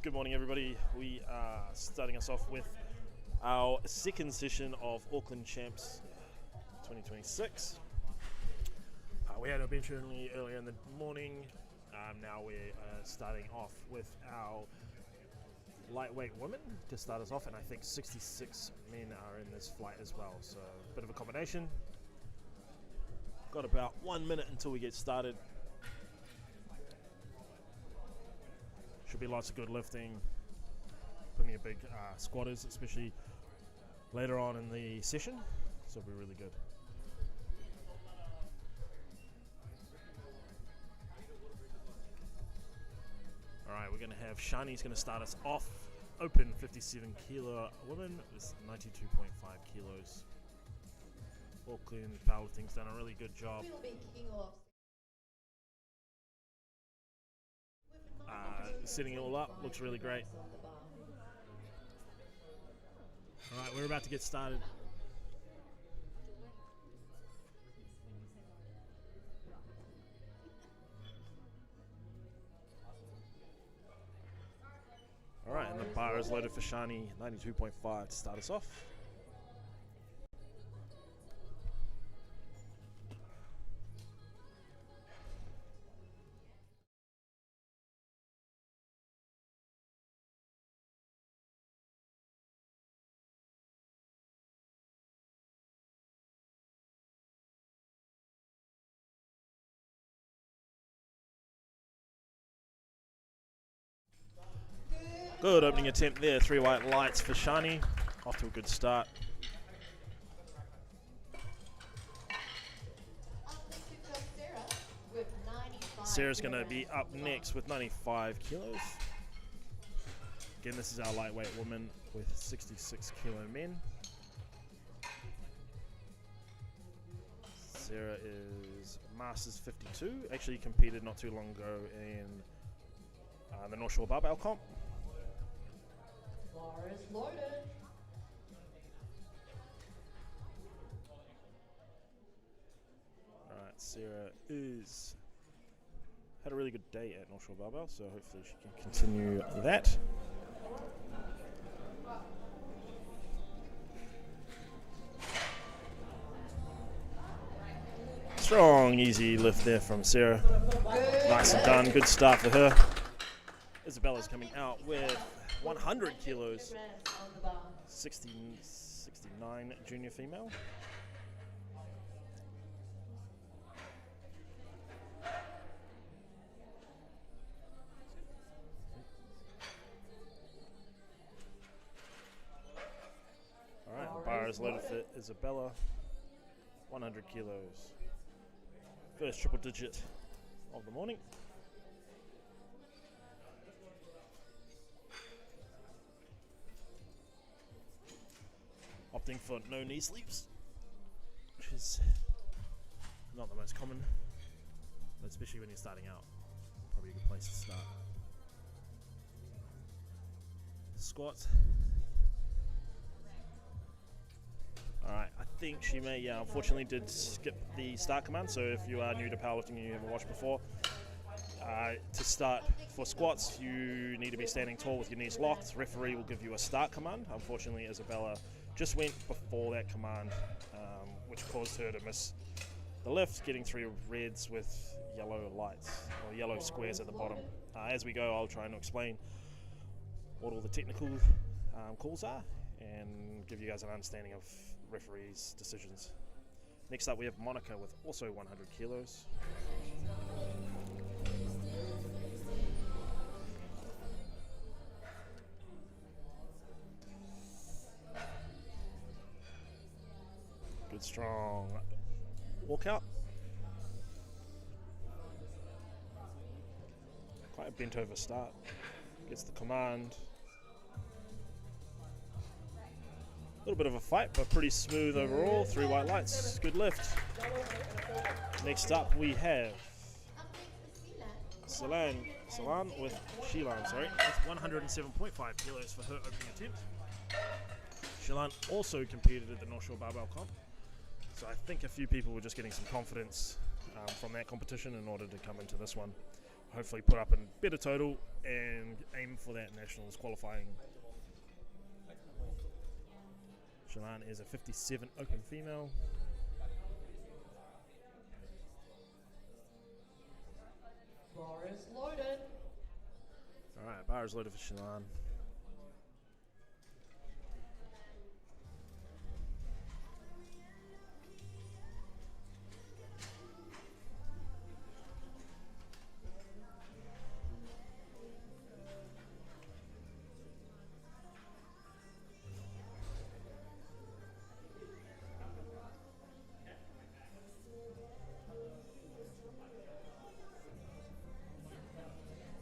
Good morning, everybody. We are starting us off with our second session of Auckland Champs 2026. We had a bench only earlier in the morning. Now we're starting off with our lightweight women to start us off, and I think 66 men are in this flight as well, so a bit of a combination. Got about 1 minute until we get started. Should be lots of good lifting, plenty of big squatters, especially later on in the session, so it'll be really good. Alright, we're going to have Shani's going to start us off. Open 57 kilo women with 92.5 kilos. Auckland powerlifting's done a really good job. Setting it all up, looks really great. Alright, we're about to get started. Alright, and the bar is loaded for Shani, 92.5 to start us off. Good opening attempt there, 3 white lights for Shani. Off to a good start. Sarah's going to be up next with 95 kilos. Again, this is our lightweight woman with 66 kilo men. Sarah is Masters 52. Actually competed not too long ago in the North Shore Barbell Comp. Bar is loaded. Alright, Sarah had a really good day at North Shore Barbell, so hopefully she can continue that. Strong, easy lift there from Sarah. Nice and done, good start for her. Isabella's coming out with 100 kilos, 69 junior female. Alright, the bar is loaded for Isabella, 100 kilos. First triple digit of the morning. Opting for no knee sleeves, which is not the most common, but especially when you're starting out, probably a good place to start. Squats. Alright, I think she may, unfortunately did skip the start command, so if you are new to powerlifting and you haven't watched before, to start for squats, you need to be standing tall with your knees locked. Referee will give you a start command. Unfortunately, Isabella just went before that command, which caused her to miss the lift, getting 3 reds with yellow lights, or yellow squares at the bottom. As we go, I'll try and explain what all the technical calls are and give you guys an understanding of referees' decisions. Next up, we have Monica with also 100 kilos. Good strong walkout. Quite a bent over start. Gets the command. A little bit of a fight, but pretty smooth overall. 3 white lights. Good lift. Next up we have Shilan with 107.5 kilos for her opening attempt. Shilan also competed at the North Shore Barbell Comp, so I think a few people were just getting some confidence from that competition in order to come into this one. hopefully put up a better total and aim for that nationals qualifying. Shalane is a 57 open female. Bar is loaded. Alright, bar is loaded for Shalane.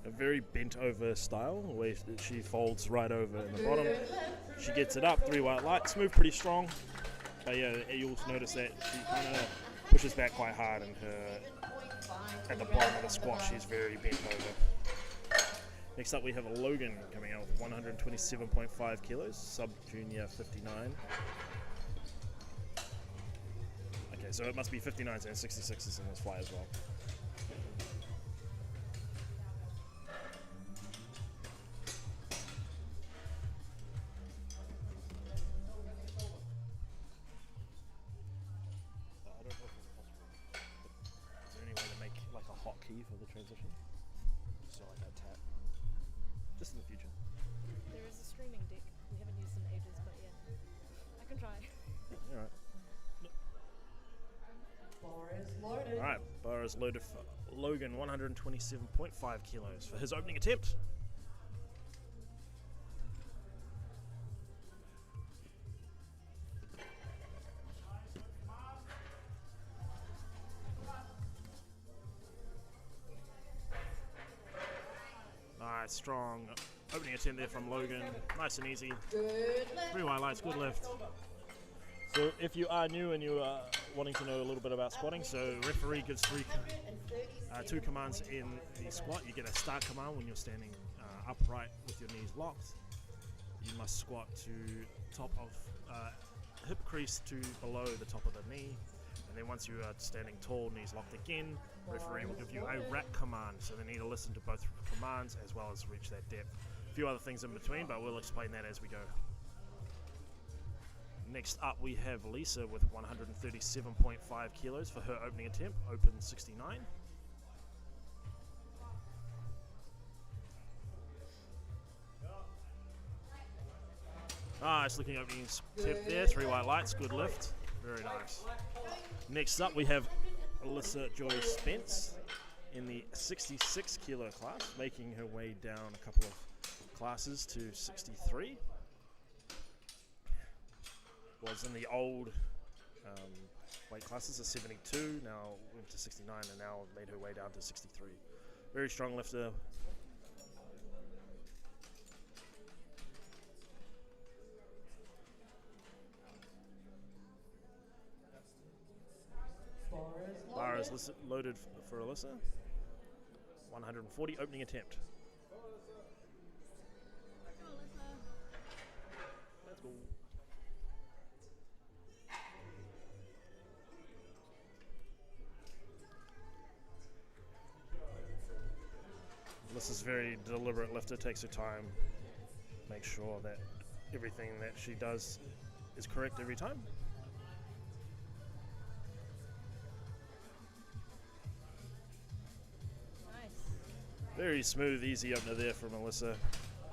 A very bent over style, where she folds right over in the bottom. She gets it up, 3 white lights, move pretty strong. But yeah, you'll notice that she kind of pushes back quite hard, and at the bottom of the squat, she's very bent over. Next up, we have a Logan coming out with 127.5 kilos, sub junior 59. Okay, so it must be 59s and 66s in this fly as well. For the transition, so like that tap, just in the future. There is a streaming deck. We haven't used in ages, but yeah, I can try. Alright. Bar is loaded. Alright, bar is loaded for Logan, 127.5 kilos for his opening attempt. Nice, strong opening attempt there from Logan. Nice and easy. Good lift. 3 white lights, good lift. So if you are new and you are wanting to know a little bit about squatting, so referee gives two commands in the squat. You get a start command when you're standing upright with your knees locked. You must squat to top of hip crease to below the top of the knee. And then once you are standing tall, knees locked again, referee will give you a rack command. So they need to listen to both commands as well as reach that depth. A few other things in between, but we'll explain that as we go. Next up, we have Lisa with 137.5 kilos for her opening attempt, open 69. Nice looking opening attempt there, 3 white lights, good lift, very nice. Next up, we have Alyssa Joy Spence in the 66 kilo class, making her way down a couple of classes to 63. Was in the old weight classes of 72, now went to 69, and now made her way down to 63. Very strong lifter. Bar is loaded for Alyssa. 140 opening attempt. Let's go. Alyssa's very deliberate lifter, takes her time, makes sure that everything that she does is correct every time. Very smooth, easy opener there from Alyssa.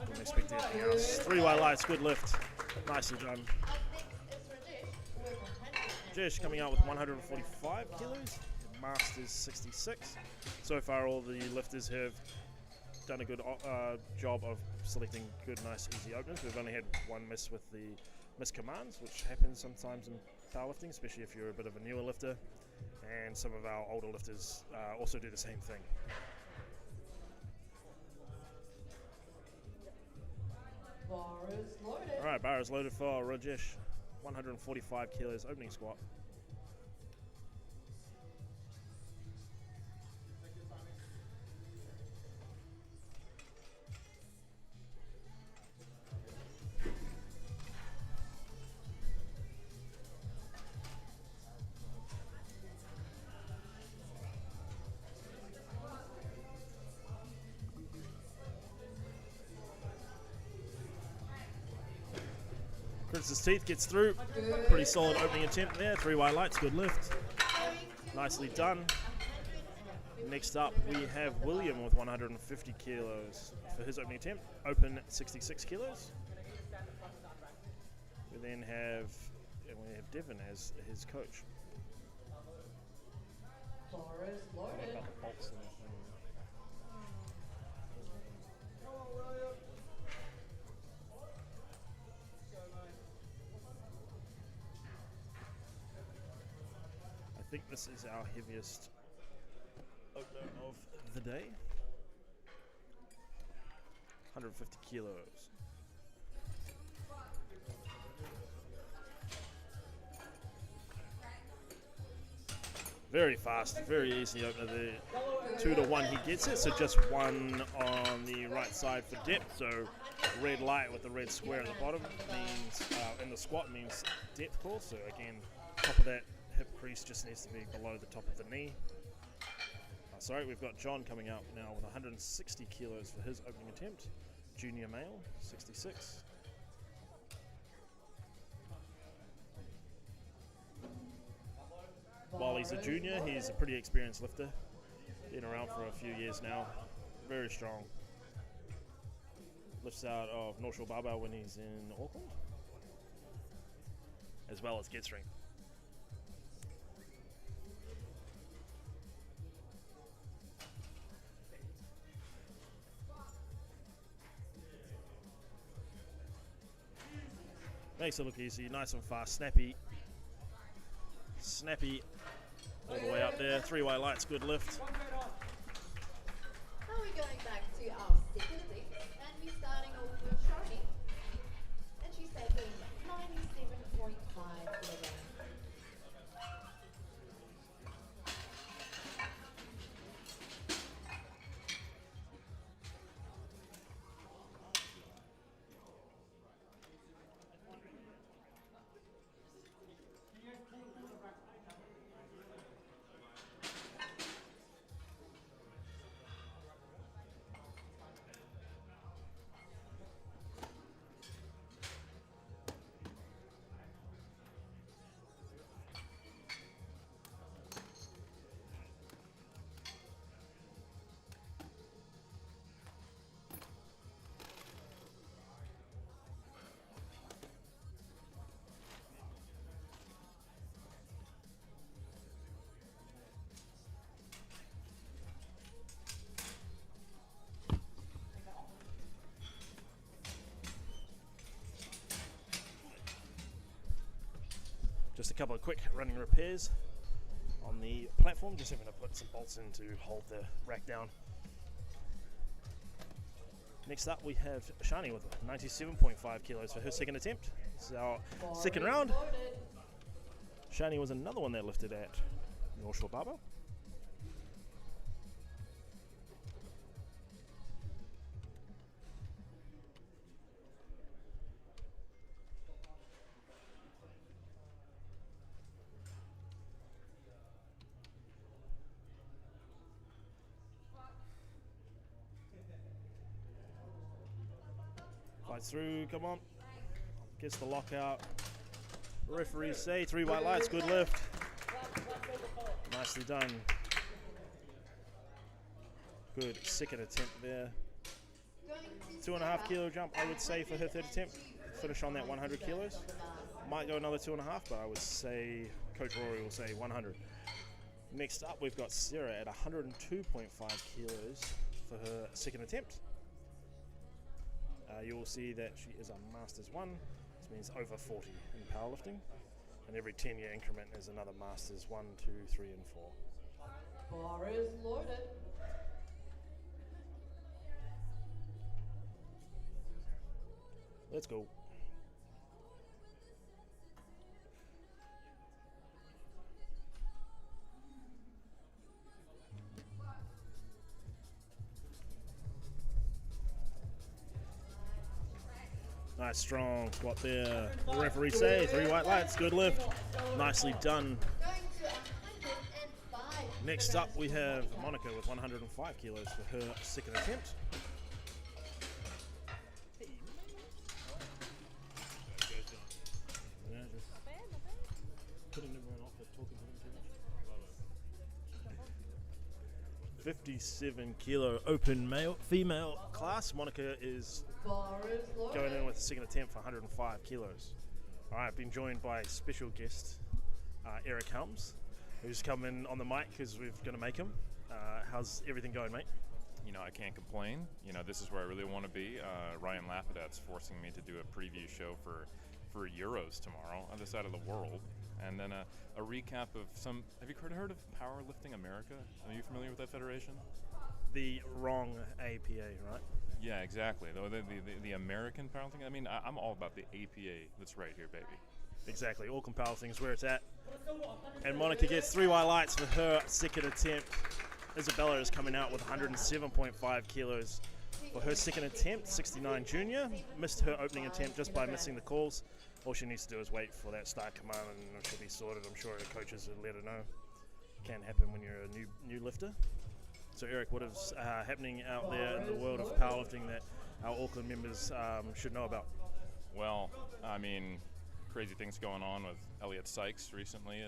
Wouldn't expect anything else. 3 white lights, good lift. Nicely done. Rajesh coming out with 145 kilos. Masters 66. So far, all the lifters have done a good job of selecting good, nice, easy openers. We've only had one miss with the miss commands, which happens sometimes in powerlifting, especially if you're a bit of a newer lifter. And some of our older lifters also do the same thing. Bar is loaded. Alright, bar is loaded for Rajesh. 145 kilos opening squat. Princess Teeth gets through. Pretty solid opening attempt there. 3 white lights, good lift. Nicely done. Next up, we have William with 150 kilos for his opening attempt. Open 66 kilos. We then have Devin as his coach. Bar is loaded. I think this is our heaviest opener of the day. 150 kilos. Very fast, very easy opener there. 2 to 1 he gets it, so just 1 on the right side for depth. So red light with the red square at the bottom means, in the squat means depth call. So again, top of that hip crease just needs to be below the top of the knee. Sorry, we've got John coming out now with 160 kilos for his opening attempt. Junior male, 66. While he's a junior, he's a pretty experienced lifter. Been around for a few years now. Very strong. Lifts out of North Shore Barbell when he's in Auckland, as well as get strength. Makes it look easy, nice and fast, snappy. Snappy all the way up there. 3 white lights, good lift. Now we're going back to our second lift, and we're starting off with Shani. And she's taking 97.5 kilograms. Just a couple of quick running repairs on the platform. Just having to put some bolts in to hold the rack down. Next up, we have Shani with 97.5 kilos for her second attempt. This is our second round. Loaded. Shani was another one that lifted at North Shore Barbell. Fights through, come on. Gets the lockout. Referees say 3 white lights, good lift. Nicely done. Good second attempt there. 2.5 kilo jump, I would say, for her third attempt. Finish on that 100 kilos. Might go another 2.5, but I would say, Coach Rory will say 100. Next up, we've got Sarah at 102.5 kilos for her second attempt. You will see that she is a Masters 1, which means over 40 in powerlifting. And every 10-year increment is another Masters 1, 2, 3, and 4. Bar is loaded. Let's go. Nice strong squat there. The referee say 3 white lights, good lift. Nicely done. Going to 105. Next up we have Monica with 105 kilos for her second attempt. 57 kilo open female class. Monica is going in with a second attempt for 105 kilos. All right, I've been joined by special guest Eric Helms, who's come in on the mic because we're going to make him. How's everything going, mate? You know, I can't complain. You know, this is where I really want to be. Ryan Lapidat's forcing me to do a preview show for Euros tomorrow, other side of the world. And then a recap of some. Have you heard of Powerlifting America? Are you familiar with that federation? The wrong APA, right? Yeah, exactly. The American powerlifting. I mean, I'm all about the APA that's right here, baby. Exactly. Auckland powerlifting is where it's at. And Monica gets 3 white lights for her second attempt. Isabella is coming out with 107.5 kilos for her second attempt. 69 junior. Missed her opening attempt just by missing the calls. All she needs to do is wait for that start command and she'll be sorted. I'm sure her coaches will let her know. Can happen when you're a new lifter. So Eric, what is happening out there in the world of powerlifting that our Auckland members should know about? Well, I mean, crazy things going on with Elliot Sykes recently.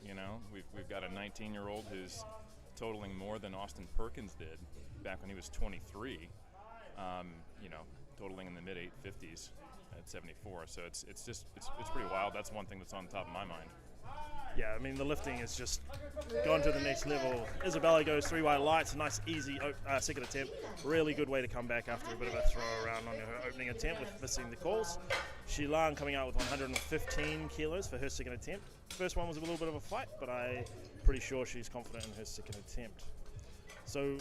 You know, we've got a 19-year-old who's totaling more than Austin Perkins did back when he was 23. You know, totaling in the mid 850s at 74. So it's pretty wild. That's one thing that's on top of my mind. Yeah, I mean, the lifting is just gone to the next level. Isabella goes 3 white lights, a nice easy second attempt. Really good way to come back after a bit of a throw around on her opening attempt with missing the calls. Shilan coming out with 115 kilos for her second attempt. First one was a little bit of a fight, but I'm pretty sure she's confident in her second attempt. So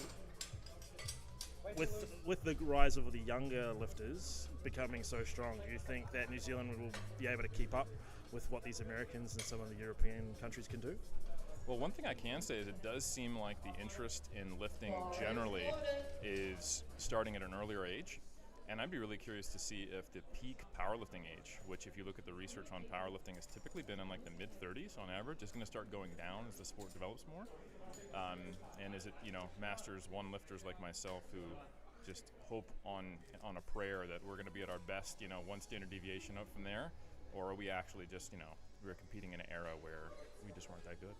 with the rise of the younger lifters becoming so strong, do you think that New Zealand will be able to keep up with what these Americans and some of the European countries can do? Well, one thing I can say is it does seem like the interest in lifting generally is starting at an earlier age. And I'd be really curious to see if the peak powerlifting age, which if you look at the research on powerlifting has typically been in like the mid-30s on average, is going to start going down as the sport develops more. And is it, you know, masters, one lifters like myself who just hope on a prayer that we're going to be at our best, you know, one standard deviation up from there? Or are we actually just, you know, we're competing in an era where we just weren't that good?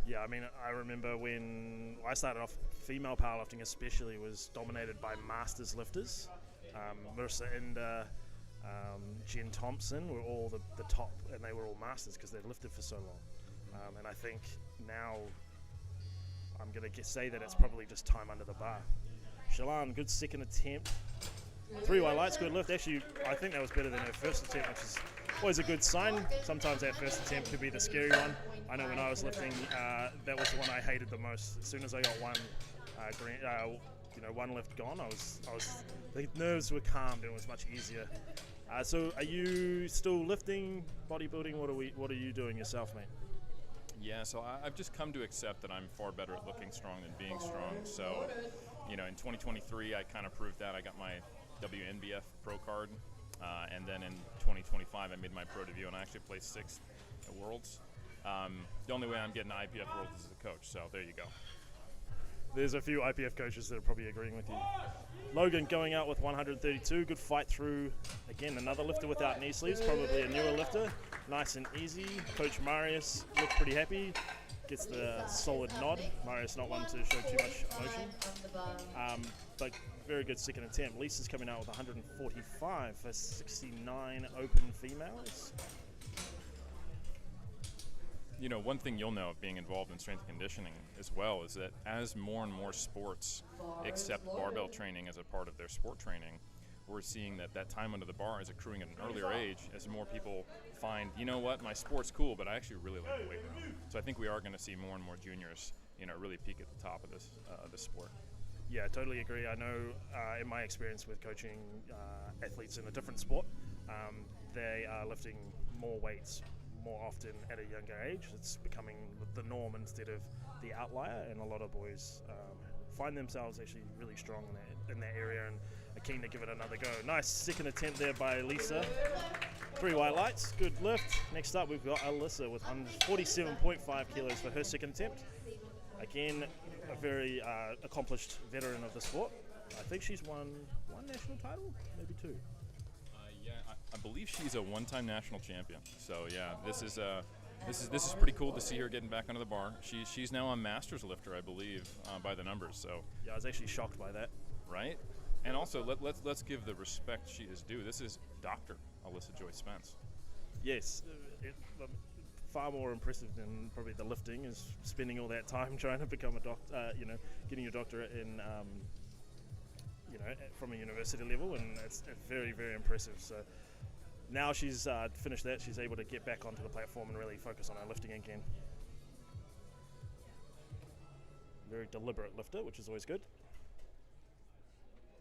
Yeah, I mean, I remember when I started off, female powerlifting especially was dominated by masters lifters. Marissa Ender, Jen Thompson were all the top, and they were all masters because they'd lifted for so long. And I think now I'm going to say that it's probably just time under the bar. Shilan, good second attempt. 3 white lights, good lift. Actually, I think that was better than her first attempt, which is always a good sign. Sometimes that first attempt could be the scary one. I know when I was lifting, that was the one I hated the most. As soon as I got one lift gone, the nerves were calmed and it was much easier. So, are you still lifting, bodybuilding? What are you doing yourself, mate? Yeah, so I've just come to accept that I'm far better at looking strong than being strong. So, you know, in 2023, I kind of proved that. I got my WNBF pro card, and then in 2025 I made my pro debut and I actually placed 6th at Worlds. The only way I'm getting IPF Worlds is as a coach, so there you go. There's a few IPF coaches that are probably agreeing with you. Logan going out with 132, good fight through, again, another lifter without knee sleeves, probably a newer lifter, nice and easy. Coach Marius looked pretty happy, gets the solid nod. Marius not one to show too much emotion. But very good second attempt. Lisa's coming out with 145 for 69 open females. You know, one thing you'll know of being involved in strength and conditioning as well is that as more and more sports accept barbell training as a part of their sport training, we're seeing that time under the bar is accruing at an earlier age as more people find, you know what, my sport's cool, but I actually really like the weight room. So I think we are going to see more and more juniors, you know, really peak at the top of this sport. Yeah, I totally agree. I know in my experience with coaching athletes in a different sport, they are lifting more weights more often at a younger age. It's becoming the norm instead of the outlier, and a lot of boys find themselves actually really strong in that area and are keen to give it another go. Nice second attempt there by Lisa. 3 white lights, good lift. Next up we've got Alyssa with 47.5 kilos for her second attempt. Again, a very accomplished veteran of the sport. I think she's won 1 national title, maybe 2. Yeah, I believe she's a 1-time national champion. So yeah, this is This is pretty cool to see her getting back under the bar. She's now a master's lifter, I believe, by the numbers. So Yeah, I was actually shocked by that. right, and also let's give the respect she is due. This is Dr. Alyssa Joy Spence. Yes, far more impressive than probably the lifting is spending all that time trying to become a doctor, getting your doctorate in, from a university level, and it's very, very impressive. So now she's finished that, she's able to get back onto the platform and really focus on her lifting again. Very deliberate lifter, which is always good.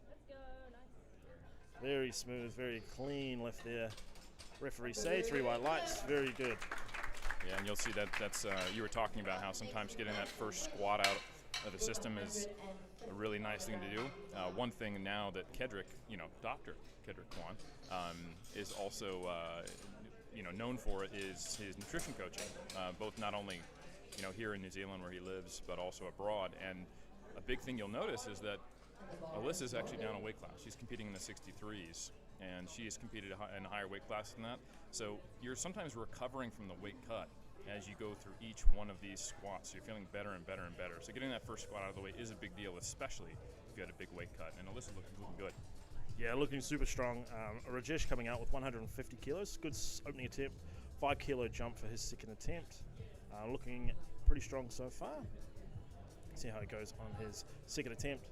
Let's go. Nice. Very smooth, very clean lift there. Referees say 3 white lights, very good. Yeah, and you'll see that's you were talking about how sometimes getting that first squat out of the system is a really nice thing to do. One thing now that Kedrick, Dr. Kedrick Kwan, is also known for is his nutrition coaching, both not only here in New Zealand where he lives, but also abroad. And a big thing you'll notice is that Alyssa's actually down a weight class. She's competing in the 63s, and she has competed in a higher weight class than that. So you're sometimes recovering from the weight cut as you go through each one of these squats. So you're feeling better and better and better. So getting that first squat out of the way is a big deal, especially if you had a big weight cut. And Alyssa's looking good. Yeah, looking super strong. Rajesh coming out with 150 kilos. Good opening attempt. 5 kilo jump for his second attempt. Looking pretty strong so far. See how it goes on his second attempt.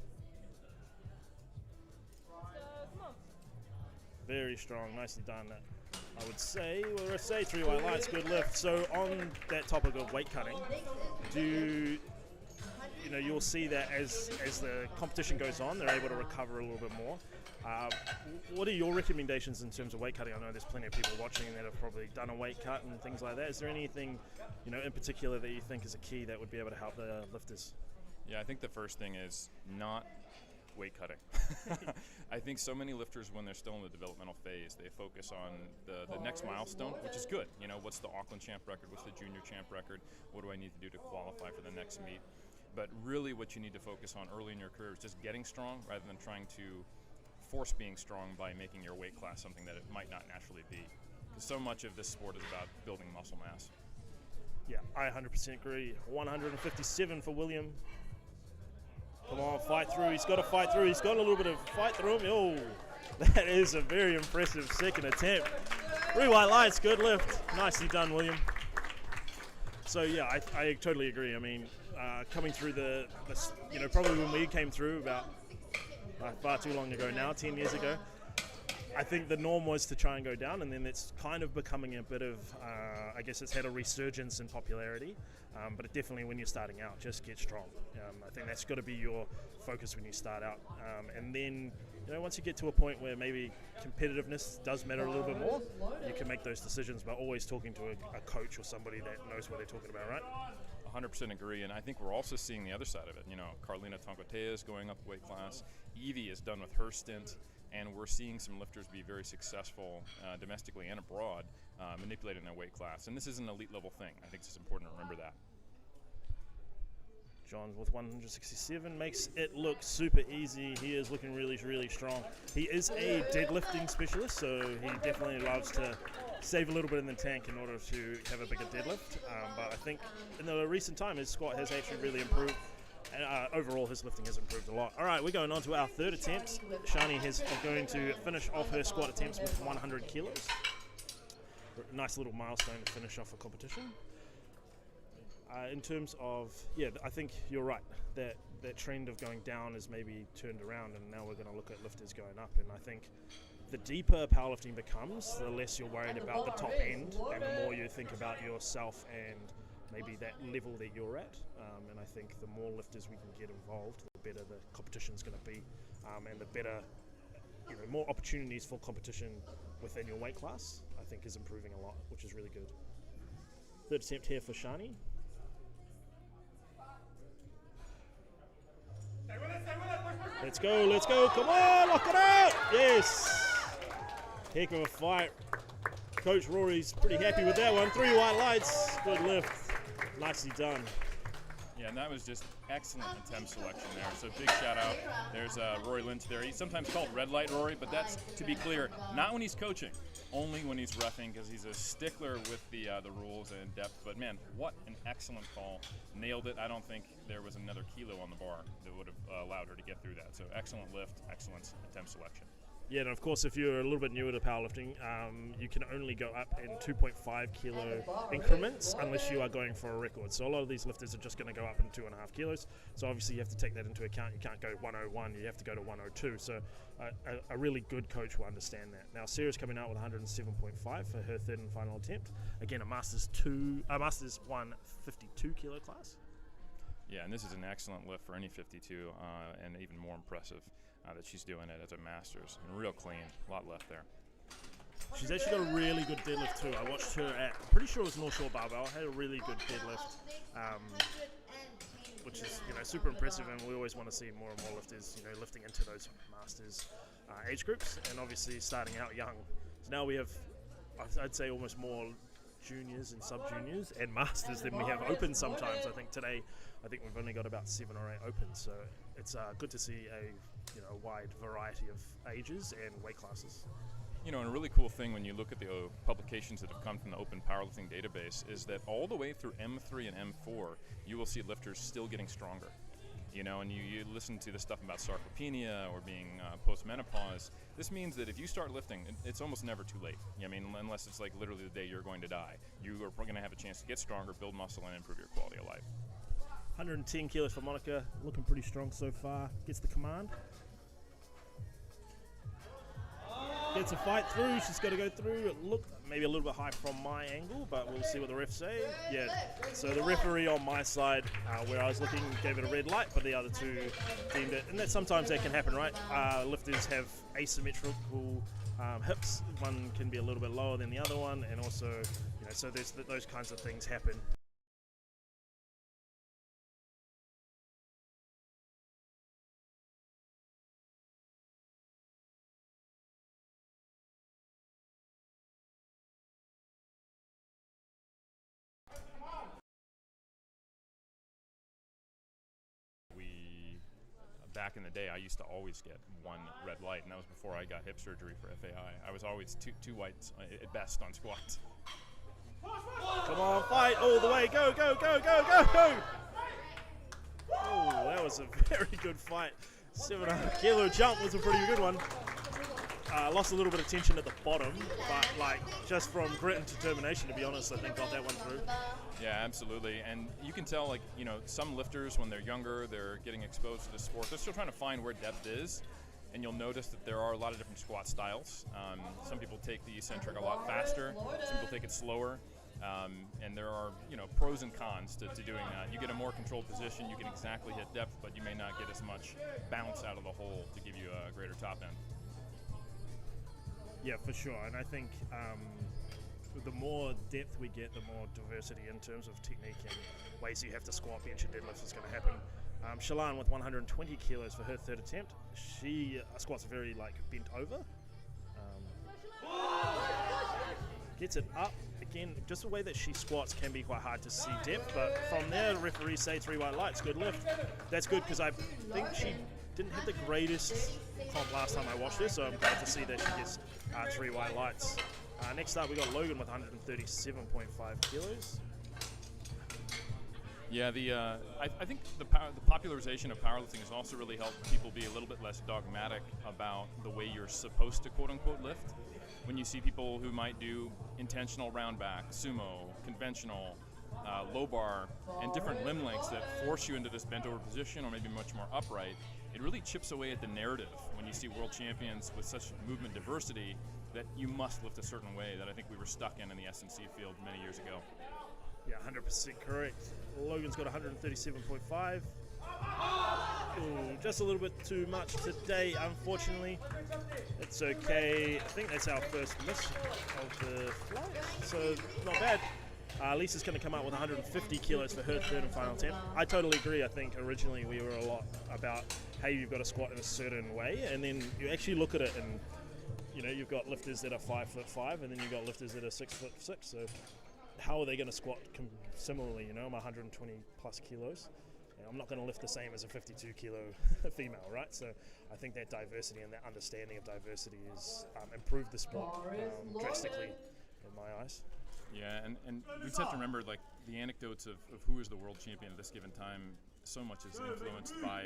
Come on. Very strong, nicely done. I would say, 3 white lights, good lift. So on that topic of weight cutting, you'll see that as the competition goes on, they're able to recover a little bit more. What are your recommendations in terms of weight cutting? I know there's plenty of people watching that have probably done a weight cut and things like that. Is there anything, in particular that you think is a key that would be able to help the lifters? Yeah, I think the first thing is not weight cutting. I think so many lifters, when they're still in the developmental phase, they focus on the next milestone, which is good. What's the Auckland champ record? What's the junior champ record? What do I need to do to qualify for the next meet? But really what you need to focus on early in your career is just getting strong rather than trying to force being strong by making your weight class something that it might not naturally be. Because so much of this sport is about building muscle mass. Yeah, I 100% agree. 157 for William. Come on, fight through. He's got to fight through. He's got a little bit of fight through him. Oh, that is a very impressive second attempt. 3 white lights, good lift. Nicely done, William. So yeah, I totally agree. I mean, coming through probably when we came through about far too long ago now, 10 years ago, I think the norm was to try and go down, and then it's kind of becoming a bit of, I guess it's had a resurgence in popularity, but it definitely when you're starting out, just get strong. I think that's got to be your focus when you start out. And then, once you get to a point where maybe competitiveness does matter a little bit more, you can make those decisions by always talking to a coach or somebody that knows what they're talking about, right? 100% agree, and I think we're also seeing the other side of it. Carlina Tonkotea is going up weight class. Evie is done with her stint, and we're seeing some lifters be very successful domestically and abroad, manipulating their weight class. And this is an elite level thing. I think it's important to remember that. John with 167 makes it look super easy. He is looking really, really strong. He is a deadlifting specialist, so he definitely loves to save a little bit in the tank in order to have a bigger deadlift. But I think in the recent time, his squat has actually really improved. And overall, his lifting has improved a lot. All right, we're going on to our third attempt. Shani is going to finish off her squat attempts with 100 kilos. Nice little milestone to finish off a competition. In terms of, I think you're right. That trend of going down is maybe turned around, and now we're going to look at lifters going up. And I think the deeper powerlifting becomes, the less you're worried about the top end, and the more you think about yourself and maybe that level that you're at. And I think the more lifters we can get involved, the better the competition's going to be, and the better, more opportunities for competition within your weight class, I think is improving a lot, which is really good. Third attempt here for Shani. Let's go, come on, lock it out! Yes! Heck of a fight. Coach Rory's pretty happy with that one. 3 white lights, good lift. Nicely done. Yeah, and that was just excellent attempt selection there. So big shout out. There's Rory Lynch there. He's sometimes called Red Light Rory, but that's, to be clear, not when he's coaching, only when he's reffing, because he's a stickler with the rules and depth. But man, what an excellent call. Nailed it. I don't think there was another kilo on the bar that would have allowed her to get through that. So excellent lift, excellent attempt selection. Yeah, and of course, if you're a little bit newer to powerlifting, you can only go up in 2.5 kilo increments unless you are going for a record. So a lot of these lifters are just going to go up in 2.5 kilos. So obviously you have to take that into account. You can't go 101, you have to go to 102. So a really good coach will understand that. Now Sarah's coming out with 107.5 for her third and final attempt. Again, a Masters 152 kilo class. Yeah, and this is an excellent lift for any 52, and even more impressive that she's doing it as a Masters. And real clean, a lot left there. She's actually got a really good deadlift too. I watched her at, I'm pretty sure it was North Shore Barbell, had a really good deadlift, which is super impressive, and we always want to see more and more lifters lifting into those Masters age groups, and obviously starting out young. So now we have, I'd say, almost more juniors and sub-juniors and Masters than we have open sometimes. I think today, we've only got about 7 or 8 open, so it's good to see a wide variety of ages and weight classes. And a really cool thing when you look at the publications that have come from the Open Powerlifting Database is that all the way through M3 and M4, you will see lifters still getting stronger. And you listen to the stuff about sarcopenia or being post-menopause. This means that if you start lifting, it's almost never too late. Unless it's like literally the day you're going to die. You are going to have a chance to get stronger, build muscle, and improve your quality of life. 110 kilos for Monica, looking pretty strong so far. Gets the command. Gets a fight through, she's got to go through. It looked maybe a little bit high from my angle, but we'll see what the refs say. Yeah, so the referee on my side, where I was looking, gave it a red light, but the other two deemed it. And that sometimes that can happen, right? Lifters have asymmetrical hips. One can be a little bit lower than the other one, and also, so there's those kinds of things happen. Back in the day, I used to always get one red light, and that was before I got hip surgery for FAI. I was always two whites at best on squats. Come on, fight all the way. Go, go, go, go, go, go. Oh, that was a very good fight. 700 kilo jump was a pretty good one. Lost a little bit of tension at the bottom, but just from grit and determination, to be honest, I think got that one through. Yeah, absolutely. And you can tell, some lifters, when they're younger, they're getting exposed to the sport. They're still trying to find where depth is, and you'll notice that there are a lot of different squat styles. Some people take the eccentric a lot faster. Some people take it slower. And there are, pros and cons to doing that. You get a more controlled position, you can exactly hit depth, but you may not get as much bounce out of the hole to give you a greater top end. Yeah, for sure. And I think the more depth we get, the more diversity in terms of technique and ways you have to squat, bench, and deadlift is going to happen. Shalan with 120 kilos for her third attempt. She squats very bent over. Gets it up. Again, just the way that she squats can be quite hard to see depth, but from there the referees say 3 white lights, good lift. That's good because I think she didn't have the greatest comp last time I watched her, so I'm glad to see that she gets 3 white lights. Next up we got Logan with 137.5 kilos. Yeah, I think the popularization of powerlifting has also really helped people be a little bit less dogmatic about the way you're supposed to quote-unquote lift. When you see people who might do intentional round back, sumo, conventional, low bar, and different limb lengths that force you into this bent over position or maybe much more upright, it really chips away at the narrative when you see world champions with such movement diversity that you must lift a certain way that I think we were stuck in the S&C field many years ago. Yeah, 100% correct. Logan's got 137.5. Ooh, just a little bit too much today, unfortunately. It's okay. I think that's our first miss of the flight, so not bad. Lisa's going to come out with 150 kilos for her third and final attempt. I totally agree. I think originally we were a lot about, hey, you've got to squat in a certain way, and then you actually look at it and, you've got lifters that are 5'5", and then you've got lifters that are 6'6", so how are they going to squat similarly? I'm 120 plus kilos. I'm not going to lift the same as a 52 kilo female, right? So I think that diversity and that understanding of diversity has improved the sport drastically in my eyes. Yeah, and we just have to remember, like, the anecdotes of who is the world champion at this given time, so much is influenced by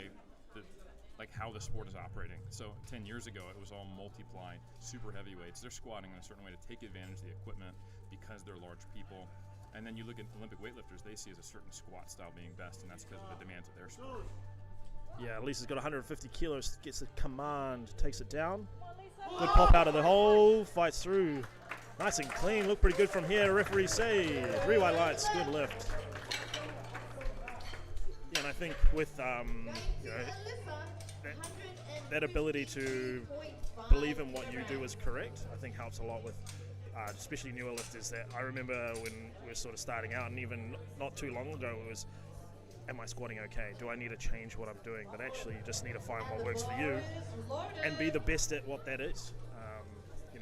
how the sport is operating. So 10 years ago, it was all multiply, super heavyweights. They're squatting in a certain way to take advantage of the equipment because they're large people. And then you look at Olympic weightlifters, they see as a certain squat style being best, and that's because of the demands of their sport. Yeah, Lisa's got 150 kilos, gets the command, takes it down. Good pop out of the hole, fights through. Nice and clean, look pretty good from here. Referee say 3 white lights, good lift. Yeah, and I think with that ability to believe in what you do is correct, I think helps a lot with especially newer lifters. That I remember when we were sort of starting out, and even not too long ago, it was, am I squatting okay? Do I need to change what I'm doing? But actually, you just need to find what works for you and be the best at what that is.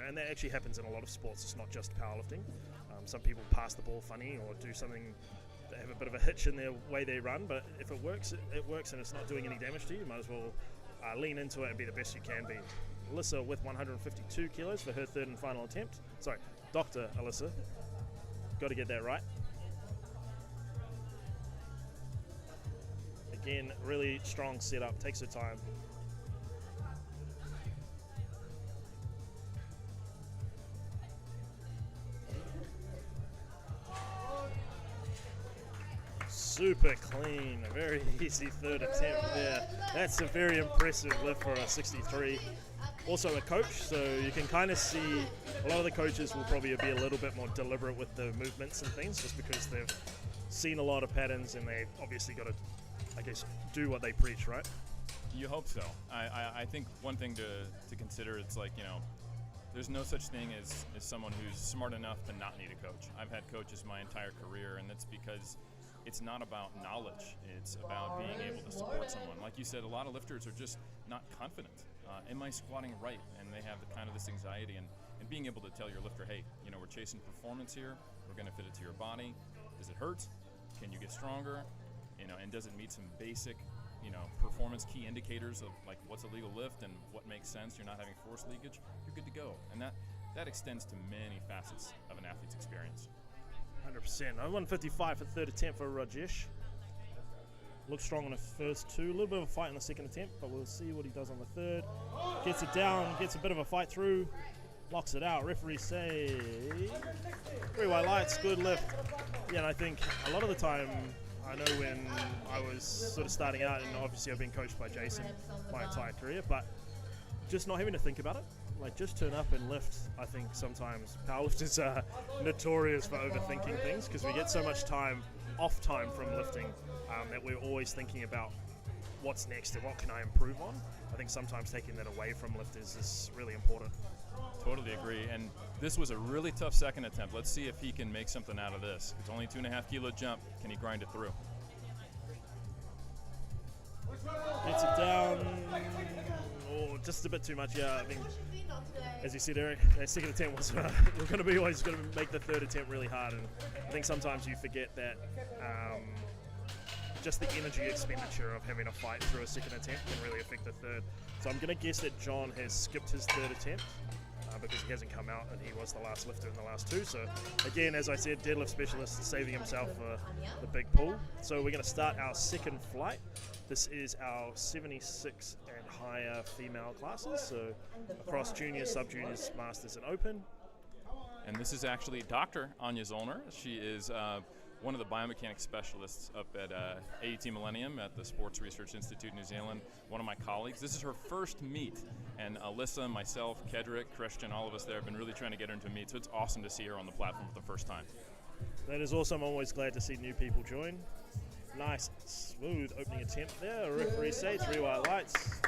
And that actually happens in a lot of sports. It's not just powerlifting. Some people pass the ball funny or do something, they have a bit of a hitch in their way they run, but if it works, it works, and it's not doing any damage to you. You might as well lean into it and be the best you can be. Alyssa with 152 kilos for her third and final attempt. Sorry, Dr. Alyssa. Got to get that right. Again, really strong setup, takes her time. Super clean, a very easy third attempt there. That's a very impressive lift for a 63. Also a coach, so you can kind of see a lot of the coaches will probably be a little bit more deliberate with the movements and things, just because they've seen a lot of patterns and they've obviously got to, I guess, do what they preach, right? You hope so. I think one thing to consider, it's like, there's no such thing as someone who's smart enough to not need a coach. I've had coaches my entire career, and that's because it's not about knowledge. It's about being able to support someone. Like you said, a lot of lifters are just not confident. Am I squatting right? And they have this anxiety, and being able to tell your lifter, hey, we're chasing performance here. We're going to fit it to your body. Does it hurt? Can you get stronger? And does it meet some basic, performance key indicators of like what's a legal lift and what makes sense? You're not having force leakage. You're good to go. And that extends to many facets of an athlete's experience. 100%. 155 for third attempt for Rajesh. Looks strong on the first two. A little bit of a fight in the second attempt, but we'll see what he does on the third. Gets it down, gets a bit of a fight through, locks it out. Referee say 3 white lights, good lift. Yeah, and I think a lot of the time, I know when I was sort of starting out, and obviously I've been coached by Jason my entire career, but just not having to think about it. Like, just turn up and lift. I think sometimes powerlifters are notorious for overthinking things because we get so much off time from lifting that we're always thinking about what's next and what can I improve on. I think sometimes taking that away from lifters is really important. Totally agree. And this was a really tough second attempt. Let's see if he can make something out of this. It's only 2.5 kilo jump. Can he grind it through? Gets it down. Oh, just a bit too much. Yeah, I mean, as you said, Eric, that second attempt was we're going to be always going to make the third attempt really hard, and I think sometimes you forget that just the energy expenditure of having a fight through a second attempt can really affect the third. So I'm going to guess that John has skipped his third attempt because he hasn't come out, and he was the last lifter in the last two. So again, as I said, deadlift specialist saving himself for the big pull. So we're going to start our second flight. This is our 76 and higher female classes, so across juniors, sub-juniors, masters, and open. And this is actually Dr. Anya Zollner. She is one of the biomechanics specialists up at AET Millennium at the Sports Research Institute New Zealand, one of my colleagues. This is her first meet, and Alyssa, myself, Kedrick, Christian, all of us there have been really trying to get her into a meet, so it's awesome to see her on the platform for the first time. That is awesome. I'm always glad to see new people join. Nice, smooth opening attempt there. Referee say 3 white lights.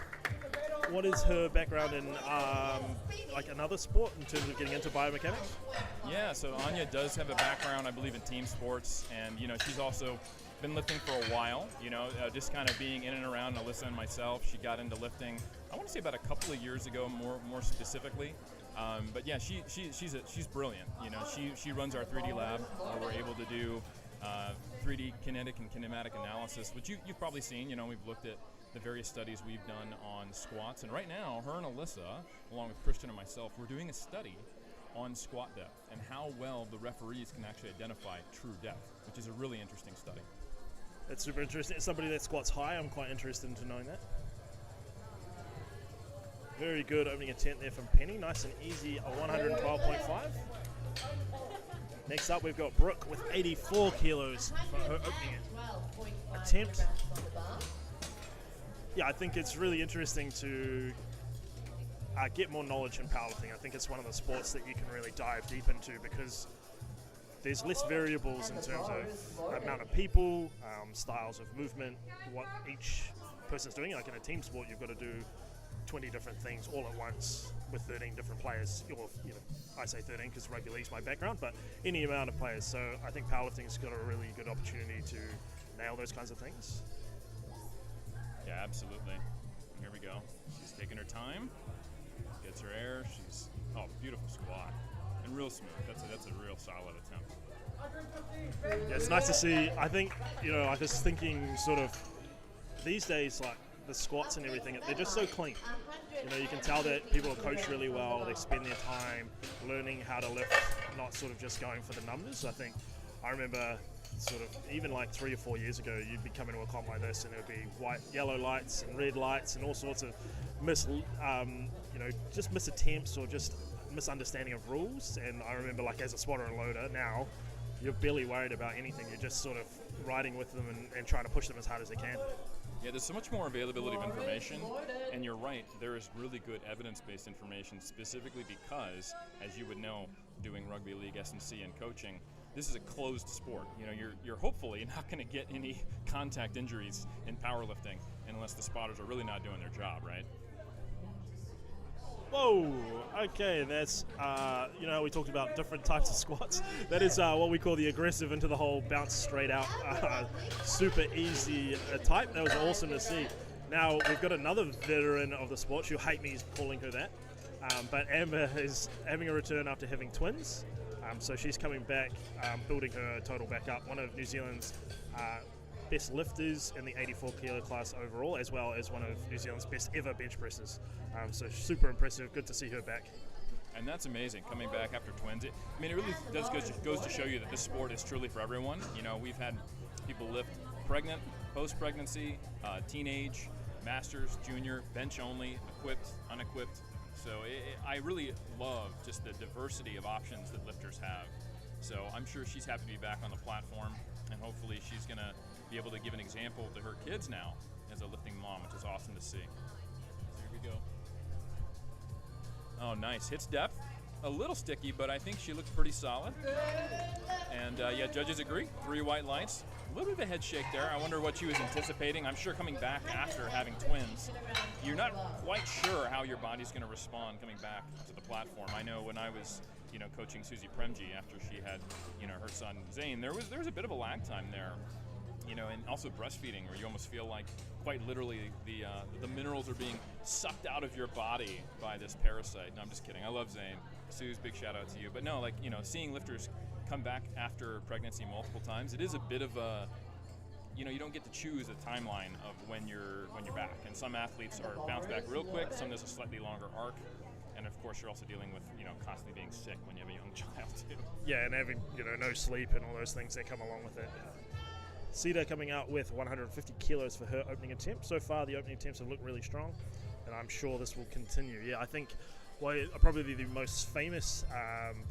What is her background in like another sport in terms of getting into biomechanics? Yeah, so Anya does have a background, I believe, in team sports, and she's also been lifting for a while. Just kind of being in and around Alyssa and myself. She got into lifting, I want to say about a couple of years ago, more specifically. But yeah, she's brilliant. She runs our 3D lab where we're able to do 3D kinetic and kinematic analysis, which you've probably seen. We've looked at the various studies we've done on squats, and right now, her and Alyssa, along with Christian and myself, we're doing a study on squat depth and how well the referees can actually identify true depth, which is a really interesting study. That's super interesting. As somebody that squats high, I'm quite interested into knowing that. Very good opening attempt there from Penny. Nice and easy, a 112.5. Next up, we've got Brooke with 84 kilos for her opening attempt. Yeah, I think it's really interesting to get more knowledge in powerlifting. I think it's one of the sports that you can really dive deep into because there's less variables in terms of amount of people, styles of movement, what each person's doing. Like in a team sport, you've got to do 20 different things all at once with 13 different players. I say 13 because rugby league's my background, but any amount of players. So I think powerlifting's got a really good opportunity to nail those kinds of things. Yeah, absolutely. Here we go. She's taking her time, gets her air. She's beautiful squat and real smooth. That's a real solid attempt. Yeah, it's nice to see. I think I was thinking sort of these days, like the squats and everything, they're just so clean. You can tell that people are coached really well. They spend their time learning how to lift, not sort of just going for the numbers. I remember sort of even like 3 or 4 years ago, you'd be coming to a comp like this and it would be white, yellow lights and red lights and all sorts of just miss attempts or just misunderstanding of rules. And I remember, like, as a spotter and loader now, you're barely worried about anything. You're just sort of riding with them and trying to push them as hard as they can. Yeah, there's so much more availability of information, and you're right, there is really good evidence-based information, specifically because, as you would know, doing rugby league, S&C, and coaching, this is a closed sport. You're hopefully not going to get any contact injuries in powerlifting unless the spotters are really not doing their job, right? Whoa, okay, that's, we talked about different types of squats. That is what we call the aggressive into the hole, bounce straight out, super easy type. That was awesome to see. Now, we've got another veteran of the sport. She'll hate me calling her that. But Amber is having a return after having twins. So she's coming back, building her total back up. One of New Zealand's best lifters in the 84 kilo class overall, as well as one of New Zealand's best ever bench pressers. So super impressive. Good to see her back. And that's amazing, coming back after twins. It really goes to show you that this sport is truly for everyone. We've had people lift pregnant, post-pregnancy, teenage, masters, junior, bench only, equipped, unequipped. So I really love just the diversity of options that lifters have. So I'm sure she's happy to be back on the platform, and hopefully she's going to be able to give an example to her kids now as a lifting mom, which is awesome to see. Here we go. Oh, nice. Hits depth. A little sticky, but I think she looks pretty solid. And judges agree. 3 white lights. A little bit of a head shake there. I wonder what she was anticipating. I'm sure coming back after having twins, you're not quite sure how your body's going to respond coming back to the platform. I know when I was, coaching Susie Premji after she had, her son Zane, there was a bit of a lag time there. And also breastfeeding, where you almost feel like quite literally the minerals are being sucked out of your body by this parasite. No, I'm just kidding. I love Zane. Suze, big shout out to you. But no, seeing lifters come back after pregnancy multiple times, it is a bit of a, you don't get to choose a timeline of when you're back. And some athletes are bounce back real quick. Some there's a slightly longer arc. And of course, you're also dealing with, constantly being sick when you have a young child too. Yeah, and having, no sleep and all those things that come along with it. Sita coming out with 150 kilos for her opening attempt. So far, the opening attempts have looked really strong, and I'm sure this will continue. Yeah, I think probably the most famous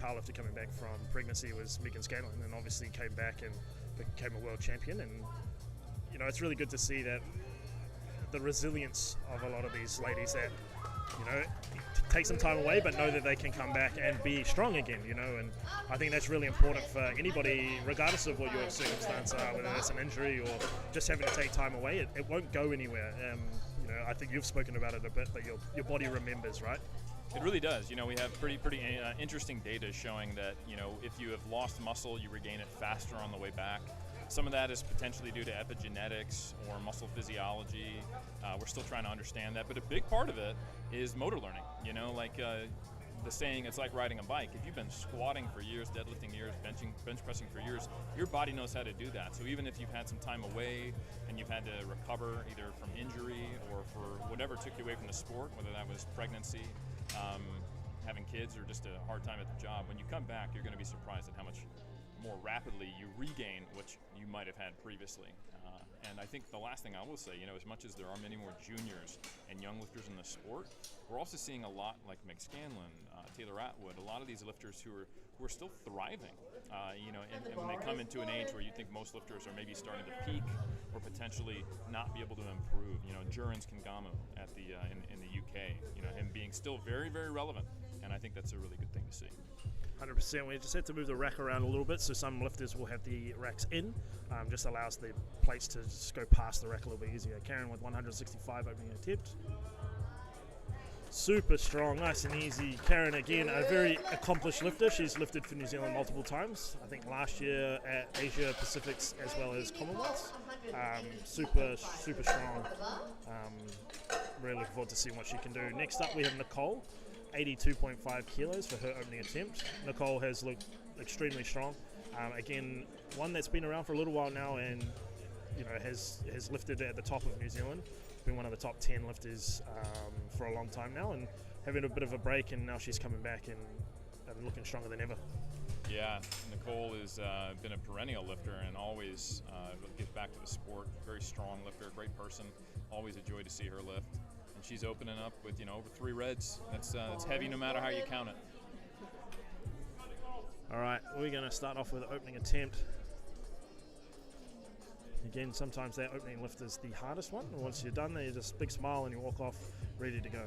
powerlifter coming back from pregnancy was Megan Scanlon, and obviously came back and became a world champion. And, it's really good to see that the resilience of a lot of these ladies that, take some time away, but know that they can come back and be strong again, and I think that's really important for anybody, regardless of what your circumstance are, whether it's an injury or just having to take time away. It won't go anywhere. I think you've spoken about it a bit, but your body remembers, right? It really does. We have pretty interesting data showing that, if you have lost muscle, you regain it faster on the way back. Some of that is potentially due to epigenetics or muscle physiology. We're still trying to understand that, but a big part of it is motor learning. the saying, it's like riding a bike. If you've been squatting for years, deadlifting years, bench pressing for years, your body knows how to do that. So even if you've had some time away and you've had to recover either from injury or for whatever took you away from the sport, whether that was pregnancy, having kids, or just a hard time at the job, when you come back, you're going to be surprised at how much more rapidly you regain what you might have had previously. And I think the last thing I will say, as much as there are many more juniors and young lifters in the sport, we're also seeing a lot like Meg Scanlon, Taylor Atwood, a lot of these lifters who are still thriving. And when they come into an age where you think most lifters are maybe starting to peak or potentially not be able to improve. Jurans Kangamu at the in the UK, him being still very, very relevant, and I think that's a really good thing to see. 100%. We just have to move the rack around a little bit, so some lifters will have the racks in. Just allows the plates to just go past the rack a little bit easier. Karen with 165 opening attempt. Super strong, nice and easy. Karen, again, a very accomplished lifter. She's lifted for New Zealand multiple times. I think last year at Asia Pacifics as well as Commonwealth. Super strong. Really looking forward to seeing what she can do. Next up, we have Nicole. 82.5 kilos for her opening attempt. Nicole has looked extremely strong. Again, one that's been around for a little while now and has lifted at the top of New Zealand. Been one of the top 10 lifters for a long time now, and having a bit of a break, and now she's coming back and looking stronger than ever. Yeah, Nicole has been a perennial lifter and always gets back to the sport. Very strong lifter, great person. Always a joy to see her lift. And she's opening up with over 3 reds. That's heavy no matter how you count it. All right, we're going to start off with the opening attempt. Again, sometimes that opening lift is the hardest one. And once you're done there, you just big smile and you walk off ready to go.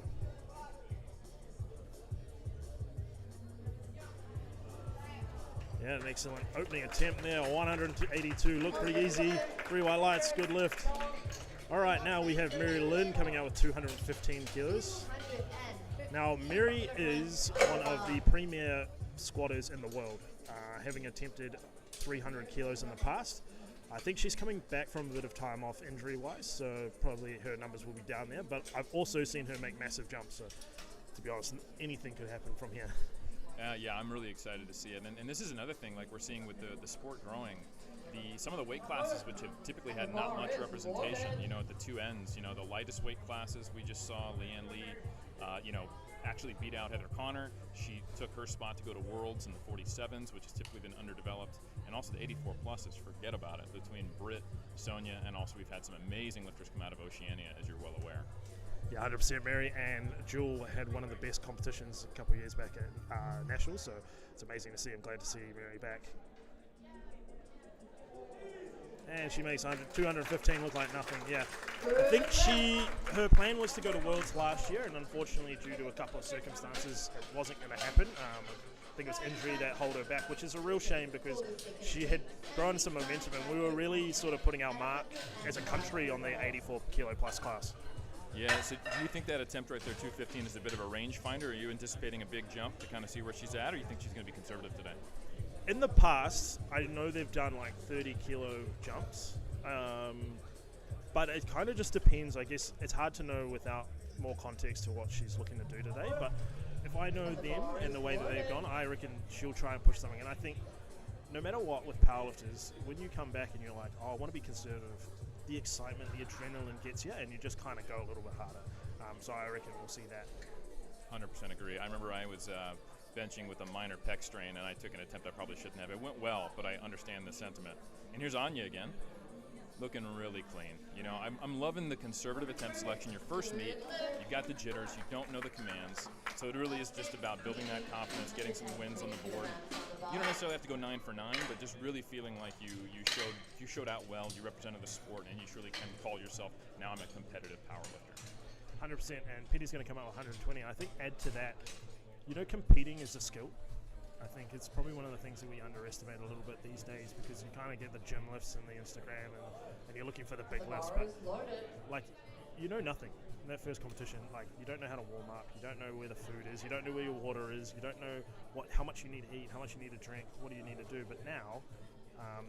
Yeah, an excellent opening attempt there. 182, looked pretty easy. 3 white lights, good lift. All right, now we have Mary Lynn coming out with 215 kilos. Now, Mary is one of the premier squatters in the world, having attempted 300 kilos in the past. I think she's coming back from a bit of time off injury-wise, so probably her numbers will be down there. But I've also seen her make massive jumps, so to be honest, anything could happen from here. Yeah, I'm really excited to see it. And this is another thing, like we're seeing with the sport growing. Some of the weight classes which have typically had not much representation, at the two ends, the lightest weight classes, we just saw Leanne Lee, actually beat out Heather Connor. She took her spot to go to Worlds in the 47s, which has typically been underdeveloped, and also the 84 pluses, forget about it, between Britt, Sonia, and also we've had some amazing lifters come out of Oceania, as you're well aware. Yeah, 100%. Mary and Jewel had one of the best competitions a couple of years back at Nationals, so it's amazing to see. I'm glad to see Mary back. And she makes 215 look like nothing. Yeah, I think her plan was to go to Worlds last year, and unfortunately, due to a couple of circumstances, it wasn't going to happen. I think it was injury that held her back, which is a real shame because she had grown some momentum, and we were really sort of putting our mark as a country on the 84 kilo plus class. Yeah, so do you think that attempt right there, 215, is a bit of a range finder? Are you anticipating a big jump to kind of see where she's at, or you think she's going to be conservative today? In the past, I know they've done like 30 kilo jumps, but it kind of just depends. I guess it's hard to know without more context to what she's looking to do today, but if I know them and the way that they've gone, I reckon she'll try and push something. And I think no matter what with powerlifters, when you come back and you're like, oh, I want to be conservative, the excitement, the adrenaline gets you, and you just kind of go a little bit harder. So I reckon we'll see that. 100% agree. I remember I was benching with a minor pec strain, and I took an attempt I probably shouldn't have. It went well, but I understand the sentiment. And here's Anya again, looking really clean. I'm loving the conservative attempt selection. Your first meet, you've got the jitters, you don't know the commands, so it really is just about building that confidence, getting some wins on the board. You don't necessarily have to go 9 for 9, but just really feeling like you showed out well, you represented the sport, and you truly can call yourself, now I'm a competitive powerlifter. 100%, and Petey's going to come out with 120. I think add to that, competing is a skill. I think it's probably one of the things that we underestimate a little bit these days because you kind of get the gym lifts and the Instagram and you're looking for the big lifts, but nothing in that first competition. Like, you don't know how to warm up, you don't know where the food is, you don't know where your water is, you don't know how much you need to eat, how much you need to drink, what do you need to do. But now,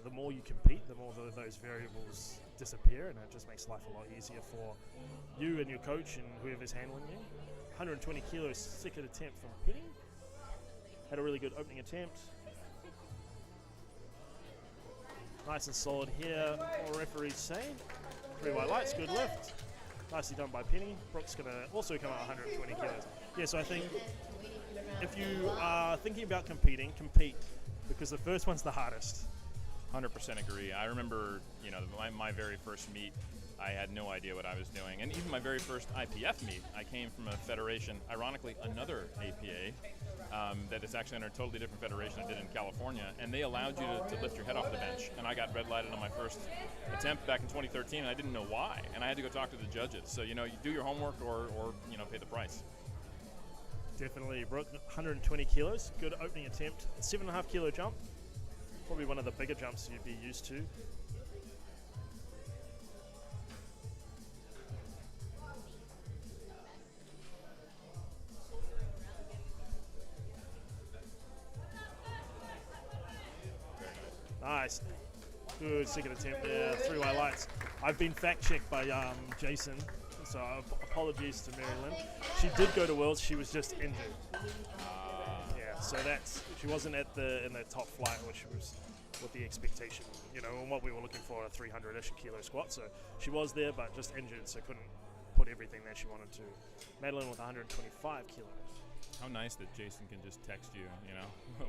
the more you compete, the more those variables disappear, and it just makes life a lot easier for you and your coach and whoever's handling you. 120 kilos, second attempt from Penny. had a really good opening attempt. Nice and solid here. What the referee's saying. 3 white lights, good lift. Nicely done by Penny. Brooke's going to also come out 120 kilos. Yeah, so I think if you are thinking about competing, compete, because the first one's the hardest. 100% agree. I remember, my very first meet, I had no idea what I was doing. And even my very first IPF meet, I came from a federation, ironically, another APA, that is actually under a totally different federation I did in California, and they allowed you to lift your head off the bench. And I got red lighted on my first attempt back in 2013, and I didn't know why. And I had to go talk to the judges. So, you do your homework or pay the price. Definitely. Brooke, 120 kilos. Good opening attempt. 7.5 kilo jump. Probably one of the bigger jumps you'd be used to. Nice. Good second attempt there. 3 white lights. I've been fact-checked by Jason, so apologies to Mary Lynn. She did go to Worlds. She was just injured. Yeah, so she wasn't in the top flight, which was with the expectation, and what we were looking for, a 300-ish kilo squat. So she was there, but just injured, so couldn't put everything that she wanted to. Madeline with 125 kilos. How nice that Jason can just text you,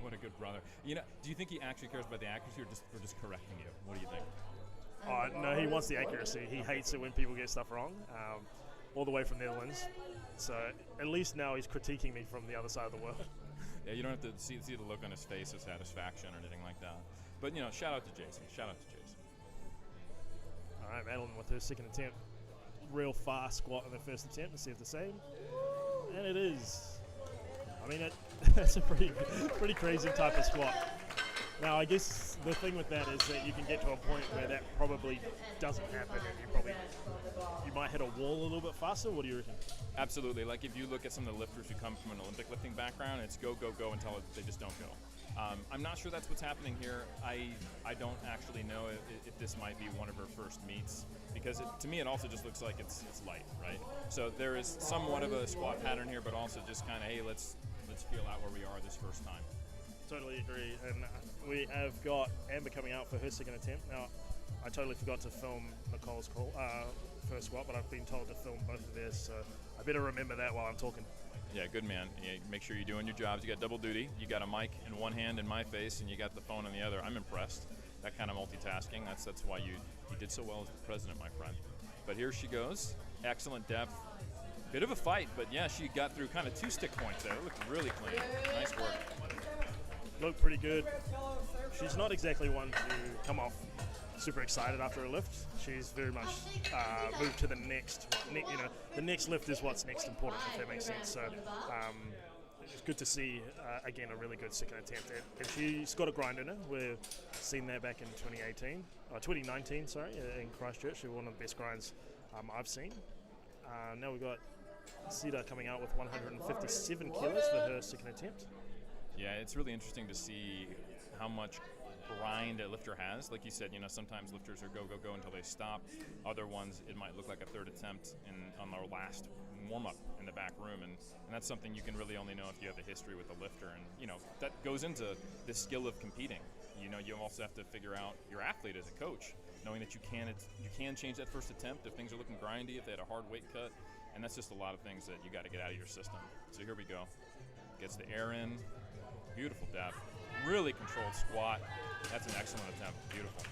What a good brother. Do you think he actually cares about the accuracy or just correcting you? What do you think? Oh, no, he wants the accuracy. He hates it when people get stuff wrong, all the way from Netherlands. So at least now he's critiquing me from the other side of the world. Yeah, you don't have to see the look on his face of satisfaction or anything like that. But, shout out to Jason. Shout out to Jason. All right, Madeline with her second attempt. Real fast squat in the first attempt to see if the same. And it is. I mean, that's a pretty crazy type of squat. Now, I guess the thing with that is that you can get to a point where that probably doesn't happen, and you might hit a wall a little bit faster. What do you reckon? Absolutely. Like if you look at some of the lifters who come from an Olympic lifting background, it's go, go, go until they just don't go. I'm not sure that's what's happening here. I don't actually know if this might be one of her first meets, because to me it also just looks like it's light, right? So there is somewhat of a squat pattern here, but also just kind of, hey, let's feel out where we are this first time. Totally agree. And we have got Amber coming out for her second attempt. Now, I totally forgot to film Nicole's first squat, but I've been told to film both of theirs, so I better remember that while I'm talking. Yeah, good man. Yeah, make sure you're doing your jobs. You got double duty. You got a mic in one hand in my face, and you got the phone in the other. I'm impressed. That kind of multitasking. That's why you did so well as the president, my friend. But here she goes. Excellent depth. Bit of a fight, but yeah, she got through kind of 2 stick points there. It looked really clean. Nice work. Looked pretty good. She's not exactly one to come off super excited after a lift. She's very much moved to the next. The next lift is what's next important, if that makes sense. So it's good to see again a really good second attempt, and she's got a grind in her. We've seen that back in 2019, in Christchurch. She was one of the best grinds I've seen. Now we've got Sita coming out with 157 kilos for her second attempt. Yeah, it's really interesting to see how much grind a lifter has. Like you said, sometimes lifters are go, go, go until they stop. Other ones, it might look like a third attempt on their last warm-up in the back room, and that's something you can really only know if you have a history with a lifter, and that goes into the skill of competing. You also have to figure out your athlete as a coach, knowing that you can change that first attempt if things are looking grindy, if they had a hard weight cut, and that's just a lot of things that you got to get out of your system. So here we go. Gets the air in. Beautiful depth. Really controlled squat. That's an excellent attempt. Beautiful.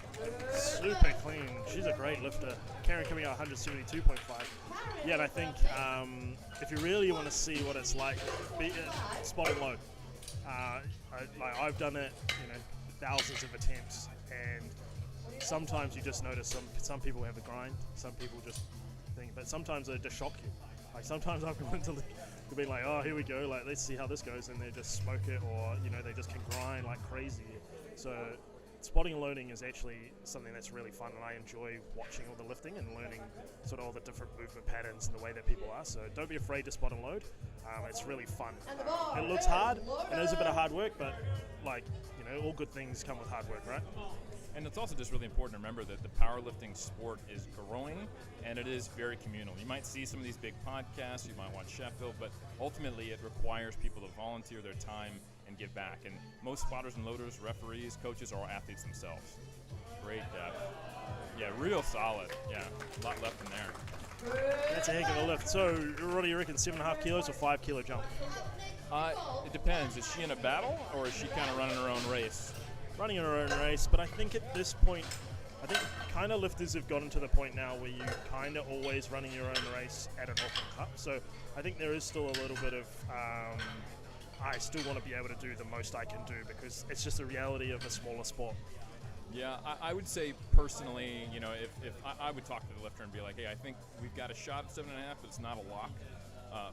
Super clean. She's a great lifter. Karen coming out 172.5. Yeah, and I think if you really want to see what it's like, spot and load. I've done it, thousands of attempts, and sometimes you just notice some people have a grind, some people just think, but sometimes they just shock you. Like sometimes I've gone to be like, oh, here we go, like let's see how this goes, and they just smoke it, or they just can grind like crazy. So spotting and loading is actually something that's really fun, and I enjoy watching all the lifting and learning sort of all the different movement patterns and the way that people are. So don't be afraid to spot and load. It's really fun. It looks hard, and it is a bit of hard work, but all good things come with hard work, right? And it's also just really important to remember that the powerlifting sport is growing, and it is very communal. You might see some of these big podcasts, you might watch Sheffield, but ultimately it requires people to volunteer their time and give back. And most spotters and loaders, referees, coaches are all athletes themselves. Great depth. Yeah, real solid. Yeah, a lot left in there. That's a heck of a lift. So, what do you reckon, 7.5 kilos or 5 kilo jump? It depends. Is she in a battle, or is she kind of running her own race? Running her own race, but I think at this point, I think kind of lifters have gotten to the point now where you kind of always running your own race at an Auckland Cup. So I think there is still a little bit of, I still want to be able to do the most I can do, because it's just a reality of a smaller sport. Yeah, I would say personally, you know, if I would talk to the lifter and be like, hey, I think we've got a shot at 7.5, but it's not a lock.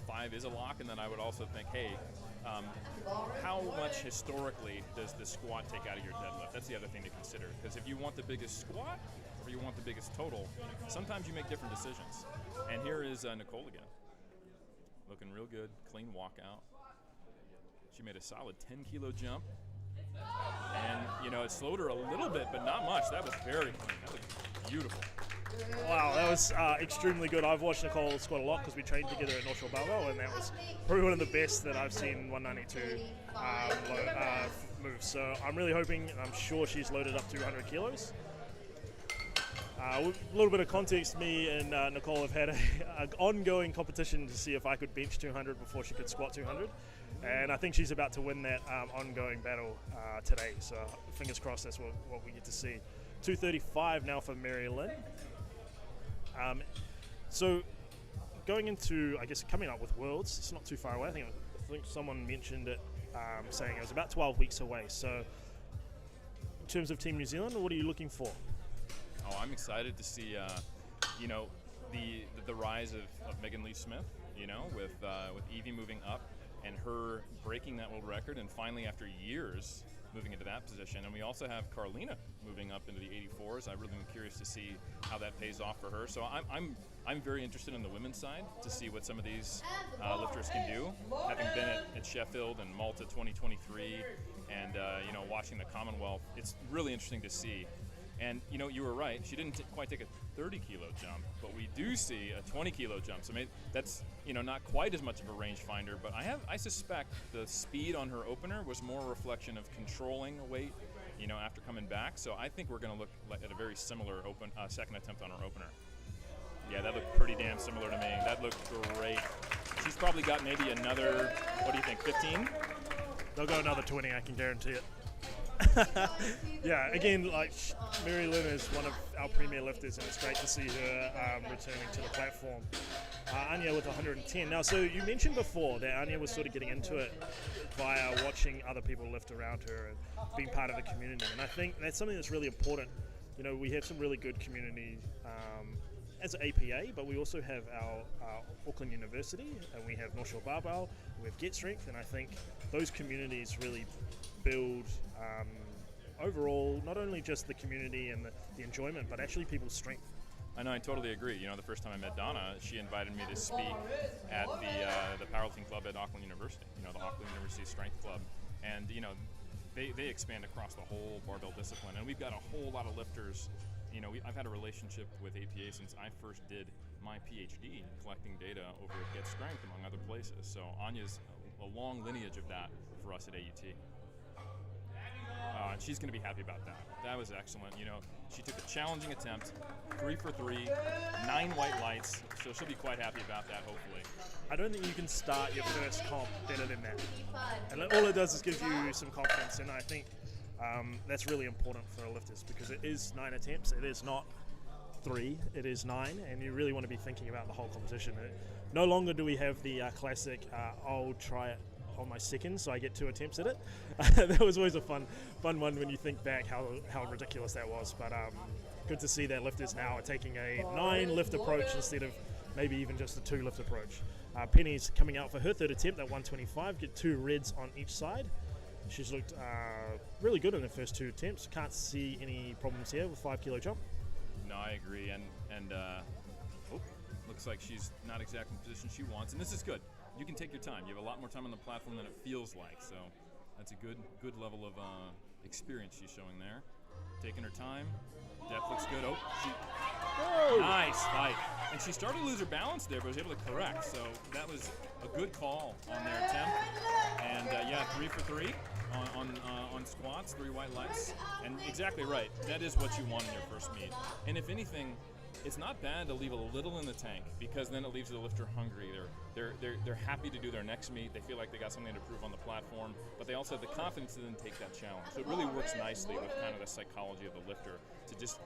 5 is a lock, and then I would also think, hey, how much historically does the squat take out of your deadlift? That's the other thing to consider, because if you want the biggest squat or you want the biggest total, sometimes you make different decisions. And here is Nicole again, looking real good, clean walkout. She made a solid 10 kilo jump, and you know, it slowed her a little bit, but not much. That was very clean. That was beautiful. Wow, that was extremely good. I've watched Nicole squat a lot because we trained together at North Shore Barbell, and that was probably one of the best that I've seen 192 moves. So I'm really hoping, and I'm sure she's loaded up to 100 kilos. A little bit of context, me and Nicole have had an ongoing competition to see if I could bench 200 before she could squat 200. And I think she's about to win that ongoing battle today. So fingers crossed that's what we get to see. 235 now for Mary Lynn. So going into, I guess, coming up with Worlds, it's not too far away. I think someone mentioned it, saying it was about 12 weeks away. So in terms of Team New Zealand, what are you looking for? Oh, I'm excited to see, you know, the rise of Megan Lee Smith, you know, with Evie moving up and her breaking that world record, and finally after years moving into that position. And we also have Carlina moving up into the 84s. I've really been curious to see how that pays off for her. So I'm very interested in the women's side to see what some of these lifters can do. Having been at Sheffield and Malta 2023, and you know, watching the Commonwealth, it's really interesting to see. And you know, you were right. She didn't quite take a 30 kilo jump, but we do see a 20 kilo jump. So maybe that's, you know, not quite as much of a rangefinder. But I suspect the speed on her opener was more a reflection of controlling weight, you know, after coming back. So I think we're going to look at a very similar second attempt on her opener. Yeah, that looked pretty damn similar to me. That looked great. She's probably got maybe another, what do you think, 15? They'll go another 20, I can guarantee it. Yeah, again, like Mary Lynn is one of our premier lifters, and it's great to see her returning to the platform. Anya with 110. Now, so you mentioned before that Anya was sort of getting into it via watching other people lift around her and being part of the community, and I think that's something that's really important. You know, we have some really good community as an APA, but we also have our Auckland University, and we have North Shore Barbell, we have Get Strength, and I think those communities really build overall not only just the community and the enjoyment, but actually people's strength. I know, I totally agree. You know, the first time I met Donna, she invited me to speak at the powerlifting club at Auckland University, you know, the Auckland University Strength Club. And, you know, they expand across the whole barbell discipline. And we've got a whole lot of lifters. You know, I've had a relationship with APA since I first did my PhD, collecting data over at Get Strength, among other places. So Anya's a long lineage of that for us at AUT. And she's going to be happy about that. That was excellent. You know, she took a challenging attempt, 3 for 3, 9 white lights, so she'll be quite happy about that, hopefully. I don't think you can start your first comp better than that. And all it does is give you some confidence, and I think that's really important for lifters, because it is 9 attempts. It is not 3, it is 9, and you really want to be thinking about the whole competition. No longer do we have the classic, I'll try it on my second, so I get 2 attempts at it. That was always a fun one when you think back how ridiculous that was. But good to see that lifters now are taking a 9 lift approach instead of maybe even just a 2 lift approach. Penny's coming out for her third attempt at 125, get 2 reds on each side. She's looked really good in the first 2 attempts. Can't see any problems here with 5 kilo jump. No, I agree, and looks like she's not exactly in the position she wants, and this is good. You can take your time. You have a lot more time on the platform than it feels like, so that's a good level of experience she's showing there. Taking her time. Depth looks good. Oh, nice fight. And she started to lose her balance there, but was able to correct. So that was a good call on their attempt. And yeah, 3 for 3 on squats, 3 white lights. And exactly right. That is what you want in your first meet. And if anything, it's not bad to leave a little in the tank, because then it leaves the lifter hungry. They're happy to do their next meet. They feel like they got something to prove on the platform, but they also have the confidence to then take that challenge. So it really works nicely with kind of the psychology of the lifter to just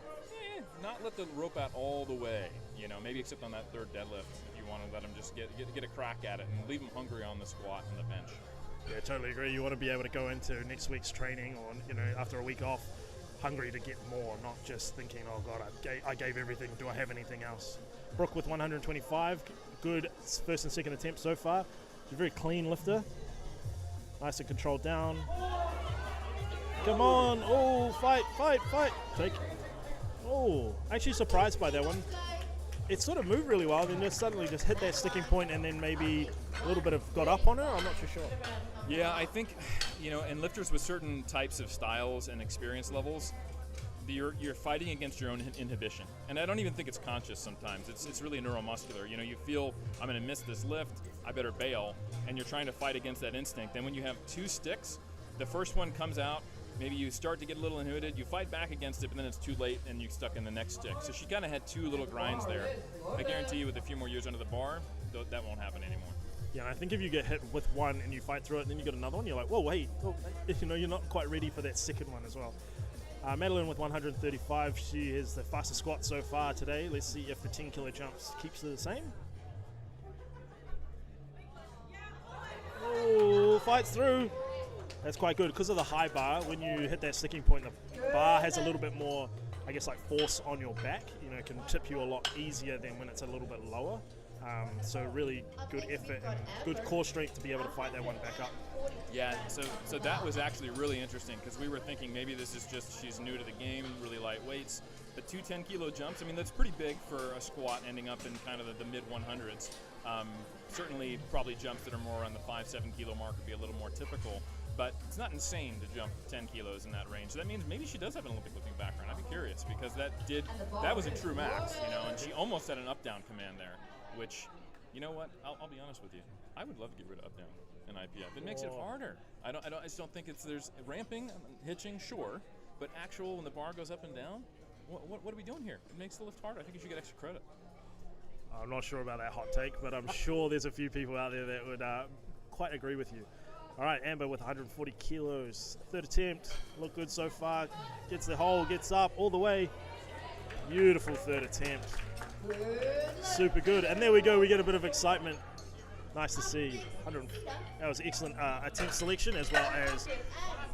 not let the rope out all the way. You know, maybe except on that third deadlift, if you want to let them just get a crack at it and leave them hungry on the squat and the bench. Yeah, totally agree. You want to be able to go into next week's training, or after a week off, hungry to get more, not just thinking, oh god, I gave everything, do I have anything else? Brooke with 125, good first and second attempt so far. She's a very clean lifter, nice and controlled down. Come on, oh, fight, take. Oh, actually surprised by that one. It sort of moved really well, then just suddenly just hit that sticking point, and then maybe a little bit of got up on her. I'm not too sure. Yeah, I think, in lifters with certain types of styles and experience levels, you're fighting against your own inhibition. And I don't even think it's conscious sometimes. It's really neuromuscular. You feel, I'm going to miss this lift, I better bail, and you're trying to fight against that instinct. And when you have 2 sticks, the first one comes out, maybe you start to get a little inhibited, you fight back against it, but then it's too late and you're stuck in the next stick. So she kind of had 2 little grinds there. I guarantee you with a few more years under the bar, that won't happen anymore. Yeah, and I think if you get hit with one and you fight through it, and then you get another one, you're like, whoa, wait, you're not quite ready for that second one as well. Madeline with 135, she is the fastest squat so far today. Let's see if the 10 kilo jumps keeps her the same. Oh, fights through. That's quite good. Because of the high bar, when you hit that sticking point, the bar has a little bit more, I guess, like force on your back. It can tip you a lot easier than when it's a little bit lower. So really good effort and good core strength to be able to fight that one back up. Yeah, so that was actually really interesting, because we were thinking maybe this is just she's new to the game, really light weights. The 2 10 kilo jumps, that's pretty big for a squat, ending up in kind of the mid 100s. Certainly probably jumps that are more on the 5-7 kilo mark would be a little more typical, but it's not insane to jump 10 kilos in that range. So that means maybe she does have an Olympic lifting background. I'd be curious, because that was a true max, and she almost had an up-down command there, which, you know what, I'll be honest with you, I would love to get rid of up-down in IPF. It makes it harder. I just don't think there's ramping, hitching, sure, but actual when the bar goes up and down, what are we doing here? It makes the lift harder. I think you should get extra credit. I'm not sure about that hot take, but I'm sure there's a few people out there that would quite agree with you. All right, Amber with 140 kilos, third attempt, look good so far, gets the hole, gets up all the way. Beautiful third attempt. Super good. And there we go, we get a bit of excitement. Nice to see. That was excellent attempt selection, as well as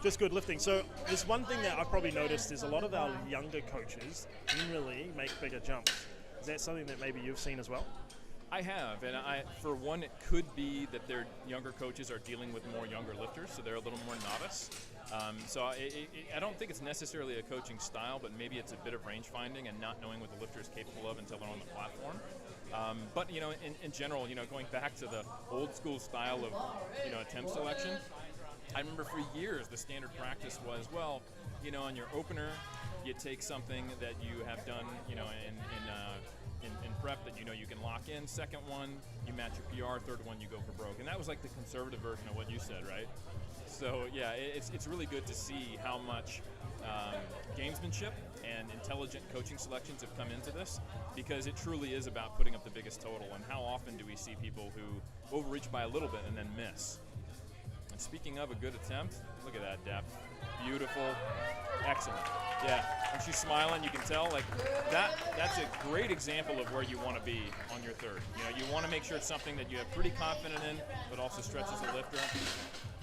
just good lifting. So there's one thing that I've probably noticed is a lot of our younger coaches generally make bigger jumps. Is that something that maybe you've seen as well? I have, and for one, it could be that their younger coaches are dealing with more younger lifters, so they're a little more novice. So I don't think it's necessarily a coaching style, but maybe it's a bit of range finding and not knowing what the lifter is capable of until they're on the platform. But in general, going back to the old school style of attempt selection, I remember for years the standard practice was, well, on your opener, you take something that you have done, in prep that you can lock in. Second one, you match your PR. Third one, you go for broke. And that was like the conservative version of what you said, right? So yeah, it's really good to see how much gamesmanship and intelligent coaching selections have come into this, because it truly is about putting up the biggest total. And how often do we see people who overreach by a little bit and then miss? And speaking of a good attempt, look at that depth. Beautiful. Excellent. Yeah. And she's smiling, you can tell. Like that's a great example of where you want to be on your third. You want to make sure it's something that you have pretty confident in, but also stretches the lifter.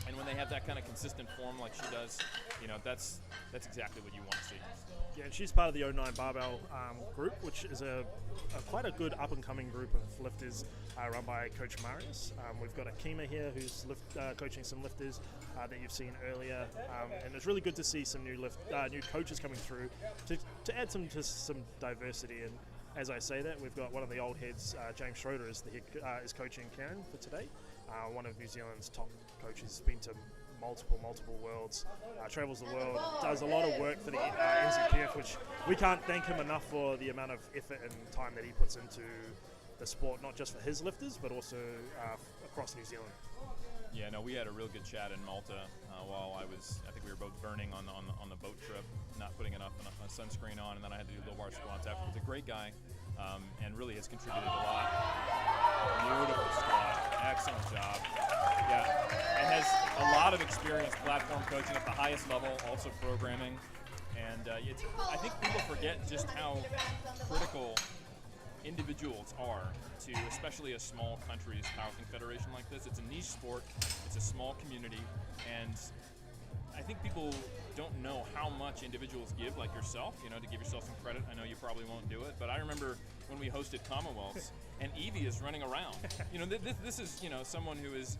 And when they have that kind of consistent form like she does, that's exactly what you want to see. Yeah, and she's part of the 09 Barbell group, which is quite a good up-and-coming group of lifters run by Coach Marius. We've got Akima here who's coaching some lifters that you've seen earlier, and it's really good to see some new coaches coming through to add some diversity. And as I say that, we've got one of the old heads, James Schroeder, is coaching Karen for today. One of New Zealand's top coaches, been to multiple worlds, travels the world, does a lot of work for the NZPF, which we can't thank him enough for the amount of effort and time that he puts into the sport, not just for his lifters, but also across New Zealand. Yeah, no, we had a real good chat in Malta while I think we were both burning on the boat trip, not putting enough sunscreen on, and then I had to do low bar squats afterwards. A great guy, and really has contributed a lot. Beautiful squat, excellent job. Yeah, and has a lot of experience platform coaching at the highest level, also programming, and I think people forget just how critical individuals are to, especially a small country's powerlifting federation like this. It's a niche sport, it's a small community, and I think people don't know how much individuals give, like yourself, to give yourself some credit. I know you probably won't do it, but I remember when we hosted Commonwealths and Evie is running around. This is, someone who is,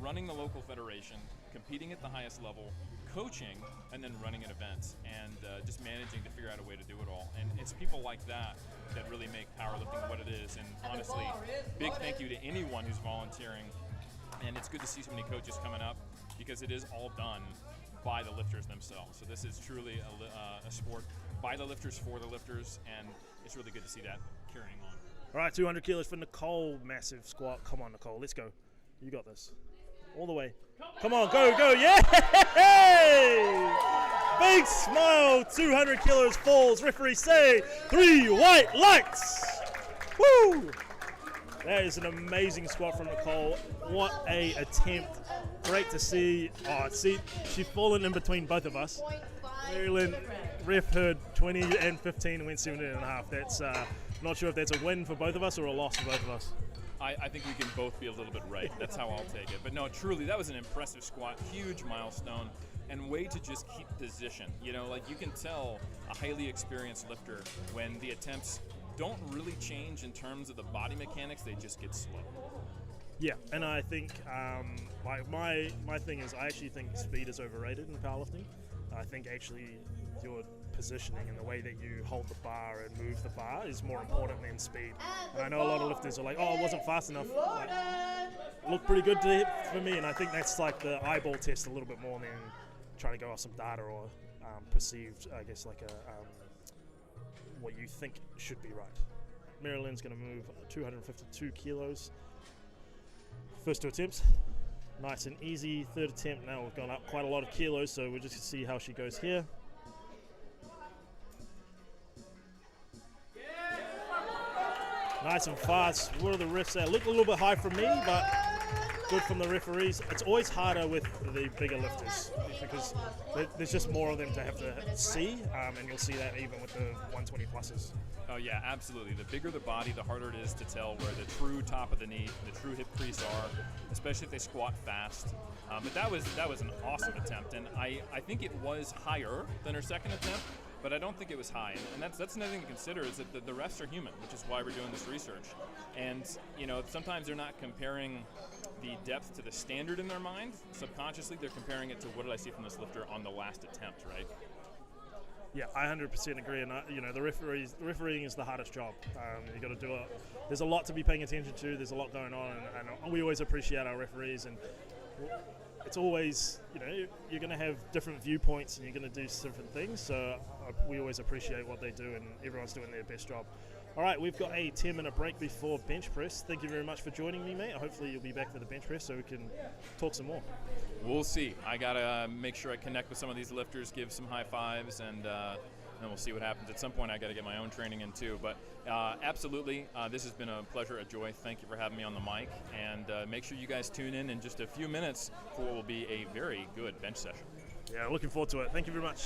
running the local federation, competing at the highest level, coaching, and then running an event, and just managing to figure out a way to do it all. And it's people like that that really make powerlifting what it is. And honestly, big thank you to anyone who's volunteering. And it's good to see so many coaches coming up, because it is all done by the lifters themselves. So this is truly a sport by the lifters for the lifters, and it's really good to see that carrying on. All right, 200 kilos for Nicole, massive squat. Come on, Nicole, let's go. You got this. All the way. Come on, go, yeah! Big smile, 200 kilos falls. Referee say 3 white lights. Woo! That is an amazing squat from Nicole. What a attempt. Great to see. Oh, see, she's fallen in between both of us. Marilyn, ref heard 20 and 15 and went 17.5. That's not sure if that's a win for both of us or a loss for both of us. I think we can both be a little bit right. That's how I'll take it. But no, truly, that was an impressive squat, huge milestone, and way to just keep position. You can tell a highly experienced lifter when the attempts don't really change in terms of the body mechanics, they just get slow. Yeah, and I think my thing is, I actually think speed is overrated in powerlifting. I think actually your positioning and the way that you hold the bar and move the bar is more important than speed. And I know a lot of lifters are like, oh, it wasn't fast enough. Like, looked pretty good for me, and I think that's like the eyeball test a little bit more than trying to go off some data or perceived, I guess, like what you think should be right. Marilyn's going to move 252 kilos. First 2 attempts, nice and easy. Third attempt, now we've gone up quite a lot of kilos, so we'll just see how she goes here. Nice and fast. What are the refs at? Look a little bit high from me, but good from the referees. It's always harder with the bigger lifters because there's just more of them to have to see, and you'll see that even with the 120 pluses. Oh yeah, absolutely. The bigger the body, the harder it is to tell where the true top of the knee, the true hip crease are, especially if they squat fast. But that was an awesome attempt, and I think it was higher than her second attempt, but I don't think it was high. And that's another thing to consider, is that the refs are human, which is why we're doing this research. And sometimes they're not comparing the depth to the standard in their mind. Subconsciously, they're comparing it to what did I see from this lifter on the last attempt, right? Yeah, I 100% agree, and the refereeing is the hardest job. You got to do it. There's a lot to be paying attention to. There's a lot going on, and we always appreciate our referees. And it's always, you're going to have different viewpoints, and you're going to do different things. So we always appreciate what they do, and everyone's doing their best job. All right, we've got a 10-minute break before bench press. Thank you very much for joining me, mate. Hopefully you'll be back for the bench press so we can talk some more. We'll see. I got to make sure I connect with some of these lifters, give some high fives, and then we'll see what happens. At some point, I got to get my own training in too. But absolutely, this has been a pleasure, a joy. Thank you for having me on the mic. And make sure you guys tune in just a few minutes for what will be a very good bench session. Yeah, looking forward to it. Thank you very much.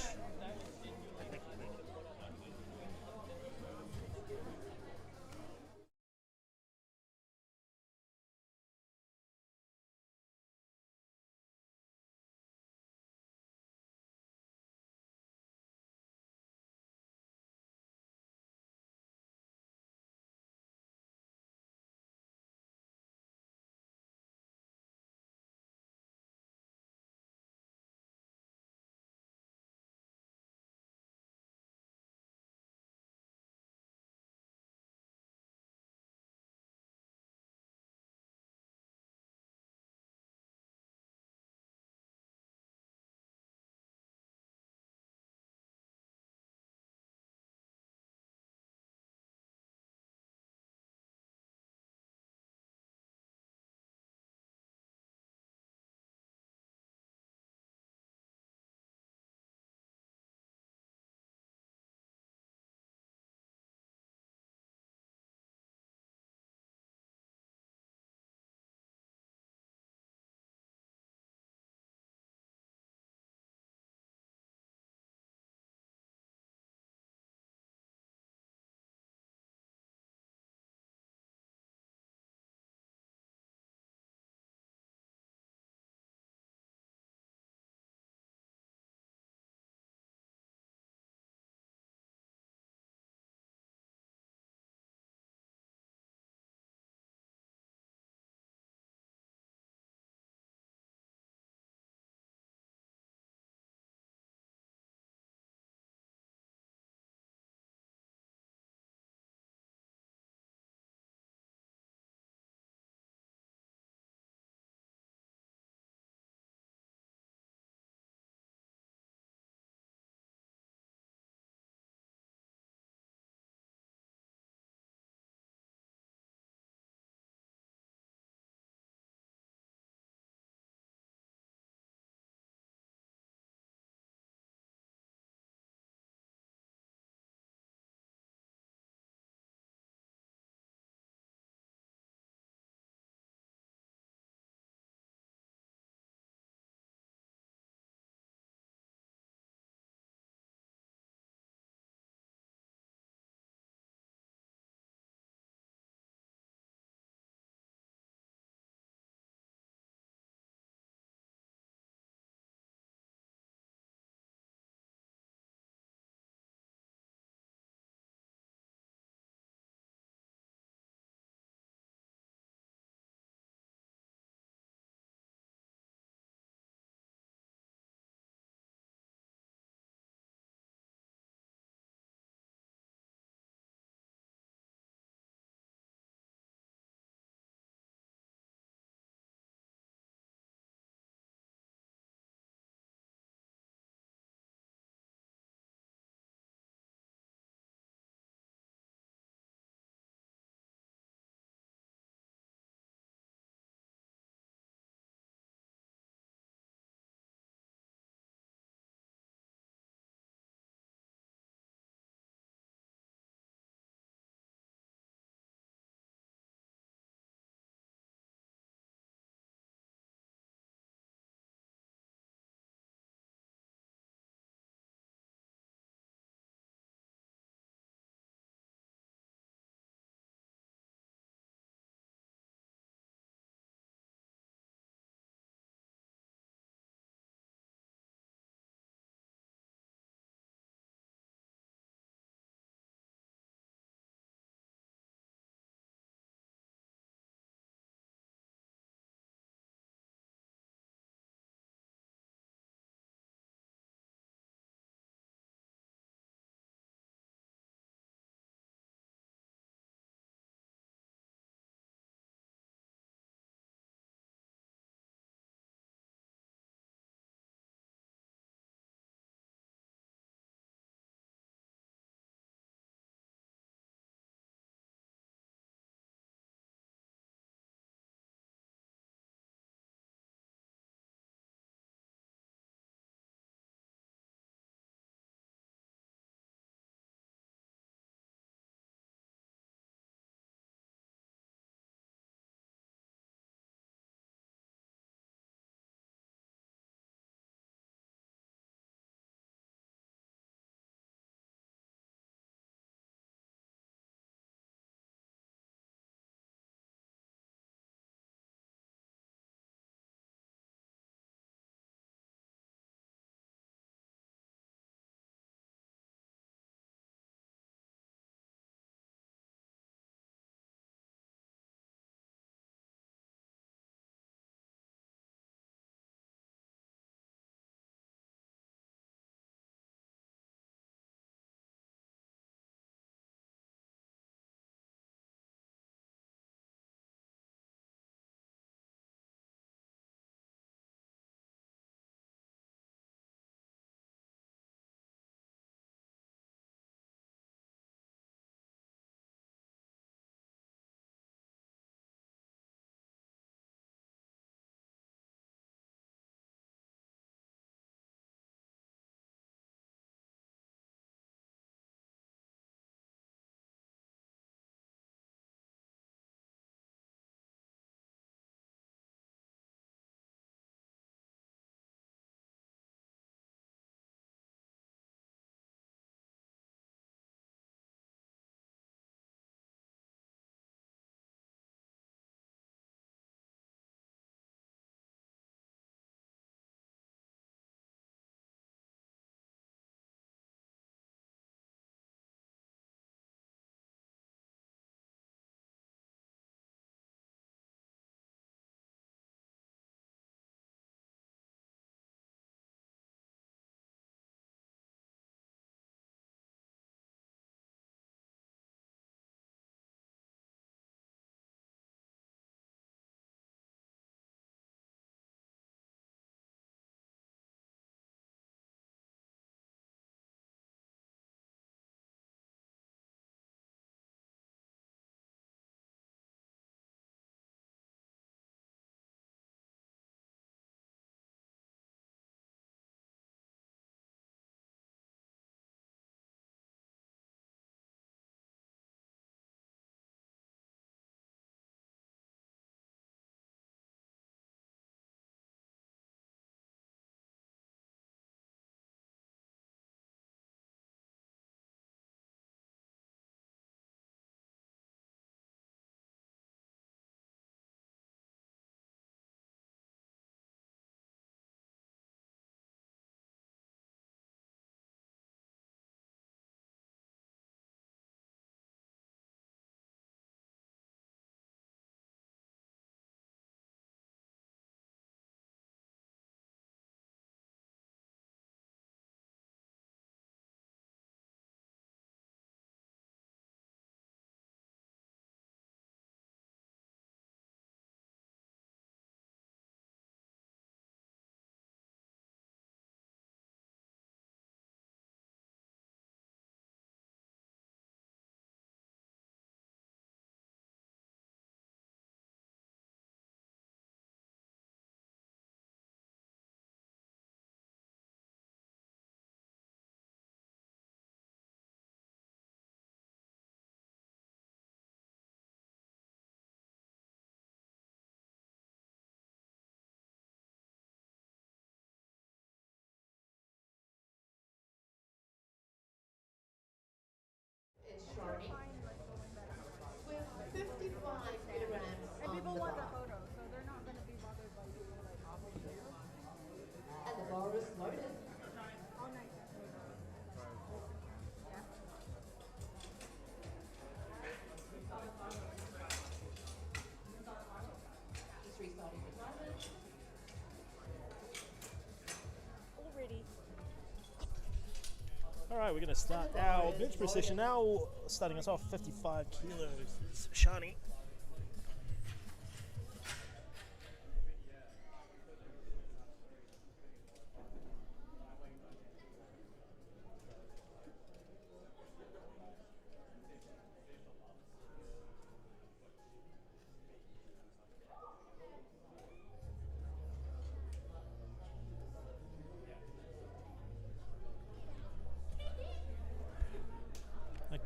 All right, we're going to start our bench press session now. Starting us off, 55 kilos. It's Shani.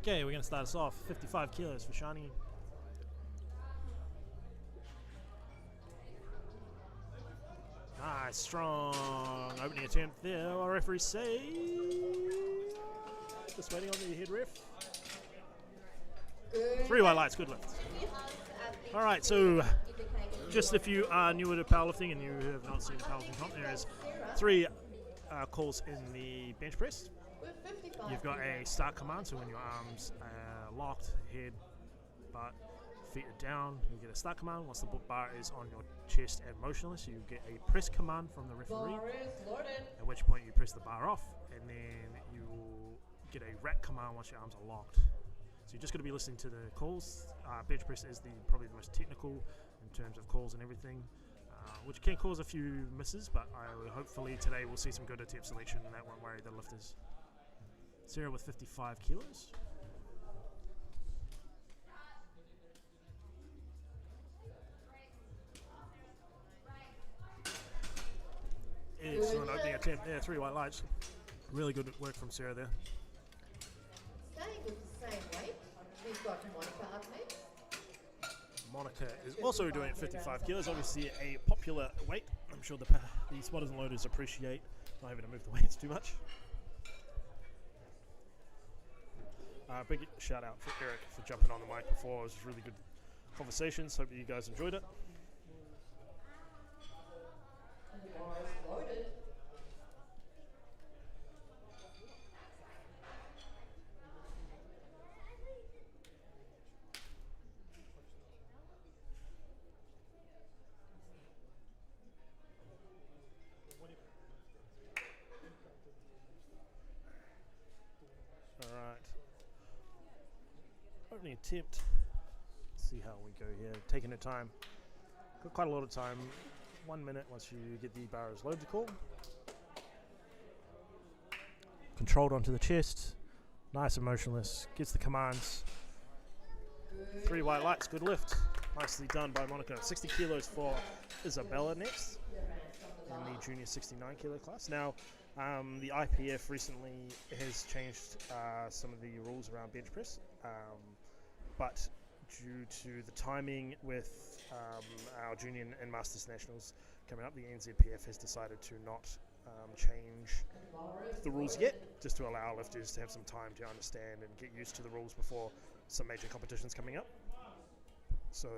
Okay, we're going to start us off. 55 kilos for Shani. Nice, strong opening attempt there. Our referee say. Just waiting on the head ref. 3 white lights, good lift. All right, so just if you are newer to powerlifting and you have not seen powerlifting comp, there is 3 calls in the bench press. You've got a start command, so when your arms are locked, head, butt, feet are down, you get a start command. Once the bar is on your chest and motionless, you get a press command from the referee, at which point you press the bar off, and then you will get a rack command once your arms are locked. So you're just going to be listening to the calls. Bench press is probably the most technical in terms of calls and everything, which can cause a few misses, but hopefully today we'll see some good attempt selection and that won't worry the lifters. Sarah with 55 kilos. Excellent opening attempt there, 3 white lights. Really good work from Sarah there. Staying with the same weight, we've got Monica up next. Monica is also doing 55 kilos, obviously a popular weight. I'm sure the spotters and loaders appreciate not having to move the weights too much. Big shout out for Eric for jumping on the mic before. It was really good conversations. Hope you guys enjoyed it. Opening attempt. Let's see how we go here. Taking our time. Got quite a lot of time. 1 minute once you get the bar as load to call. Controlled onto the chest. Nice and motionless. Gets the commands. 3 white lights. Good lift. Nicely done by Monica. 60 kilos for Isabella next in the junior 69 kilo class. Now, the IPF recently has changed some of the rules around bench press. But due to the timing with our junior and masters nationals coming up, the NZPF has decided to not change the rules yet, just to allow lifters to have some time to understand and get used to the rules before some major competitions coming up. So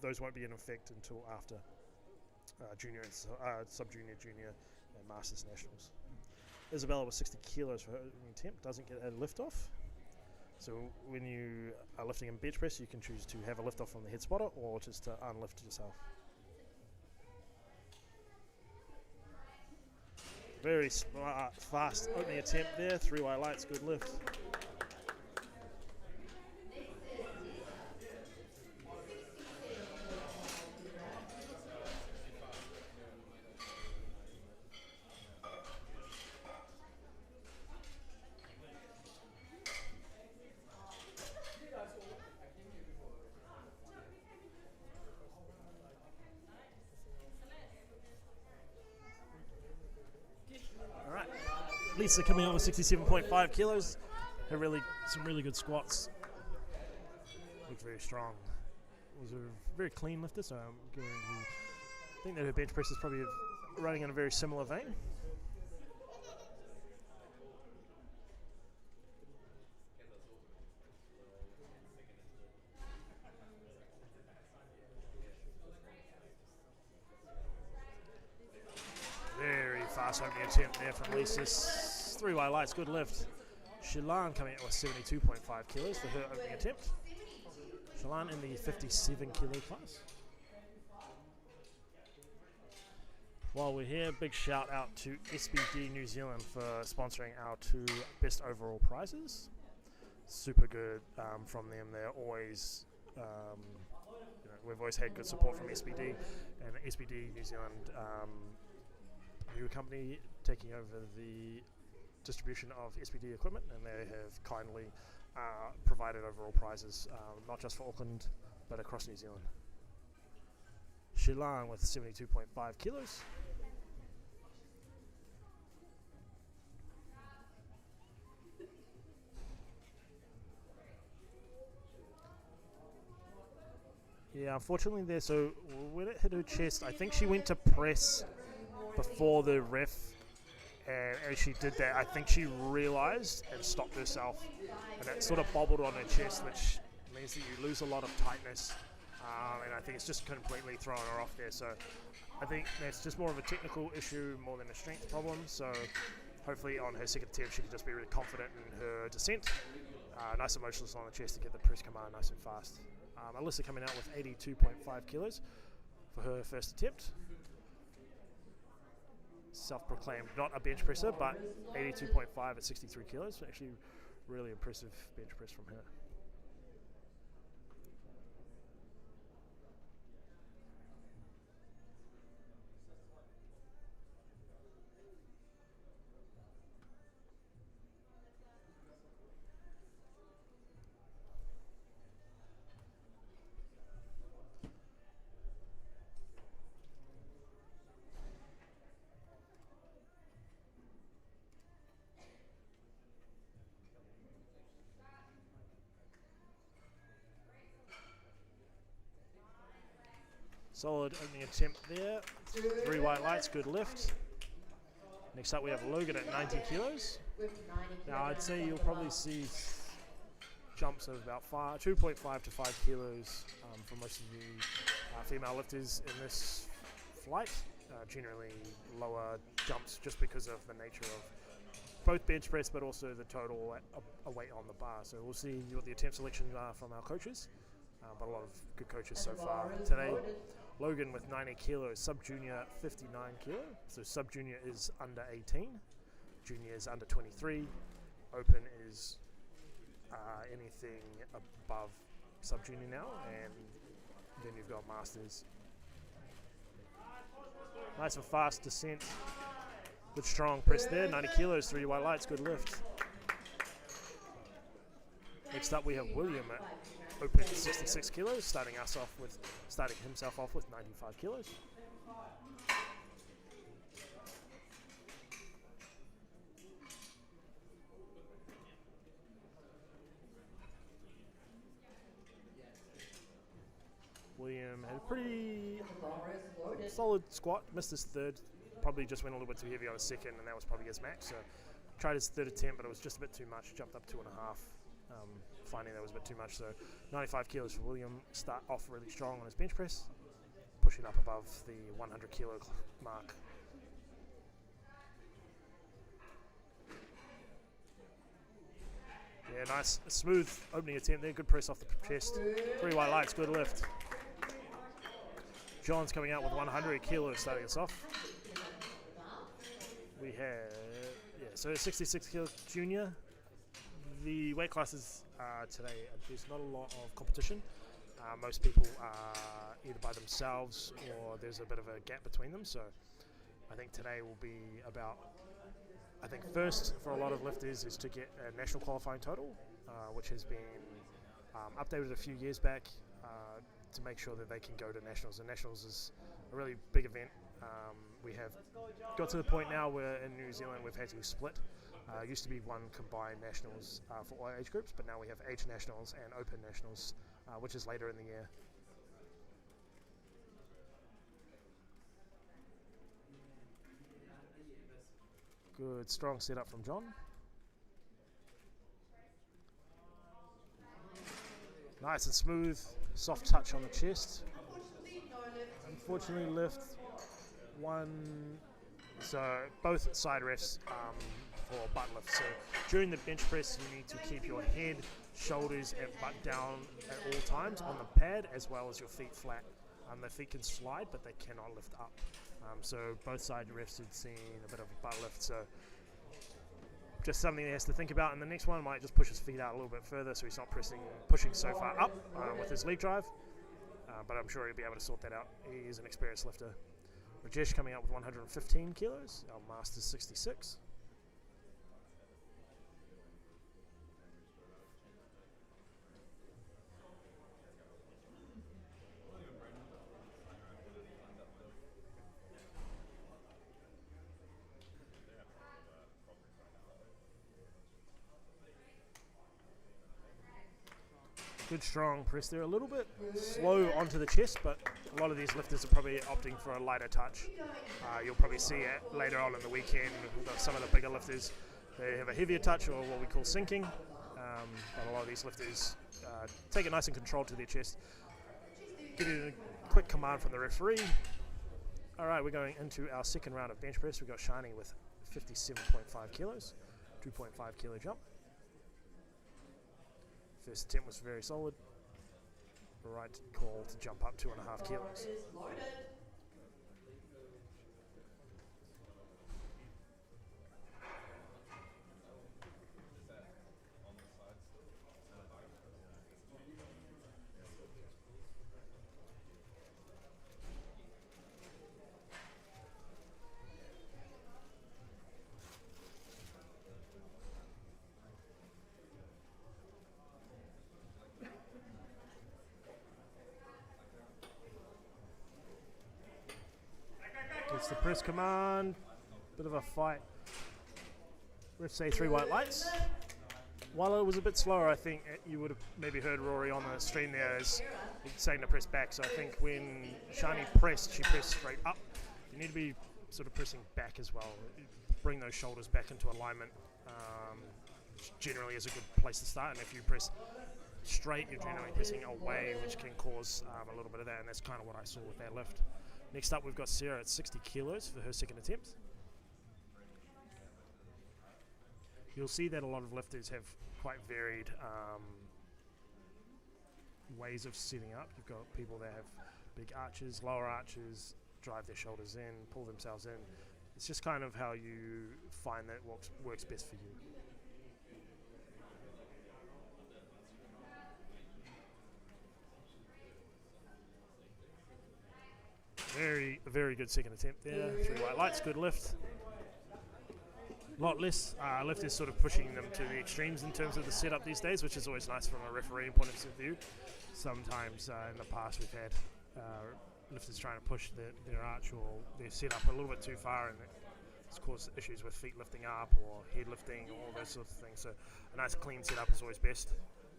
those won't be in effect until after junior and sub-junior, junior and masters nationals. Isabella with 60 kilos for her attempt, doesn't get a lift off. So when you are lifting in bench press, you can choose to have a lift off from the head spotter or just to unlift yourself. Very smart, fast opening attempt there. 3 white lights, good lift. Lisa coming out with 67.5 kilos. Had some really good squats. Looked very strong. Was a very clean lifter, so I think that her bench press is probably running in a very similar vein. Fast opening attempt there from Lisa. 3 white lights, good lift. Shilan coming out with 72.5 kilos for her opening attempt. Shilan in the 57 kilo class. While we're here, big shout out to SBD New Zealand for sponsoring our 2 best overall prizes. Super good from them. They're always, we've always had good support from SBD, and SBD New Zealand, new company taking over the distribution of SBD equipment, and they have kindly provided overall prizes, not just for Auckland, but across New Zealand. Shilan with 72.5 kilos. Yeah, unfortunately there, so when it hit her chest, I think she went to press before the ref, and as she did that, I think she realised and stopped herself, and it sort of bobbled on her chest, which means that you lose a lot of tightness, and I think it's just completely thrown her off there. So I think that's just more of a technical issue more than a strength problem, so hopefully on her second attempt she can just be really confident in her descent. Nice and motionless on the chest to get the press command nice and fast. Alyssa coming out with 82.5 kilos for her first attempt. Self-proclaimed not a bench presser, but 82.5 at 63 kilos. Actually, really impressive bench press from her. Solid opening attempt there. 3 white lights, good lift. Next up we have Logan at 90 kilos. Now I'd say you'll probably see jumps of about 2.5 to 5 kilos for most of the female lifters in this flight. Generally lower jumps just because of the nature of both bench press but also the total weight on the bar. So we'll see what the attempt selections are from our coaches. But a lot of good coaches so far. Today, Logan with 90 kilos, sub-junior 59 kilo. So sub-junior is under 18, junior is under 23, open is anything above sub-junior now, and then you've got masters. Nice and fast descent, good strong press there, 90 kilos, 3 white lights, good lift. Next up we have William at open 66 kilos, starting himself off with 95 kilos. William had a pretty solid squat, missed his third, probably just went a little bit too heavy on his second, and that was probably his max. So tried his third attempt, but it was just a bit too much, jumped up 2.5. Finding that was a bit too much, so 95 kilos for William. Start off really strong on his bench press, pushing up above the 100 kilo mark. Yeah, nice, smooth opening attempt there, good press off the chest. 3 white lights, good lift. John's coming out with 100 kilos starting us off. We have, so 66 kilo junior. The weight classes today, there's not a lot of competition. Most people are either by themselves or there's a bit of a gap between them. So I think today will be about, I think first for a lot of lifters is to get a national qualifying total, which has been updated a few years back to make sure that they can go to nationals. And nationals is a really big event. We have got to the point now where in New Zealand we've had to split. Used to be one combined nationals for all age groups, but now we have age nationals and open nationals, which is later in the year. Good, strong setup from John. Nice and smooth, soft touch on the chest. Unfortunately, lift one. So both side refs for butt lift. So during the bench press, you need to keep your head, shoulders, and butt down at all times on the pad, as well as your feet flat. The feet can slide, but they cannot lift up. So both side refs had seen a bit of a butt lift, so just something he has to think about. And the next one might just push his feet out a little bit further so he's not pushing so far up with his leg drive. But I'm sure he'll be able to sort that out. He is an experienced lifter. Rajesh coming out with 115 kilos, our master's 66. Good strong press there. A little bit slow onto the chest, but a lot of these lifters are probably opting for a lighter touch. You'll probably see it later on in the weekend with some of the bigger lifters. They have a heavier touch, or what we call sinking. But a lot of these lifters take it nice and controlled to their chest. Get a quick command from the referee. All right, we're going into our second round of bench press. We've got Shani with 57.5 kilos, 2.5 kilo jump. First attempt was very solid. Right call to jump up 2.5 kilos. Gets the press command, bit of a fight. Refs say 3 white lights. While it was a bit slower, I think you would have maybe heard Rory on the stream there as saying to press back. So I think when Shani pressed, she pressed straight up. You need to be sort of pressing back as well. Bring those shoulders back into alignment. Which generally is a good place to start. And if you press straight, you're generally pressing away, which can cause a little bit of that. And that's kind of what I saw with that lift. Next up, we've got Sarah at 60 kilos for her second attempt. You'll see that a lot of lifters have quite varied ways of setting up. You've got people that have big arches, lower arches, drive their shoulders in, pull themselves in. It's just kind of how you find that works best for you. Very good second attempt there. 3 white lights, good lift. A lot less lifters sort of pushing them to the extremes in terms of the setup these days, which is always nice from a refereeing point of view. Sometimes in the past we've had lifters trying to push their arch or their setup a little bit too far, and it's caused issues with feet lifting up or head lifting, all those sorts of things. So a nice clean setup is always best.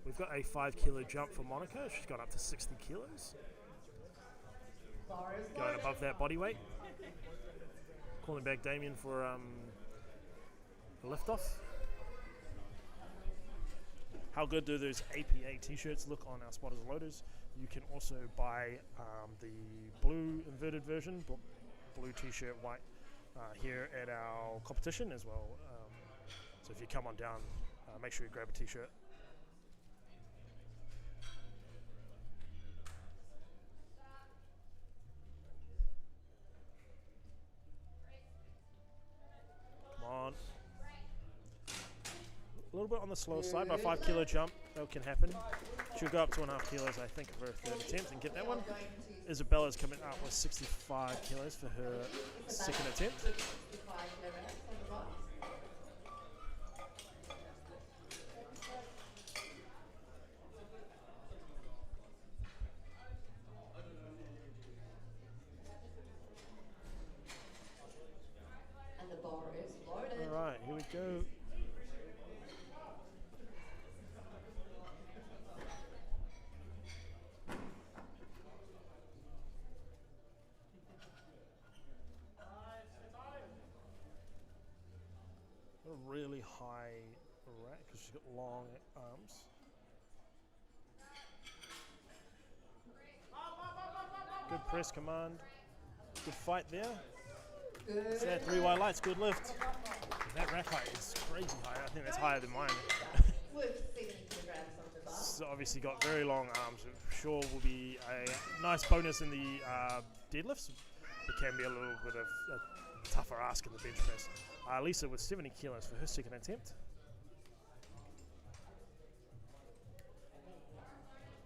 We've got a 5 kilo jump for Monica. She's got up to 60 kilos. Going above that body weight. Calling back Damien for a lift off. How good do those APA t-shirts look on our Spotters Loaders? You can also buy the blue inverted version, blue t-shirt, white, here at our competition as well. So if you come on down, make sure you grab a t-shirt. On. A little bit on the slow side, but a 5 kilo jump, that can happen. She'll go up 2.5 kilos, I think, for her third attempt and get that one. Isabella's coming out with 65 kilos for her second attempt. Alright, here we go. A really high rack because she's got long arms. Good press command. Good fight there. Is that 3 white lights? Good lift. That rack height is crazy high. I think that's higher than mine. So obviously got very long arms. I'm sure will be a nice bonus in the deadlifts. it can be a little bit of a tougher ask in the bench press. Lisa with 70 kilos for her second attempt.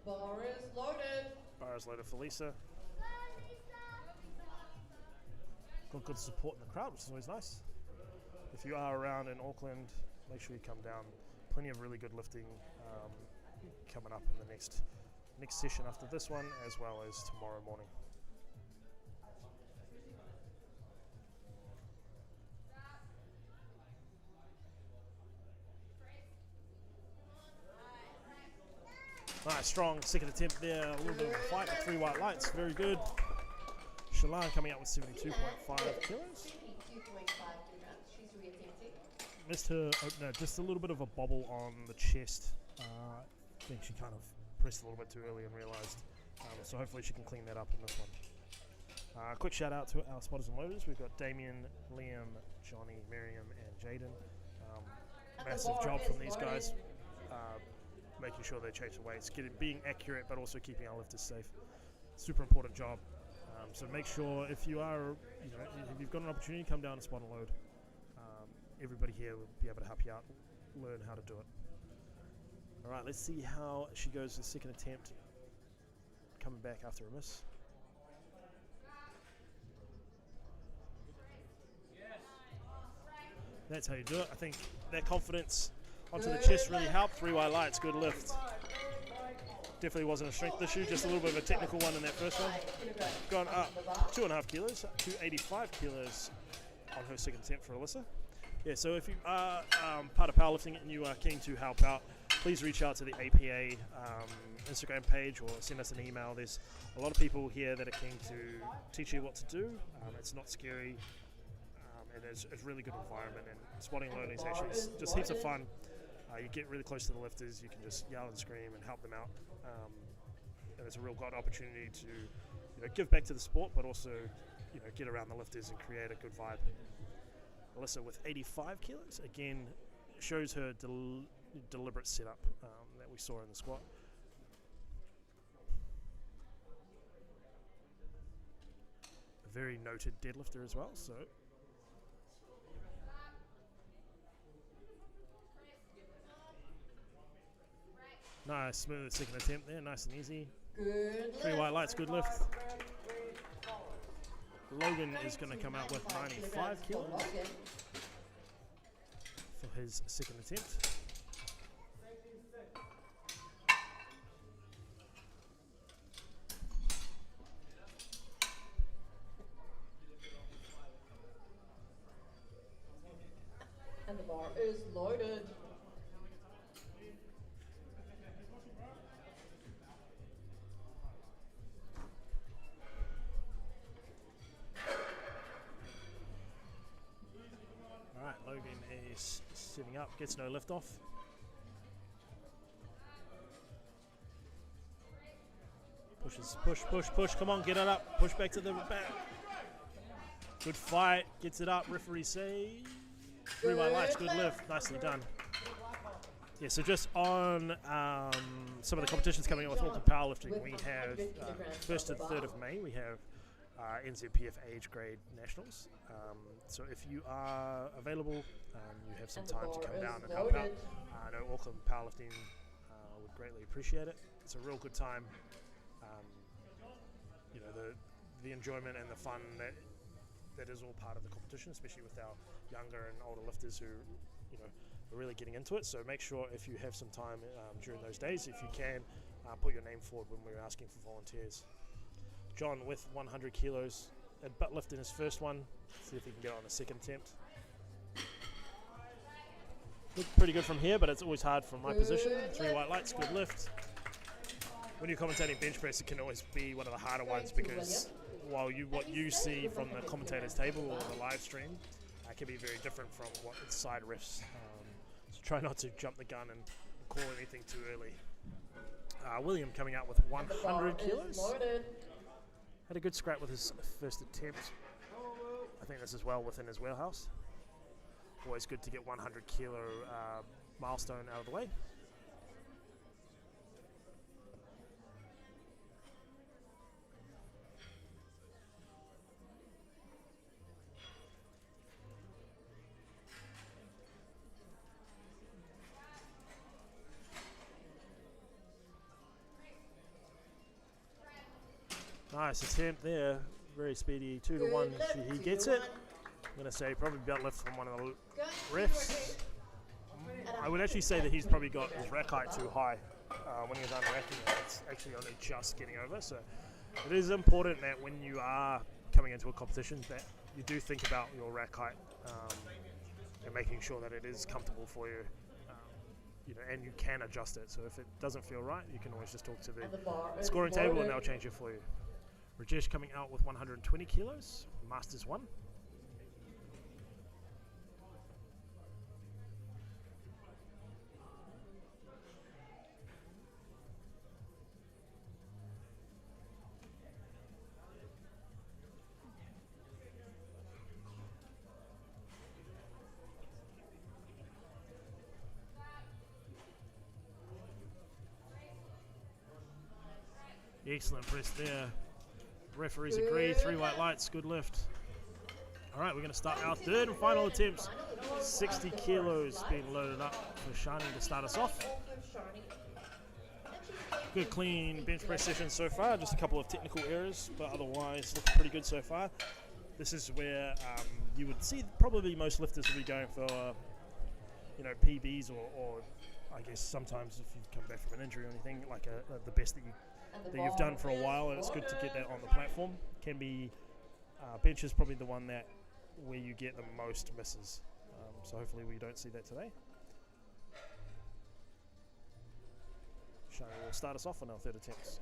Bar is loaded. Bar is loaded for Lisa. Got good support in the crowd, which is always nice. If you are around in Auckland, make sure you come down. Plenty of really good lifting coming up in the next session after this one, as well as tomorrow morning. Nice, strong second attempt there. A little bit of a fight with 3 white lights. Very good. Shalan coming out with 72.5 kilos. 72.5 kilograms. She's reattempting. Missed her opener, just a little bit of a bobble on the chest. I think she kind of pressed a little bit too early and realised. So hopefully she can clean that up in this one. Quick shout out to our spotters and loaders. We've got Damien, Liam, Johnny, Miriam and Jaden. Massive job from these guys. Making sure they change the weights, being accurate, but also keeping our lifters safe. Super important job. So make sure if you are, if you've got an opportunity, come down and spot and load. Everybody here will be able to help you out, learn how to do it. All right, let's see how she goes the second attempt, coming back after a miss. That's how you do it. I think that confidence onto the chest really helped. 3 white lights, good lift. Definitely wasn't a strength issue, just a little bit of a technical one in that first one. Gone up 2.5 kilos, to 85 kilos on her second attempt for Alyssa. Yeah, so if you are part of powerlifting and you are keen to help out, please reach out to the APA Instagram page or send us an email. There's a lot of people here that are keen to teach you what to do. It's not scary, and it's a really good environment, and spotting and loading is actually just heaps of fun. You get really close to the lifters, you can just yell and scream and help them out. And it's a real good opportunity to give back to the sport, but also get around the lifters and create a good vibe. Alyssa with 85 kilos, again, shows her deliberate setup that we saw in the squat. A very noted deadlifter as well, so nice, smooth second attempt there, nice and easy. Good 3 white lights, good lift. lift. Logan is going to come out with 95 kilos for his second attempt. And the bar is loaded. Alright, Logan is sitting up, gets no lift off. Pushes, push, come on, get it up, push back to the back. Good fight, gets it up, referee say. 3 white lights, good lift, nicely done. Yeah, so just on some of the competitions coming up with Auckland Powerlifting, we have 1st to 3rd of May, we have NZPF age grade nationals. So if you are available, you have some time to come down and help out. I know Auckland Powerlifting would greatly appreciate it. It's a real good time. The enjoyment and the fun that is all part of the competition, especially with our younger and older lifters who are really getting into it. So make sure if you have some time during those days, if you can, put your name forward when we're asking for volunteers. John with 100 kilos at butt lift in his first one. See if he can get it on a second attempt. Looked pretty good from here, but it's always hard from my position. 3 white lights, good lift. When you're commentating bench press, it can always be one of the harder ones because while what you see from the commentator's table or the live stream can be very different from what side refs. So try not to jump the gun and call anything too early. William coming out with 100 kilos. Had a good scrap with his first attempt. I think this is well within his wheelhouse. Always good to get 100 kilo milestone out of the way. Nice attempt there. Very speedy. 2 to 1. He gets it. I'm going to say probably belt lift from one of the refs. I would actually say that he's probably got his rack height too high when he was unracking it. It's actually only just getting over. So it is important that when you are coming into a competition that you do think about your rack height and making sure that it is comfortable for you. And you can adjust it. So if it doesn't feel right, you can always just talk to the scoring table and they'll change it for you. Rajesh coming out with 120 kilos, Masters 1. Excellent press there. Referees agree. 3 white lights. Good lift. All right, we're going to start our third and final attempts. 60 kilos being loaded up for Shani to start us off. Good clean bench press session so far. Just a couple of technical errors, but otherwise looking pretty good so far. This is where you would see probably most lifters will be going for PBs or I guess sometimes if you've come back from an injury or anything like the best that you've done for a while, and it's good to get that on the platform. Can be bench is probably the one where you get the most misses. So hopefully we don't see that today. Shani will start us off on our third attempts.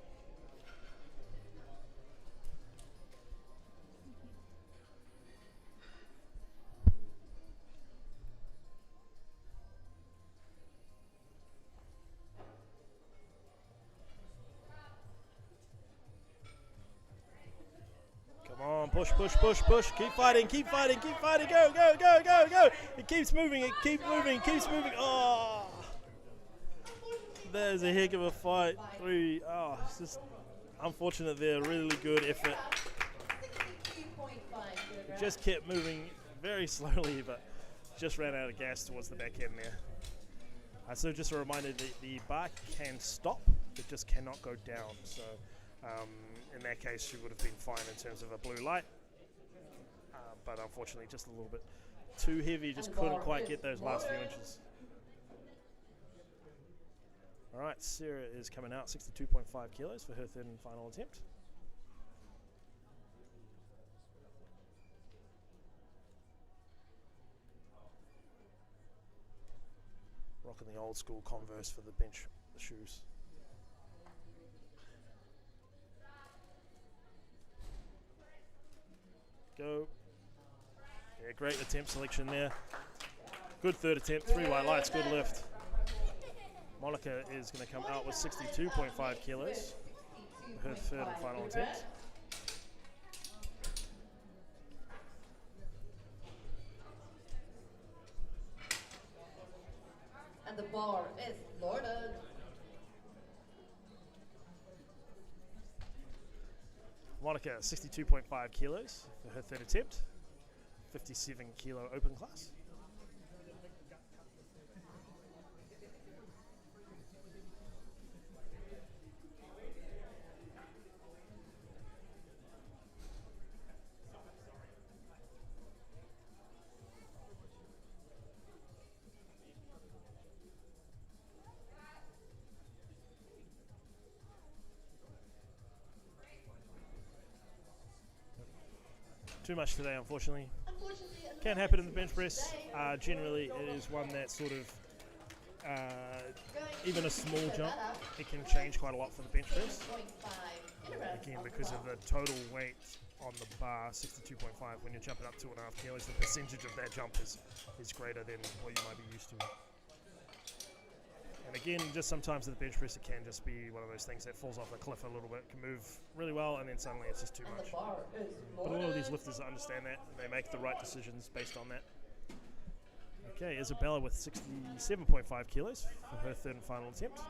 Push, push, push, push. Keep fighting, keep fighting, keep fighting. Go, go, go, go, go. It keeps moving, it keeps moving, keeps moving. Oh, there's a heck of a fight. 3. Oh, it's just unfortunate there. Really good effort. It just kept moving very slowly, but just ran out of gas towards the back end there. So just a reminder that the bar can stop, it just cannot go down. So in that case, she would have been fine in terms of a blue light. But unfortunately, just a little bit too heavy, just couldn't quite get those last few inches. All right, Sarah is coming out 62.5 kilos for her third and final attempt. Rocking the old school Converse for the bench shoes. Go. Yeah, great attempt selection there. Good third attempt, 3 white lights, good lift. Monica is going to come out with 62.5 kilos for her third and final attempt. And the bar is loaded. Monica, 62.5 kilos for her third attempt. 57 kilo open class. Too much today, unfortunately. Can happen in the bench press. Generally, it is one that sort of, even a small jump, it can change quite a lot for the bench press. Again, because of the total weight on the bar, 62.5, when you're jumping up 2.5 kilos, the percentage of that jump is greater than what you might be used to. And again, just sometimes in the bench press, it can just be one of those things that falls off a cliff a little bit. It can move really well, and then suddenly it's just too much. But a lot of these lifters understand that, and they make the right decisions based on that. Okay, Isabella with 67.5 kilos for her third and final attempt.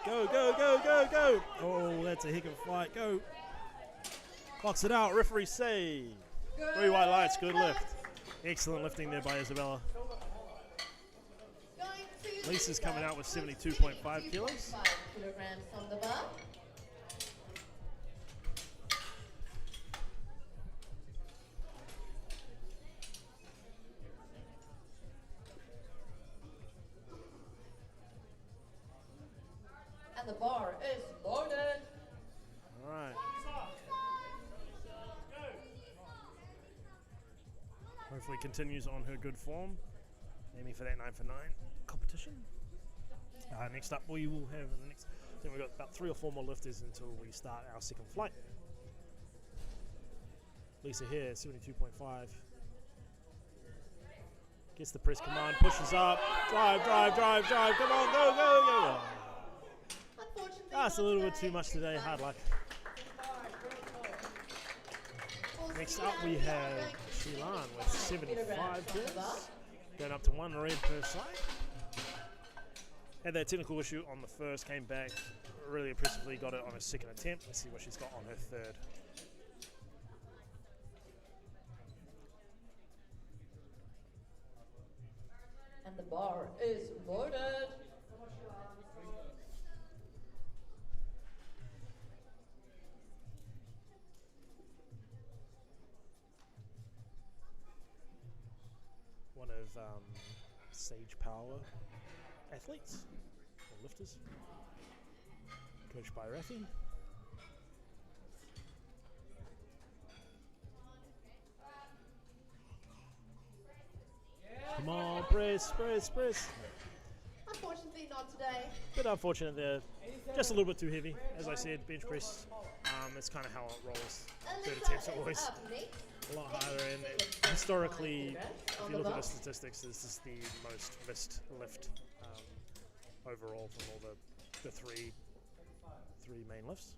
Go, go, go, go, go. Oh, that's a heck of a fight. Go. Box it out. Referee say. 3 white lights. Good lift. Excellent lifting there by Isabella. Lisa's coming out with 72.5 kilos. kilograms on the bar. And the bar is loaded. All right. Hopefully continues on her good form. Aiming for that 9 for 9 competition. Next up, we will have the next. I think we've got about 3 or 4 more lifters until we start our second flight. Lisa here, 72.5. Gets the press command, pushes up, drive. Come on, go. That's a little bit too much today. Hard luck. Next up, we have Shilan with 75 kilos, going up to 1 red per side. Had that technical issue on the first, came back really impressively, got it on her second attempt. Let's see what she's got on her third. And the bar is loaded. One of Sage Power athletes, or lifters, coached by Rafi. Come on, press. Unfortunately, not today. Bit unfortunate there, just a little bit too heavy. As I said, bench press, that's kind of how it rolls. Third attempts are always a lot higher, and historically, if you look at the statistics, this is the most missed lift overall from all the three main lifts.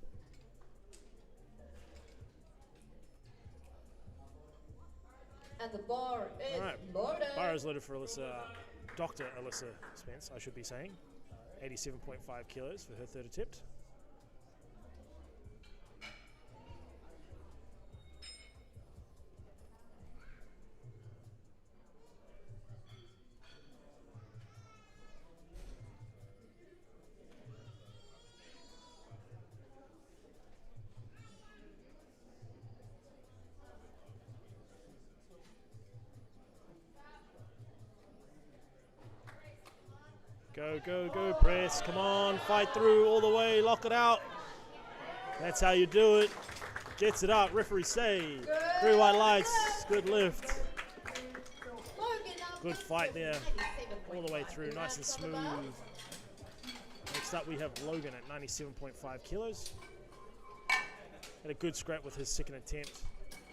And the bar is loaded. Bar is loaded for Alyssa, Dr. Alyssa Spence, I should be saying. 87.5 kilos for her third attempt. Go, press, come on, fight through all the way, lock it out. That's how you do it. Gets it up, referee say. 3 white lights, good lift. Good fight there, all the way through, nice and smooth. Next up we have Logan at 97.5 kilos. Had a good scrap with his second attempt.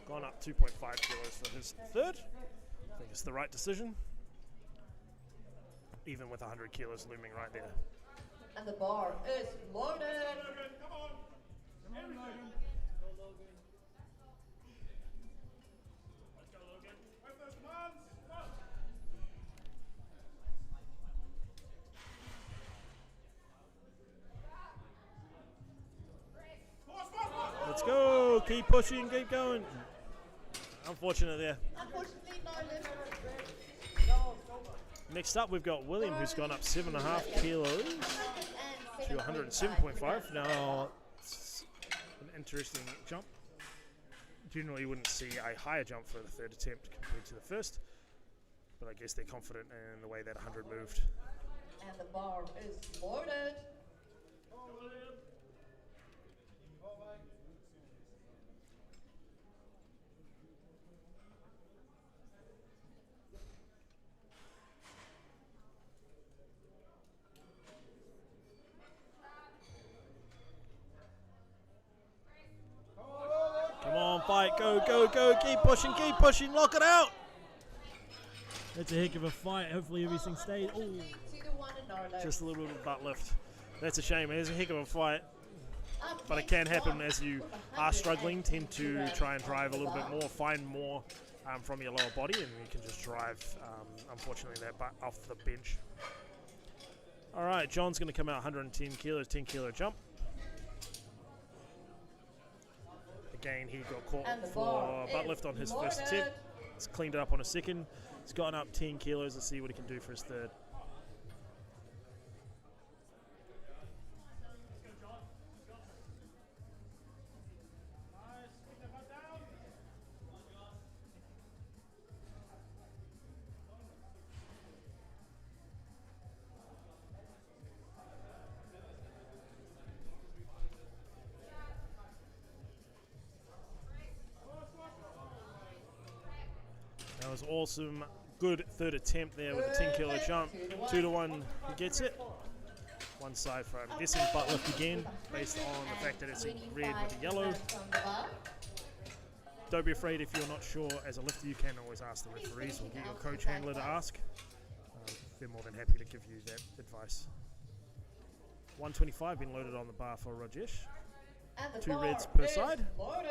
Gone up 2.5 kilos for his third. I think it's the right decision. Even with 100 kilos looming right there. And the bar is loaded. Let's go, keep pushing, keep going. Unfortunate there. Unfortunately, no lift. Next up, we've got William, who's gone up 7.5 kilos to 107.5. Now, it's an interesting jump. Generally, you wouldn't see a higher jump for the third attempt compared to the first, but I guess they're confident in the way that 100 moved. And the bar is loaded. Come on, fight, go, keep pushing, lock it out. That's a heck of a fight. Hopefully everything stays. Oh, just a little bit of butt lift. That's a shame. It's a heck of a fight. But it can happen as you are struggling. Tend to try and drive a little bit more, find more from your lower body, and you can just drive, unfortunately, that butt off the bench. All right, John's going to come out 110 kilos, 10 kilo jump. Again, he got caught And the for bar butt is lift on his first loaded. attempt. He's cleaned it up on a second. He's gotten up 10 kilos. Let's see what he can do for his third. That was awesome. Good third attempt there with a 10 kilo jump. 2 to 1, he gets it. One side for, I'm guessing, butt lift again, based on the fact that it's in red with the yellow. Don't be afraid if you're not sure as a lifter, you can always ask the referees or get your coach handler to ask. They're more than happy to give you that advice. 125 been loaded on the bar for Rajesh. And the 2 bar reds per is side. loaded.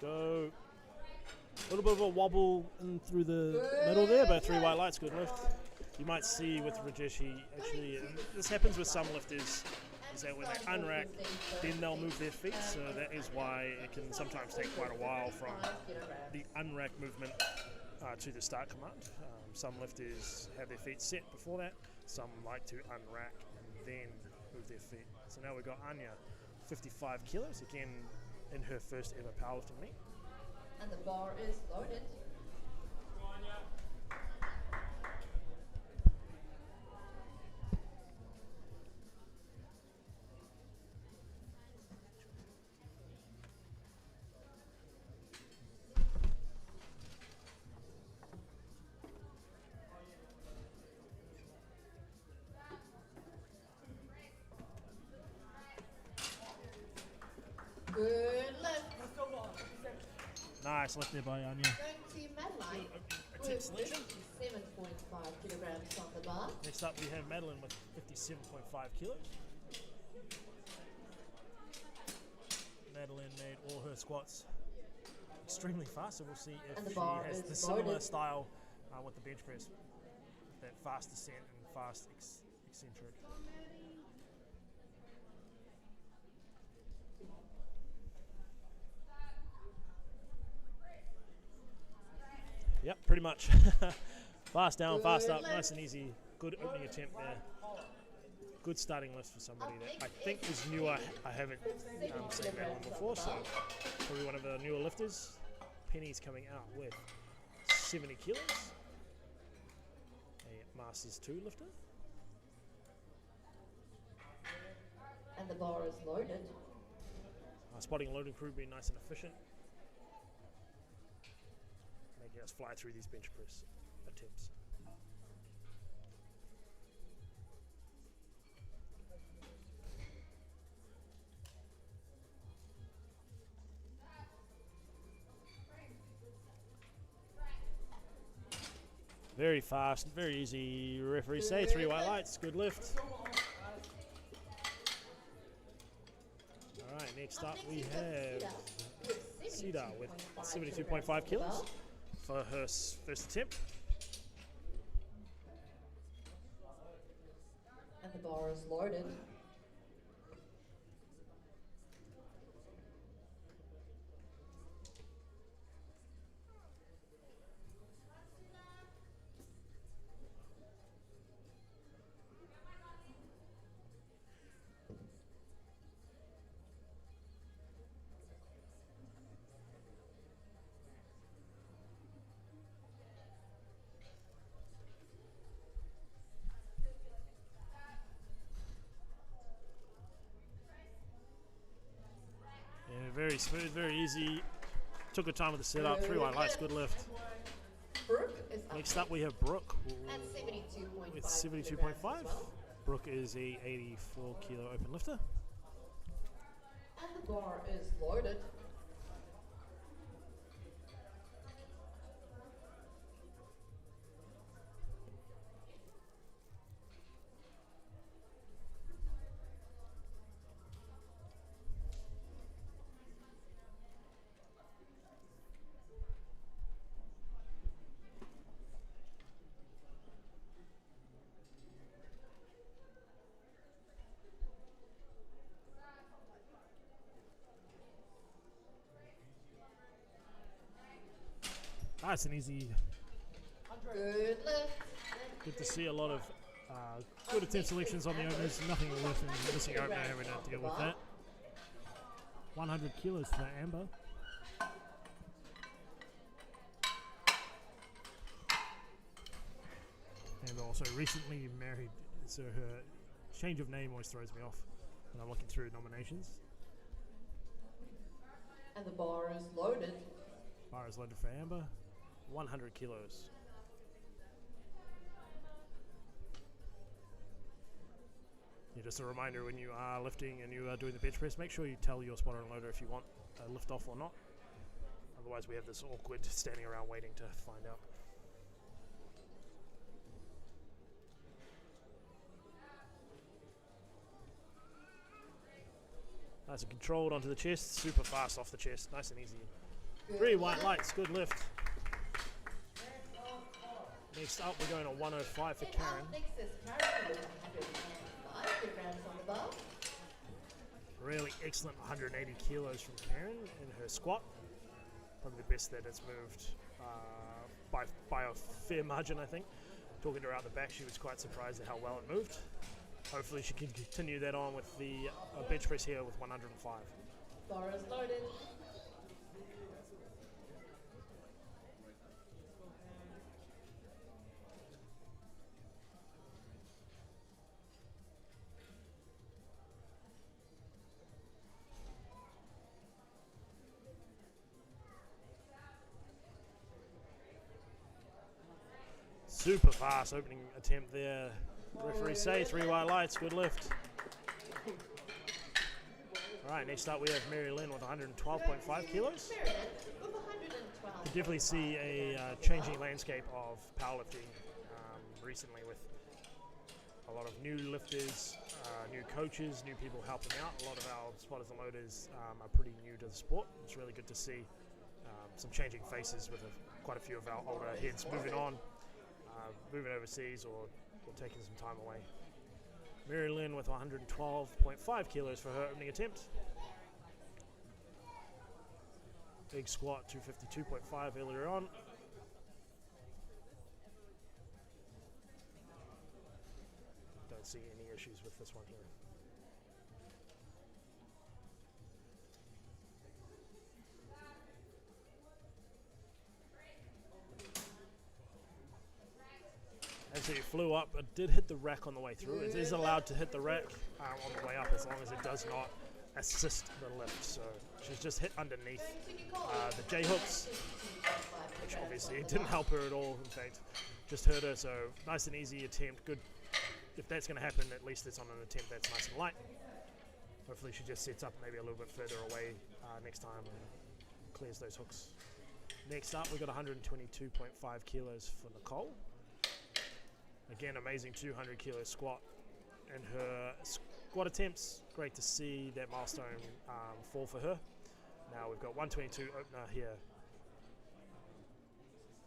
Go. A little bit of a wobble in through the middle there, but 3 white lights, good lift. You might see with Rajesh, he actually, and this happens with some lifters, is that when they unrack, then they'll move their feet, so that is why it can sometimes take quite a while from the unrack movement to the start command. Some lifters have their feet set before that, some like to unrack and then move their feet. So now we've got Anya, 55 kilos, again in her first ever powerlifting meet. And the bar is loaded. Good lift. Nice lift there by Anya. Going to Madeline with 57.5 kilograms on the bar. Next up we have Madeline with 57.5 kilos. Madeline made all her squats extremely fast, so we'll see And the if she bar has is the similar loaded. style with the bench press. That fast descent and fast eccentric. Yep, pretty much. Fast down, fast up, nice and easy. Good opening attempt there. Good starting list for somebody that I think is newer. I haven't seen Madeline before, so probably one of the newer lifters. Penny's coming out with 70 kilos. A Masters 2 lifter. And the bar is loaded. Spotting and loading crew being nice and efficient. Making us fly through these bench press attempts. Very fast, very easy. Referee say 3 white lights. Good lift. All right, next up we have Cedar with 72.5 kilos for her first attempt. And the bar is loaded. Yeah, very smooth, very easy. Took her time with the setup. 3 white lights, good lift. Brooke is up Next up we have Brooke at 72.5 with kilograms 72.5. as well. Brooke is a 84 kilo open lifter. And the bar is loaded. Nice and easy. Good lift. Good to see a lot of good attempt selections on the openers. Nothing left in missing opener. We don't deal with that. 100 kilos for Amber. And also recently married, so her change of name always throws me off when I'm looking through nominations. And the bar is loaded. Bar is loaded for Amber. 100 kilos. Yeah, just a reminder, when you are lifting and you are doing the bench press, make sure you tell your spotter and loader if you want a lift off or not. Otherwise we have this awkward standing around waiting to find out. Nice and controlled onto the chest, super fast off the chest, nice and easy. 3 white lights, good lift. Next up, we're going to 105 for Karen. Next is Karen with 105 kilograms on the bar. Really excellent 180 kilos from Karen in her squat. Probably the best that it's moved by a fair margin, I think. Talking to her out the back, she was quite surprised at how well it moved. Hopefully she can continue that on with the bench press here with 105. Bar is loaded. Super fast opening attempt there. Referee say 3 white lights, good lift. Alright, next up we have Mary Lynn with 112.5 kilos. You definitely see a changing landscape of powerlifting recently, with a lot of new lifters, new coaches, new people helping out. A lot of our spotters and loaders are pretty new to the sport. It's really good to see some changing faces with quite a few of our older heads moving on, moving overseas or taking some time away. Mary Lynn with 112.5 kilos for her opening attempt. Big squat, 252.5 earlier on. Don't see any issues with this one here. Actually, it flew up. It did hit the rack on the way through. It is allowed to hit the rack on the way up as long as it does not assist the lift. So she's just hit underneath the J-hooks, which obviously didn't help her at all. In fact, just hurt her. So nice and easy attempt. Good. If that's going to happen, at least it's on an attempt that's nice and light. Hopefully she just sets up maybe a little bit further away next time and clears those hooks. Next up, we've got 122.5 kilos for Nicole. Again, amazing 200 kilo squat. And her squat attempts, great to see that milestone fall for her. Now we've got 122 opener here.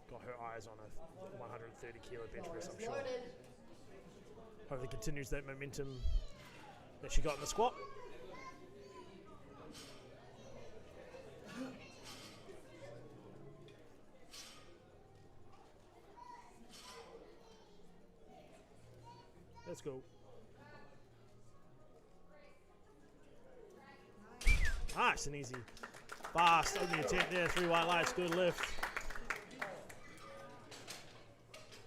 Got her eyes on a 130 kilo bench press, I'm sure. Hopefully continues that momentum that she got in the squat. Let's go. Nice and easy. Fast opening attempt there, 3 white lights, good lift.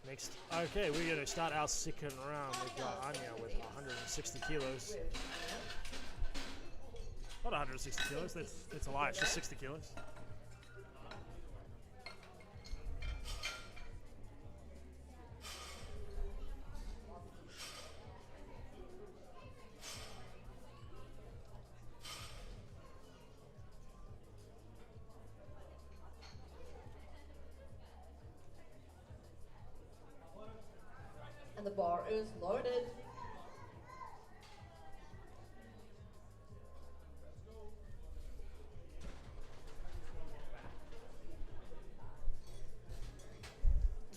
Next, okay, we're going to start our second round. We've got Anya with 160 kilos. Not 160 kilos, that's a lie, it's just 60 kilos. the bar is loaded.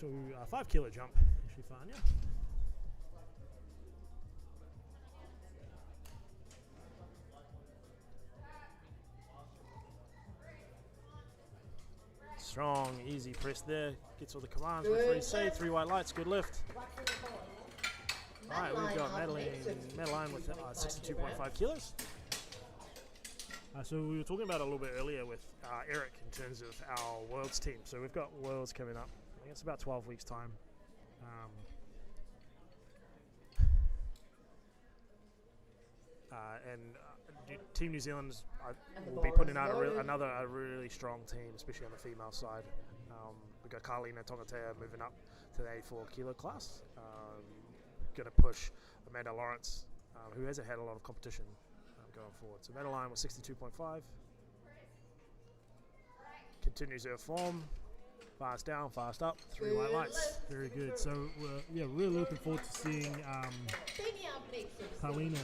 To a 5 kilo jump, Shifanya. Strong, easy press there. Gets all the commands. Referee say 3 white lights. Good lift. All right, we've got Madeline with 62.5 kilos. So we were talking about it a little bit earlier with Eric in terms of our Worlds team. So we've got Worlds coming up. I think it's about 12 weeks' time. Team New Zealand will be putting out another really strong team, especially on the female side. We've got Carlina Tongatea moving up to the 84 kilo class. Going to push Amanda Lawrence, who hasn't had a lot of competition going forward. So Madeline was 62.5. Continues her form. Fast down, fast up, 3 white lights. Very good. So we're really looking forward to seeing Carlina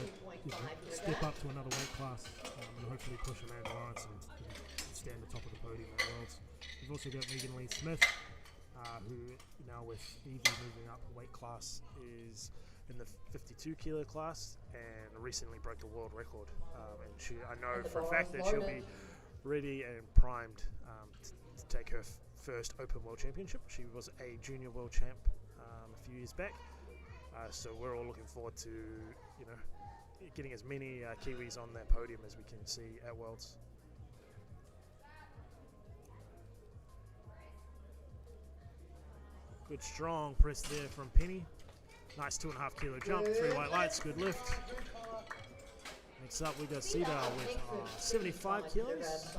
step up to another weight class and hopefully push Amanda Lawrence and stand at the top of the podium at Worlds. We've also got Megan Lee Smith, who now with Evie moving up weight class is in the 52 kilo class and recently broke the world record. And I know for a fact that she'll be ready and primed to take her first Open World Championship. She was a junior world champ a few years back. So we're all looking forward to, getting as many Kiwis on that podium as we can see at Worlds. Good strong press there from Penny. Nice 2.5 kilo jump, 3 white lights, good lift. Next up we got Cedar with 75 kilos.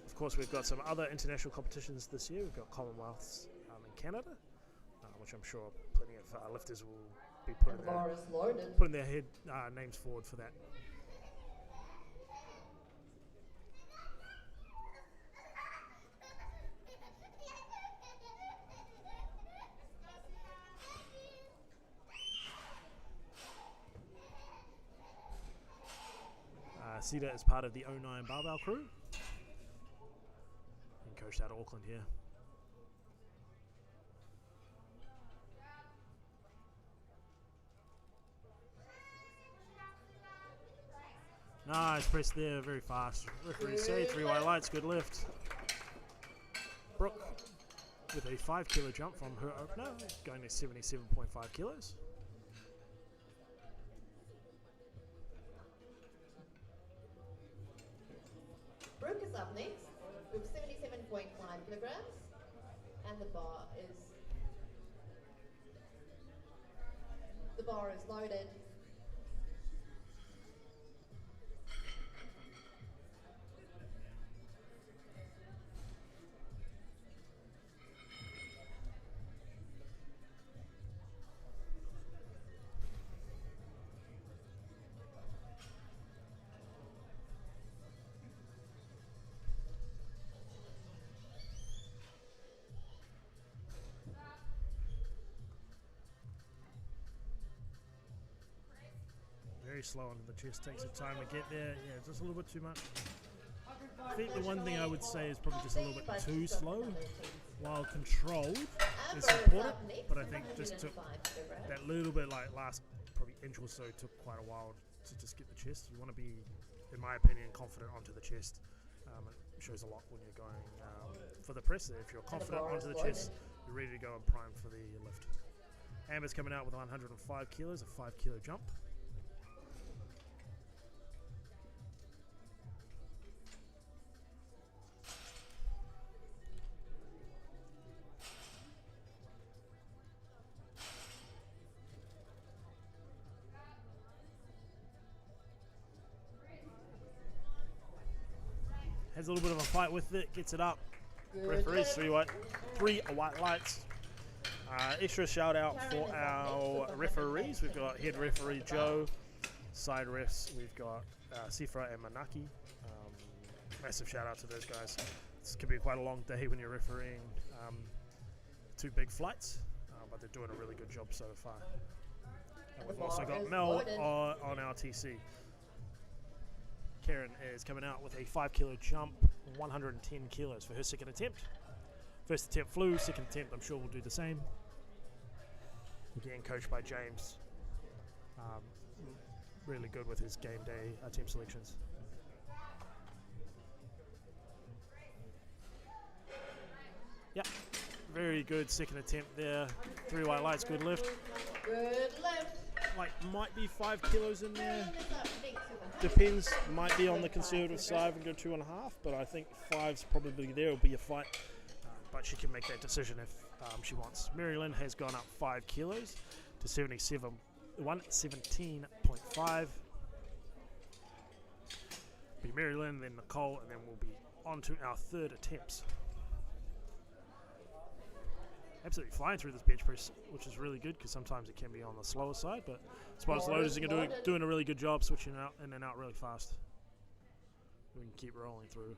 Of course, we've got some other international competitions this year. We've got Commonwealths in Canada, which I'm sure plenty of lifters will be putting their head names forward for that. Cedar is part of the 09 Barbell crew. Coached out of Auckland here. Nice press there, very fast. Referee say 3 white lights, good lift. Brooke with a 5 kilo jump from her opener, going to 77.5 kilos. Brooke is up next with 77.5 kilograms, and the bar is loaded. Very slow under the chest, takes some time to get there. Yeah, just a little bit too much. I think the one thing I would say is probably just a little bit too slow. While controlled is important, but I think just took that little bit, like last probably inch or so, took quite a while to just get the chest. You want to be, in my opinion, confident onto the chest. It shows a lot when you're going for the press. If you're confident onto the chest, you're ready to go and prime for the lift. Amber's coming out with 105 kilos, a 5 kilo jump. Has a little bit of a fight with it, gets it up. Referees, three white lights. Extra shout out for our referees. We've got head referee Joe, side refs we've got Sifra and Manaki. Massive shout out to those guys. This could be quite a long day when you're refereeing 2 big flights, but they're doing a really good job so far. And we've also got Mel on our TC. Karen is coming out with a 5 kilo jump, 110 kilos for her second attempt. First attempt flew, second attempt I'm sure will do the same. Again, coached by James. Really good with his game day attempt selections. Yep, very good second attempt there. 3 white lights, good lift. Good lift. Like, might be 5 kilos in there. Bring this up next to the Depends, might be on the conservative side and go 2.5, but I think 5's probably there. It'll be a fight, but she can make that decision if she wants. Mary Lynn has gone up 5 kilos to 117.5. Be Mary Lynn, then Nicole, and then we'll be on to our third attempts. Absolutely flying through this bench press, which is really good because sometimes it can be on the slower side, but I suppose loaders are doing a really good job switching out in and out really fast. We can keep rolling through.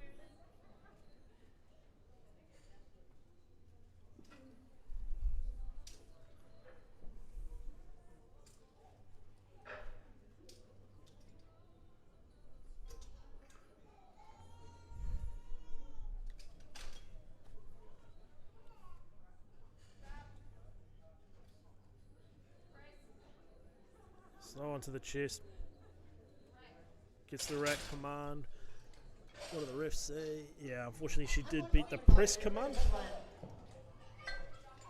Slow onto the chest. Gets the rack command. What do the refs say? Yeah, unfortunately she did beat the press command.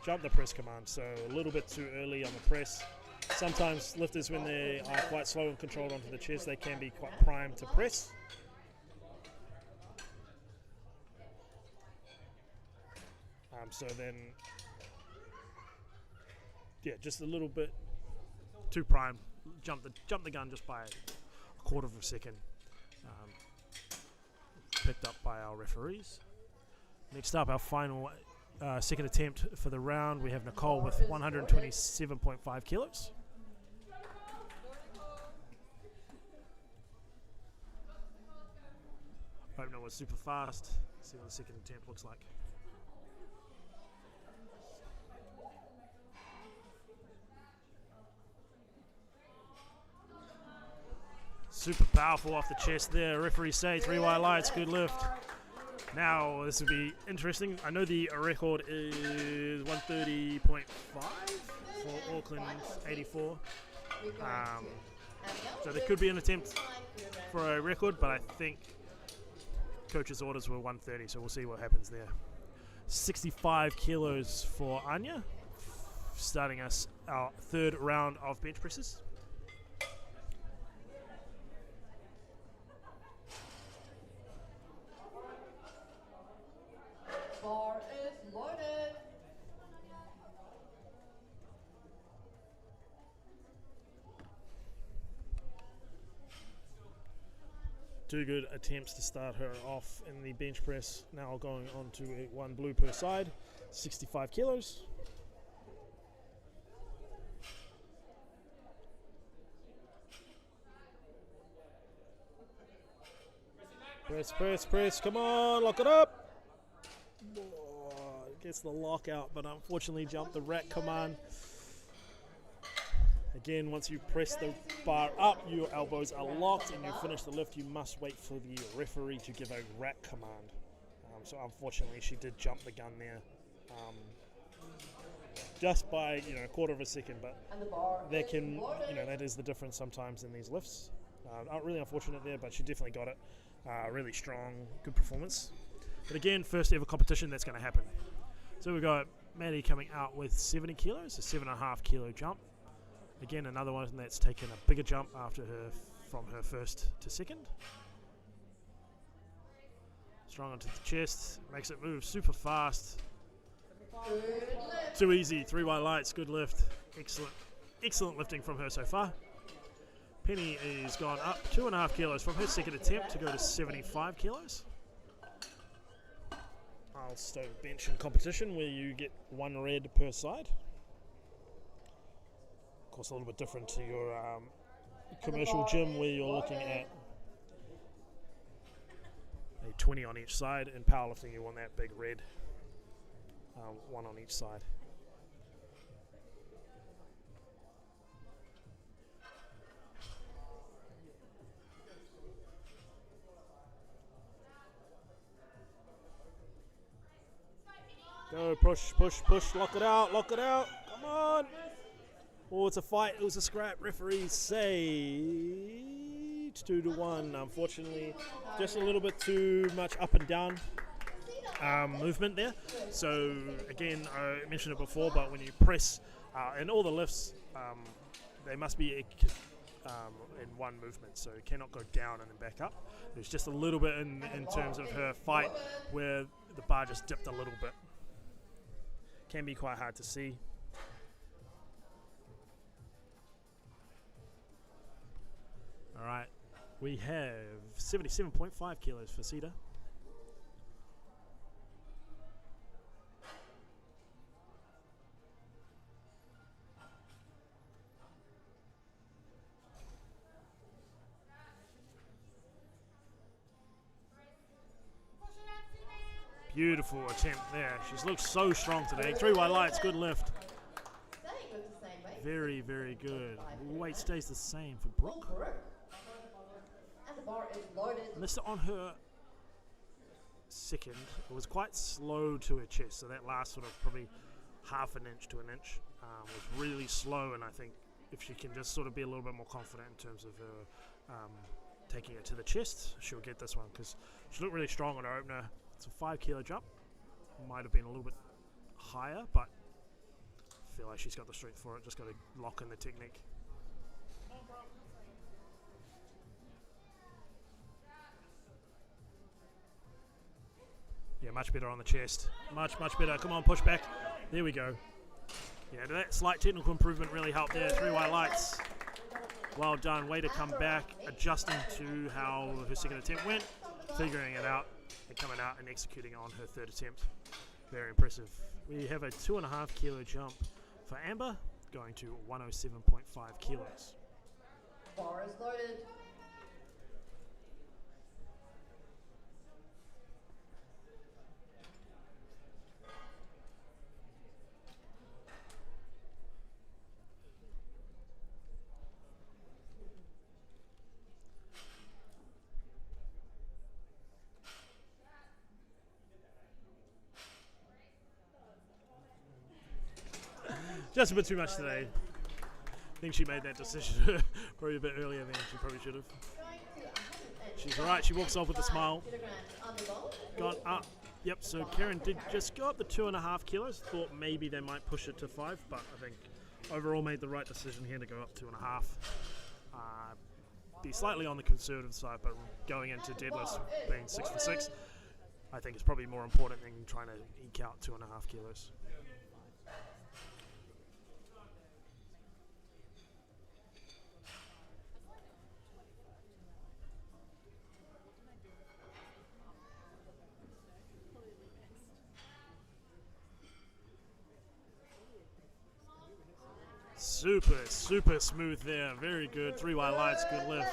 Jumped the press command, so a little bit too early on the press. Sometimes lifters, when they are quite slow and controlled onto the chest, they can be quite primed to press. So then, yeah, just a little bit too primed. Jump the gun just by a quarter of a second. Picked up by our referees. Next up, our final second attempt for the round. We have Nicole with 127.5 kilos. Hope no one's super fast. See what the second attempt looks like. Super powerful off the chest there. Referees say 3 white lights, good lift. Now this will be interesting. I know the record is 130.5 for Auckland 84. So there could be an attempt for a record, but I think coach's orders were 130, so we'll see what happens there. 65 kilos for Anya, starting us our third round of bench presses. bar is loaded. Two good attempts to start her off in the bench press. Now going on to a 1 blue per side, 65 kilos. Press, press, press, come on, lock it up. Oh, gets the lockout, but unfortunately jumped the rack command. Again, once you press the bar up, your elbows are locked and you finish the lift, you must wait for the referee to give a rack command. So unfortunately she did jump the gun there. Just by a quarter of a second, but that can, that is the difference sometimes in these lifts. Not really unfortunate there, but she definitely got it. Really strong, good performance. But again, first ever competition, that's going to happen. So we've got Maddie coming out with 70 kilos, a 7.5 kilo jump. Again, another one that's taken a bigger jump after from her first to second. Strong onto the chest, makes it move super fast. Too easy, 3 white lights, good lift. Excellent lifting from her so far. Penny is gone up 2.5 kilos from her second attempt to go to 75 kilos. Milestone bench in competition where you get 1 red per side. Of course, a little bit different to your commercial gym where you're looking at a 20 on each side. In powerlifting, you want that big red, one on each side. Go, push, push, push, lock it out, come on! Oh, it's a fight, it was a scrap. Referee say 2-1. Unfortunately, just a little bit too much up and down movement there. So again, I mentioned it before, but when you press in all the lifts, they must be in one movement, so you cannot go down and then back up. There's just a little bit in terms of her fight where the bar just dipped a little bit. Can be quite hard to see. All right, we have 77.5 kilos for Cedar. Beautiful attempt there. She looks so strong today. 3 white lights, good lift. Very, very good. Weight stays the same for Brooke. Missed it on her second. It was quite slow to her chest, so that last sort of probably half an inch to an inch was really slow, and I think if she can just sort of be a little bit more confident in terms of her taking it to the chest, she'll get this one, because she looked really strong on her opener. It's a 5 kilo jump. Might have been a little bit higher, but I feel like she's got the strength for it. Just got to lock in the technique. Yeah, much better on the chest. Much, much better. Come on, push back. There we go. Yeah, that slight technical improvement really helped there. 3 white lights. Well done. Way to come back, adjusting to how her second attempt went, figuring it out, and coming out and executing on her third attempt. Very impressive. We have a 2.5 kilo jump for Amber, going to 107.5 kilos. Bar is loaded. Just a bit too much today. I think she made that decision probably a bit earlier than she probably should have. She's alright, she walks off with a smile. Got up. Yep, so Karen did just go up the 2.5 kilos. Thought maybe they might push it to 5, but I think overall made the right decision here to go up 2.5. Be slightly on the conservative side, but going into deadlifts being 6 for 6, I think it's probably more important than trying to eke out 2.5 kilos. Super smooth there. Very good. 3 white lights, good lift.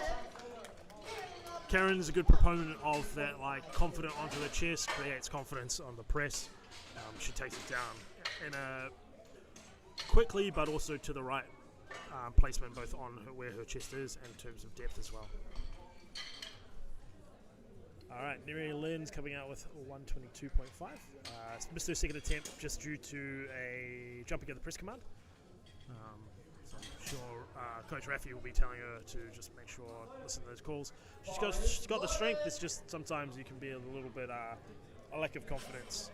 Karen's a good proponent of that, like, confident onto the chest, creates confidence on the press. She takes it down in a quickly, but also to the right placement, both on where her chest is and in terms of depth as well. All right, Mary Lynn's coming out with 122.5. Missed her second attempt just due to a jumping at the press command. So I'm sure Coach Raffi will be telling her to just make sure, listen to those calls. She's got the strength. It's just sometimes you can be a little bit a lack of confidence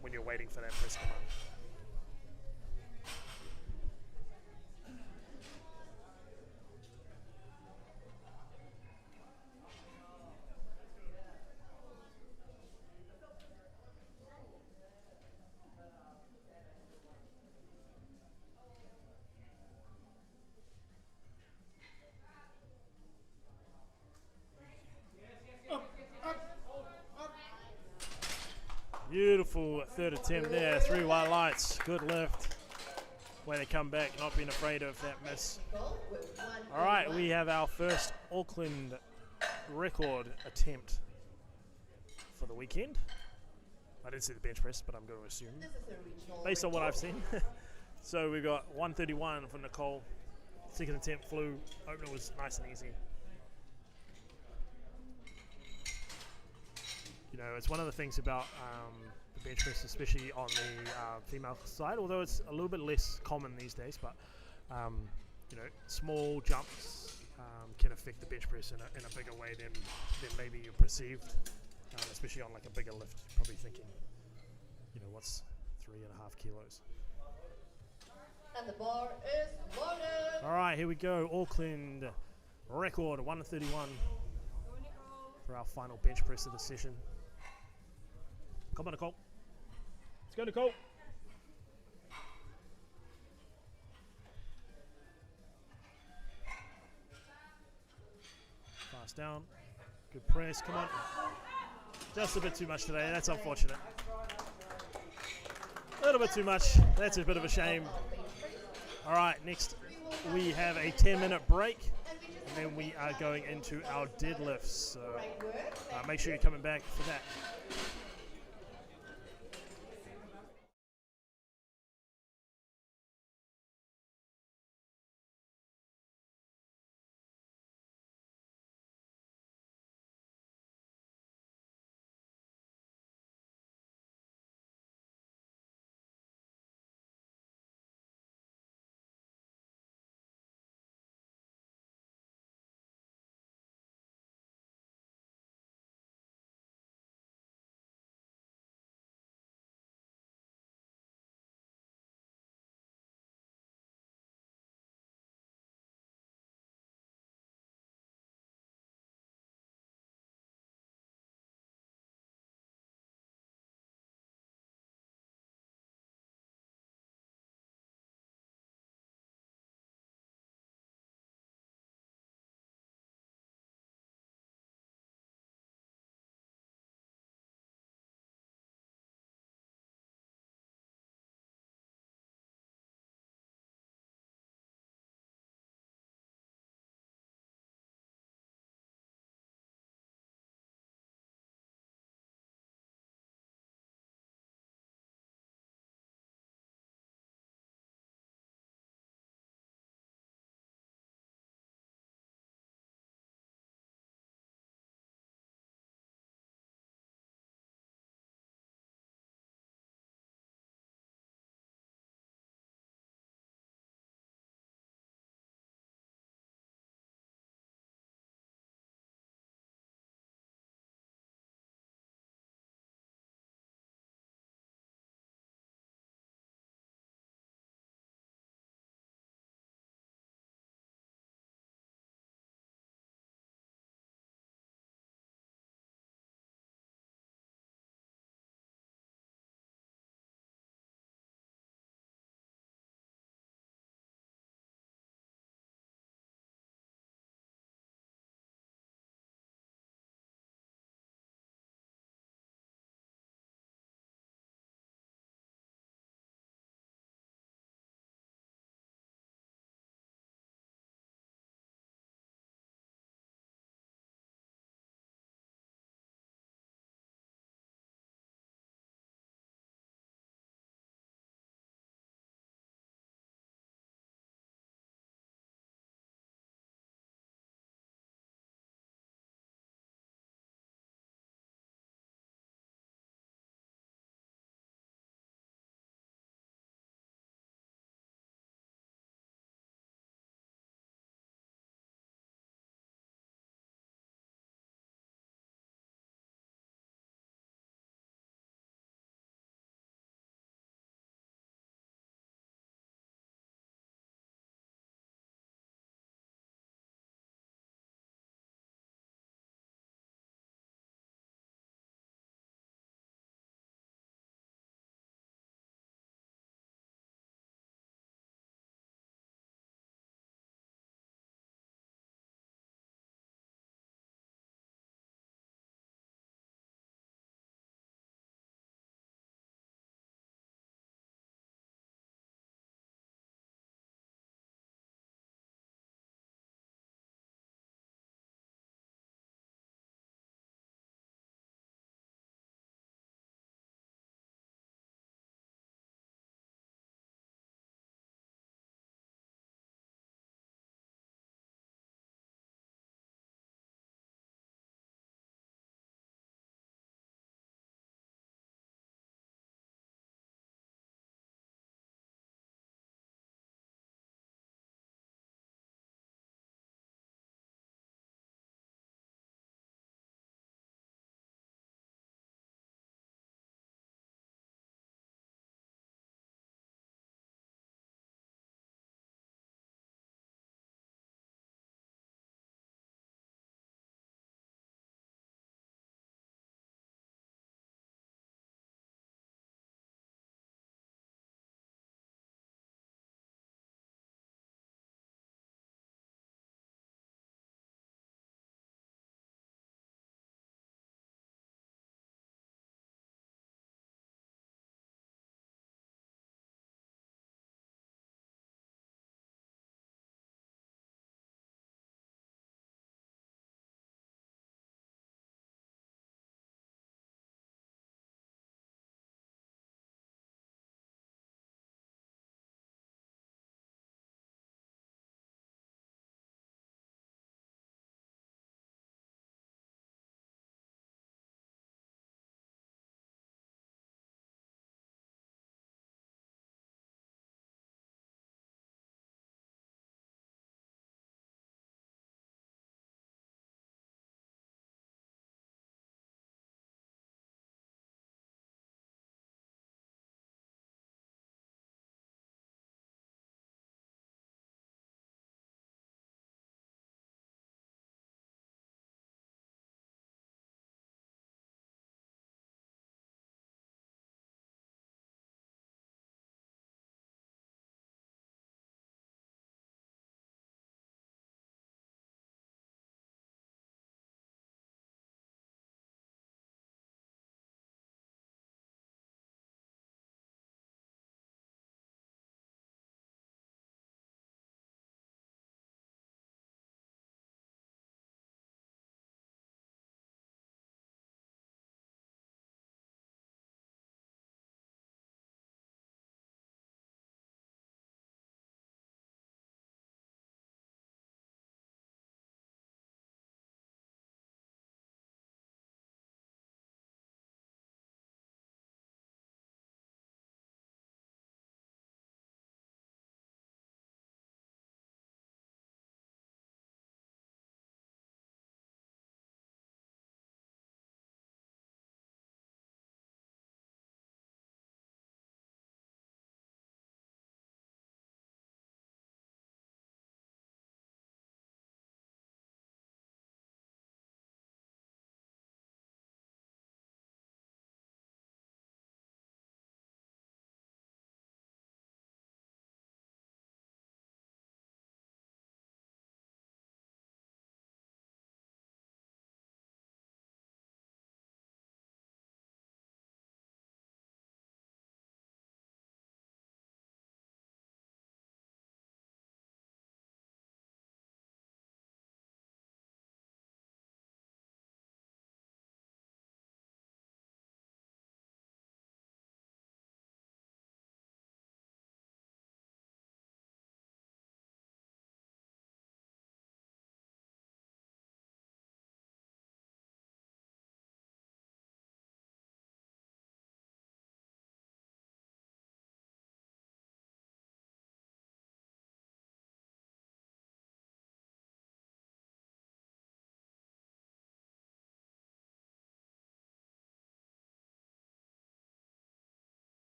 when you're waiting for that press command. Beautiful third attempt there, 3 white lights, good lift. Way to come back, not being afraid of that miss. All right, we have our first Auckland record attempt. weekend. I didn't see the bench press, but I'm going to assume, This is a regional based on what I've record. seen. So we've got 131 for Nicole. Second attempt flew. Opener was nice and easy. You know, it's one of the things about the bench press, especially on the female side, although it's a little bit less common these days, but you know, small jumps can affect the bench press in a bigger way than maybe you perceived, especially on like a bigger lift. You're probably thinking, you know, what's 3.5 kilos? And the bar is loaded. All right, here we go. Auckland record 131 for our final bench press of the session. Come on, Nicole. Let's go, Nicole. Fast down. Good press. Come on. Just a bit too much today. That's unfortunate. A little bit too much. That's a bit of a shame. All right, next we have a 10-minute break, and then we are going into our deadlifts. So make sure you're coming back for that.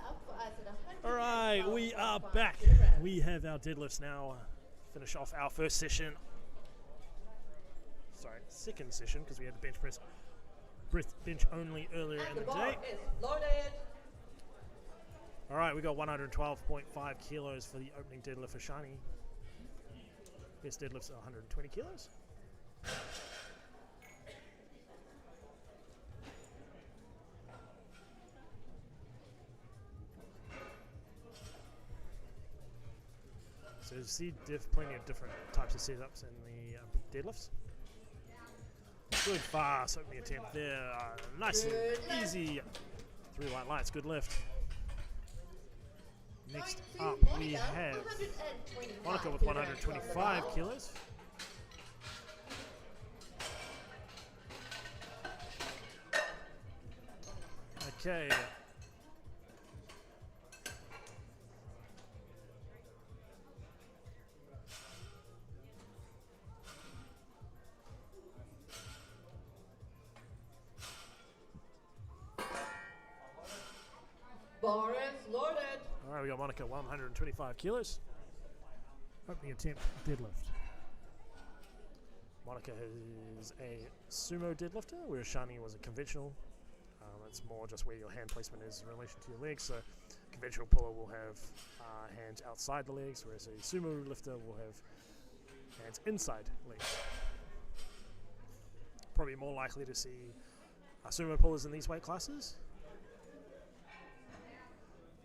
Up for us at 100. All right, we are back. We have our deadlifts now. Finish off our first session. Sorry, second session because we had the bench press, bench only earlier in the day. Is loaded. All right, we got 112.5 kilos for the opening deadlift for Shani. Best deadlifts are 120 kilos. So you see plenty of different types of setups in the deadlifts. Good fast opening attempt there. Nice and easy. 3 white lights, good lift. Next up we have Monica with 125 kilos. Okay. Bar is loaded. All right, we got Monica 125 kilos. Opening attempt deadlift. Monica is a sumo deadlifter, whereas Shani was a conventional. It's more just where your hand placement is in relation to your legs. So, conventional puller will have hands outside the legs, whereas a sumo lifter will have hands inside legs. Probably more likely to see sumo pullers in these weight classes.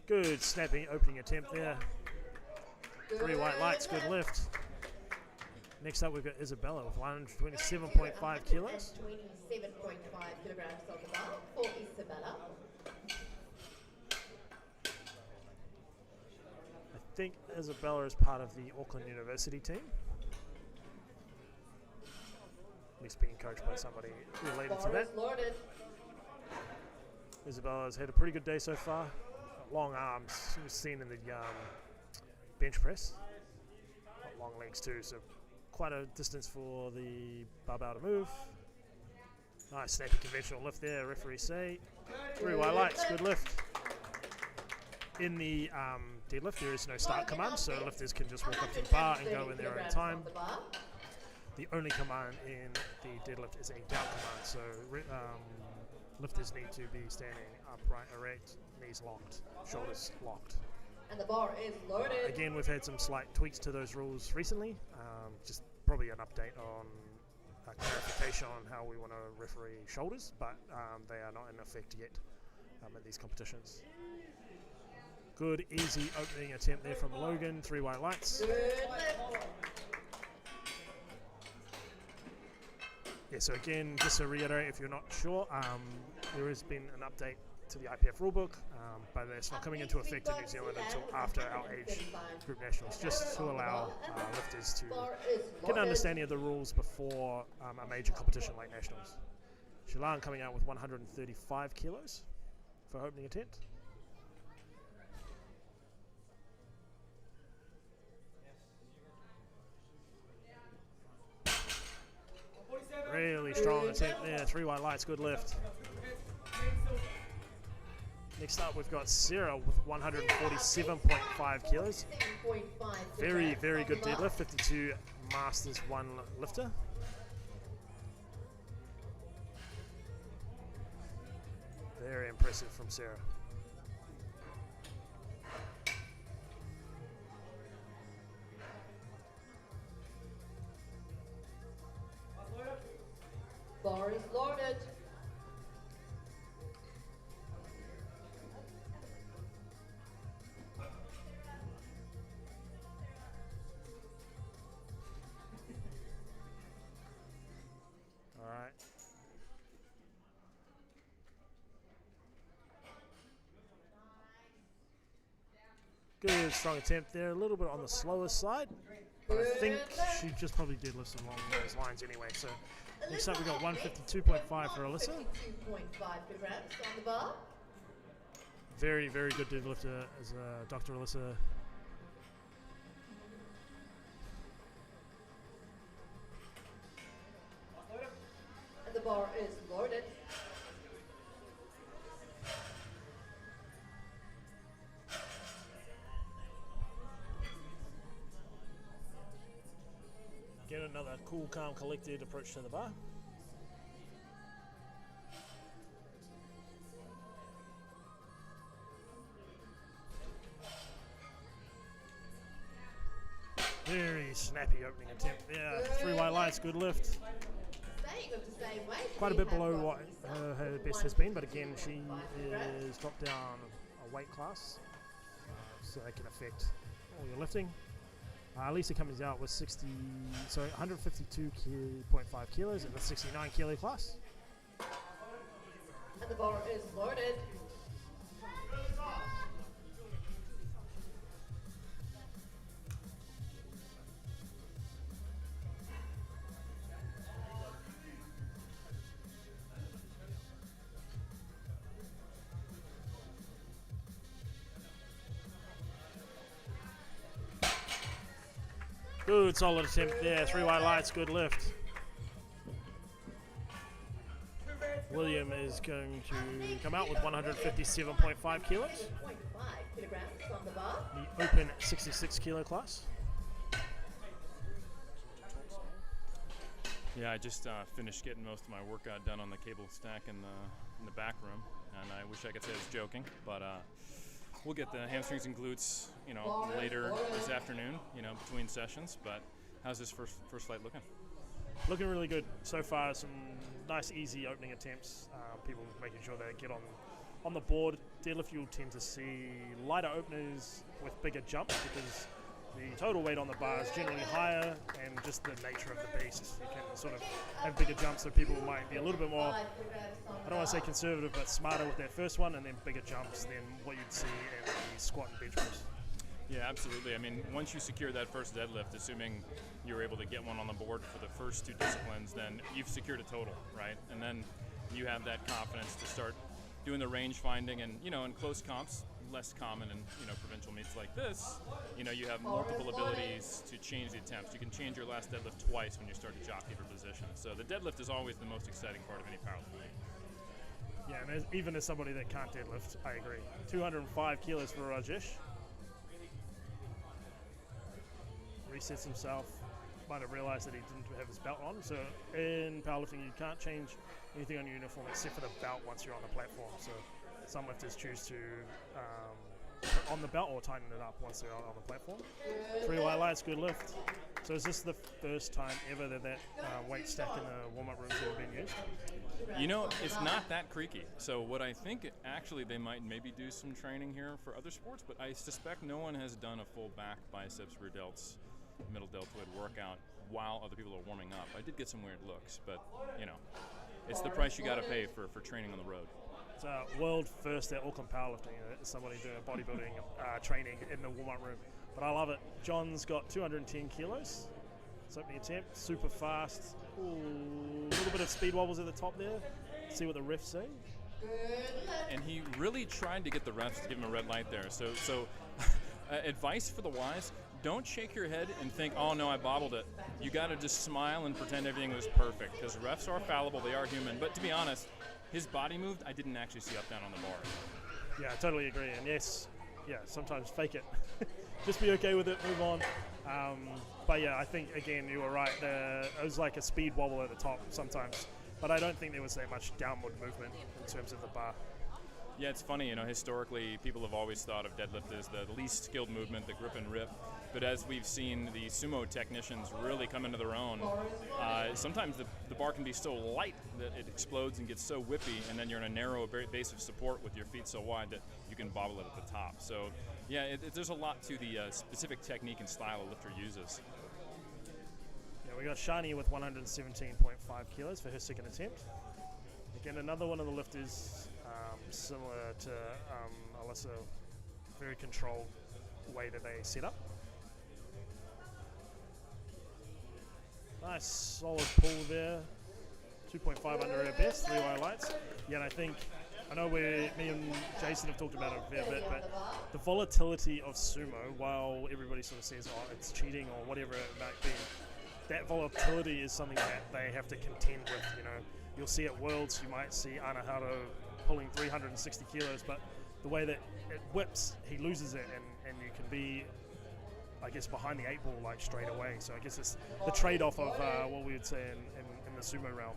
Good snapping opening attempt there. 3 white lights, good lift. Next up we've got Isabella with 127.5 kilos. 27.5 kilograms on the bar for Isabella. I think Isabella is part of the Auckland University team. At least being coached by somebody related to Bar that. is loaded. Isabella's had a pretty good day so far. Got long arms, she was seen in the bench press. Got long legs too, so quite a distance for the barbell to move. Nice snappy conventional lift there, referee say. 3 white lights, good lift. In the deadlift there is no start command, so lifters can just walk up to the bar and go in their own time. The only command in the deadlift is a down command, so lifters need to be standing upright, erect, knees locked, shoulders locked. And the bar is loaded. Again, we've had some slight tweaks to those rules recently. Just probably an update on clarification on how we want to referee shoulders, but they are not in effect yet at these competitions. Good, easy opening attempt there from Logan. 3 white lights. Good lift. Yeah, so again, just to reiterate, if you're not sure, there has been an update to the IPF rulebook, but it's not coming into effect in New Zealand until after our age group nationals, just to allow lifters to get an understanding of the rules before a major competition like nationals. Shilan coming out with 135 kilos for opening attempt. Really strong attempt there, 3 white lights, good lift. Next up we've got Sarah with 147.5 kilos. Very, very good deadlift, 52 Masters 1 lifter. Very impressive from Sarah. Bar is loaded. All right. Good, strong attempt there. A little bit on the slower side, but I think she just probably deadlifts along those lines anyway. So next up we got 152.5 for Alyssa. 52.5 kilograms on the bar. Very, very good deadlifter as Dr. Alyssa. And the bar is loaded. another cool, calm, collected approach to the bar. Very snappy opening attempt there. 3 white lights, good lift. Staying of the same weight. Quite a bit below what her best has been, but again, she is dropped down a weight class, so that can affect all your lifting. Lisa comes out with 152.5 kilos in the 69 kilo class. And the bar is loaded. Good solid attempt there, 3 white lights, good lift. William is going to come out with 157.5 kilos. 0.5 kilograms on the bar. The open 66 kilo class. Yeah, I just finished getting most of my workout done on the cable stack in the back room, and I wish I could say I was joking, but we'll get the hamstrings and glutes, later this afternoon, between sessions. But how's this first flight looking? Looking really good so far. Some nice, easy opening attempts. People making sure they get on the board. Deadlift, you'll tend to see lighter openers with bigger jumps because the total weight on the bar is generally higher, and just the nature of the beast. You can sort of have bigger jumps, so people might be a little bit more, I don't want to say conservative, but smarter with that first one, and then bigger jumps than what you'd see in the squat and bench press. Yeah, absolutely. I mean, once you secure that first deadlift, assuming you were able to get one on the board for the first 2 disciplines, then you've secured a total, right? And then you have that confidence to start doing the range finding, and in close comps, less common in provincial meets like this, you have multiple abilities to change the attempts. You can change your last deadlift twice when you start to jockey for position. So the deadlift is always the most exciting part of any powerlifting meet. Yeah, and even as somebody that can't deadlift, I agree. 205 kilos for Rajesh. Resets himself. Might have realized that he didn't have his belt on. So in powerlifting, you can't change anything on your uniform except for the belt once you're on the platform. So some lifters choose to put on the belt or tighten it up once they're on the platform. 3 white lights, good lift. So is this the first time ever that weight stack in the warm-up rooms have been used? It's not that creaky. So what I think, actually, they might maybe do some training here for other sports, but I suspect no one has done a full back, biceps, rear delts, middle deltoid workout while other people are warming up. I did get some weird looks, but, it's the price you got to pay for training on the road. It's world first at Auckland powerlifting. Somebody doing bodybuilding training in the warm-up room. But I love it. John's got 210 kilos. It's opening attempt, super fast. A little bit of speed wobbles at the top there. See what the refs say. And he really tried to get the refs to give him a red light there. So advice for the wise: don't shake your head and think, "Oh no, I bobbled it." You got to just smile and pretend everything was perfect, because refs are fallible. They are human. But to be honest, his body moved. I didn't actually see up down on the bar. Yeah, I totally agree. And yes, sometimes fake it. Just be okay with it, move on. But yeah, I think, again, you were right. It was like a speed wobble at the top sometimes. But I don't think there was that much downward movement in terms of the bar. Yeah, it's funny, historically people have always thought of deadlift as the least skilled movement, the grip and rip. But as we've seen the sumo technicians really come into their own, sometimes the bar can be so light that it explodes and gets so whippy, and then you're in a narrow base of support with your feet so wide that you can bobble it at the top. So yeah, there's a lot to the specific technique and style a lifter uses. Yeah, we got Shani with 117.5 kilos for her second attempt. Again, another one of the lifters similar to Alyssa, very controlled way that they set up. Nice solid pull there. 2.5 under her best, 3 white lights. Yeah, and I know me and Jason have talked about it a fair bit, but the volatility of sumo, while everybody sort of says, it's cheating or whatever it might be, that volatility is something that they have to contend with. You'll see at Worlds, you might see Anaharo pulling 360 kilos, but the way that it whips, he loses it, and you can be I guess, behind the 8 ball like straight away. So I guess it's the trade-off of what we would say in the sumo realm.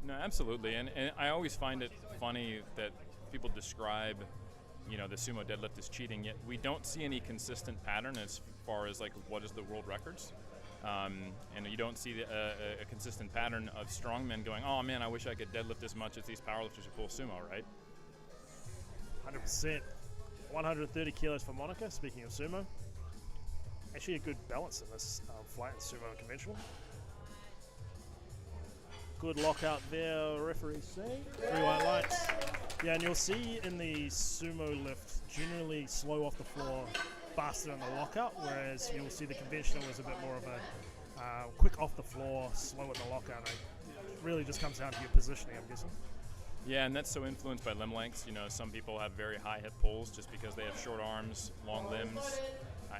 No, absolutely, and I always find it funny that people describe, the sumo deadlift as cheating, yet we don't see any consistent pattern as far as like what is the world records. And you don't see a consistent pattern of strongmen going, oh man, I wish I could deadlift as much as these powerlifters who pull sumo, right? 100%. 130 kilos for Monica, speaking of sumo. Actually a good balance in this flight in sumo and conventional. Good lockout there, referee saying. 3 white lights. Yeah, and you'll see in the sumo lift, generally slow off the floor, faster in the lockout, whereas you'll see the conventional is a bit more of a quick off the floor, slow in the lockout. It really just comes down to your positioning, I'm guessing. Yeah, and that's so influenced by limb lengths. Some people have very high hip pulls just because they have short arms, long limbs,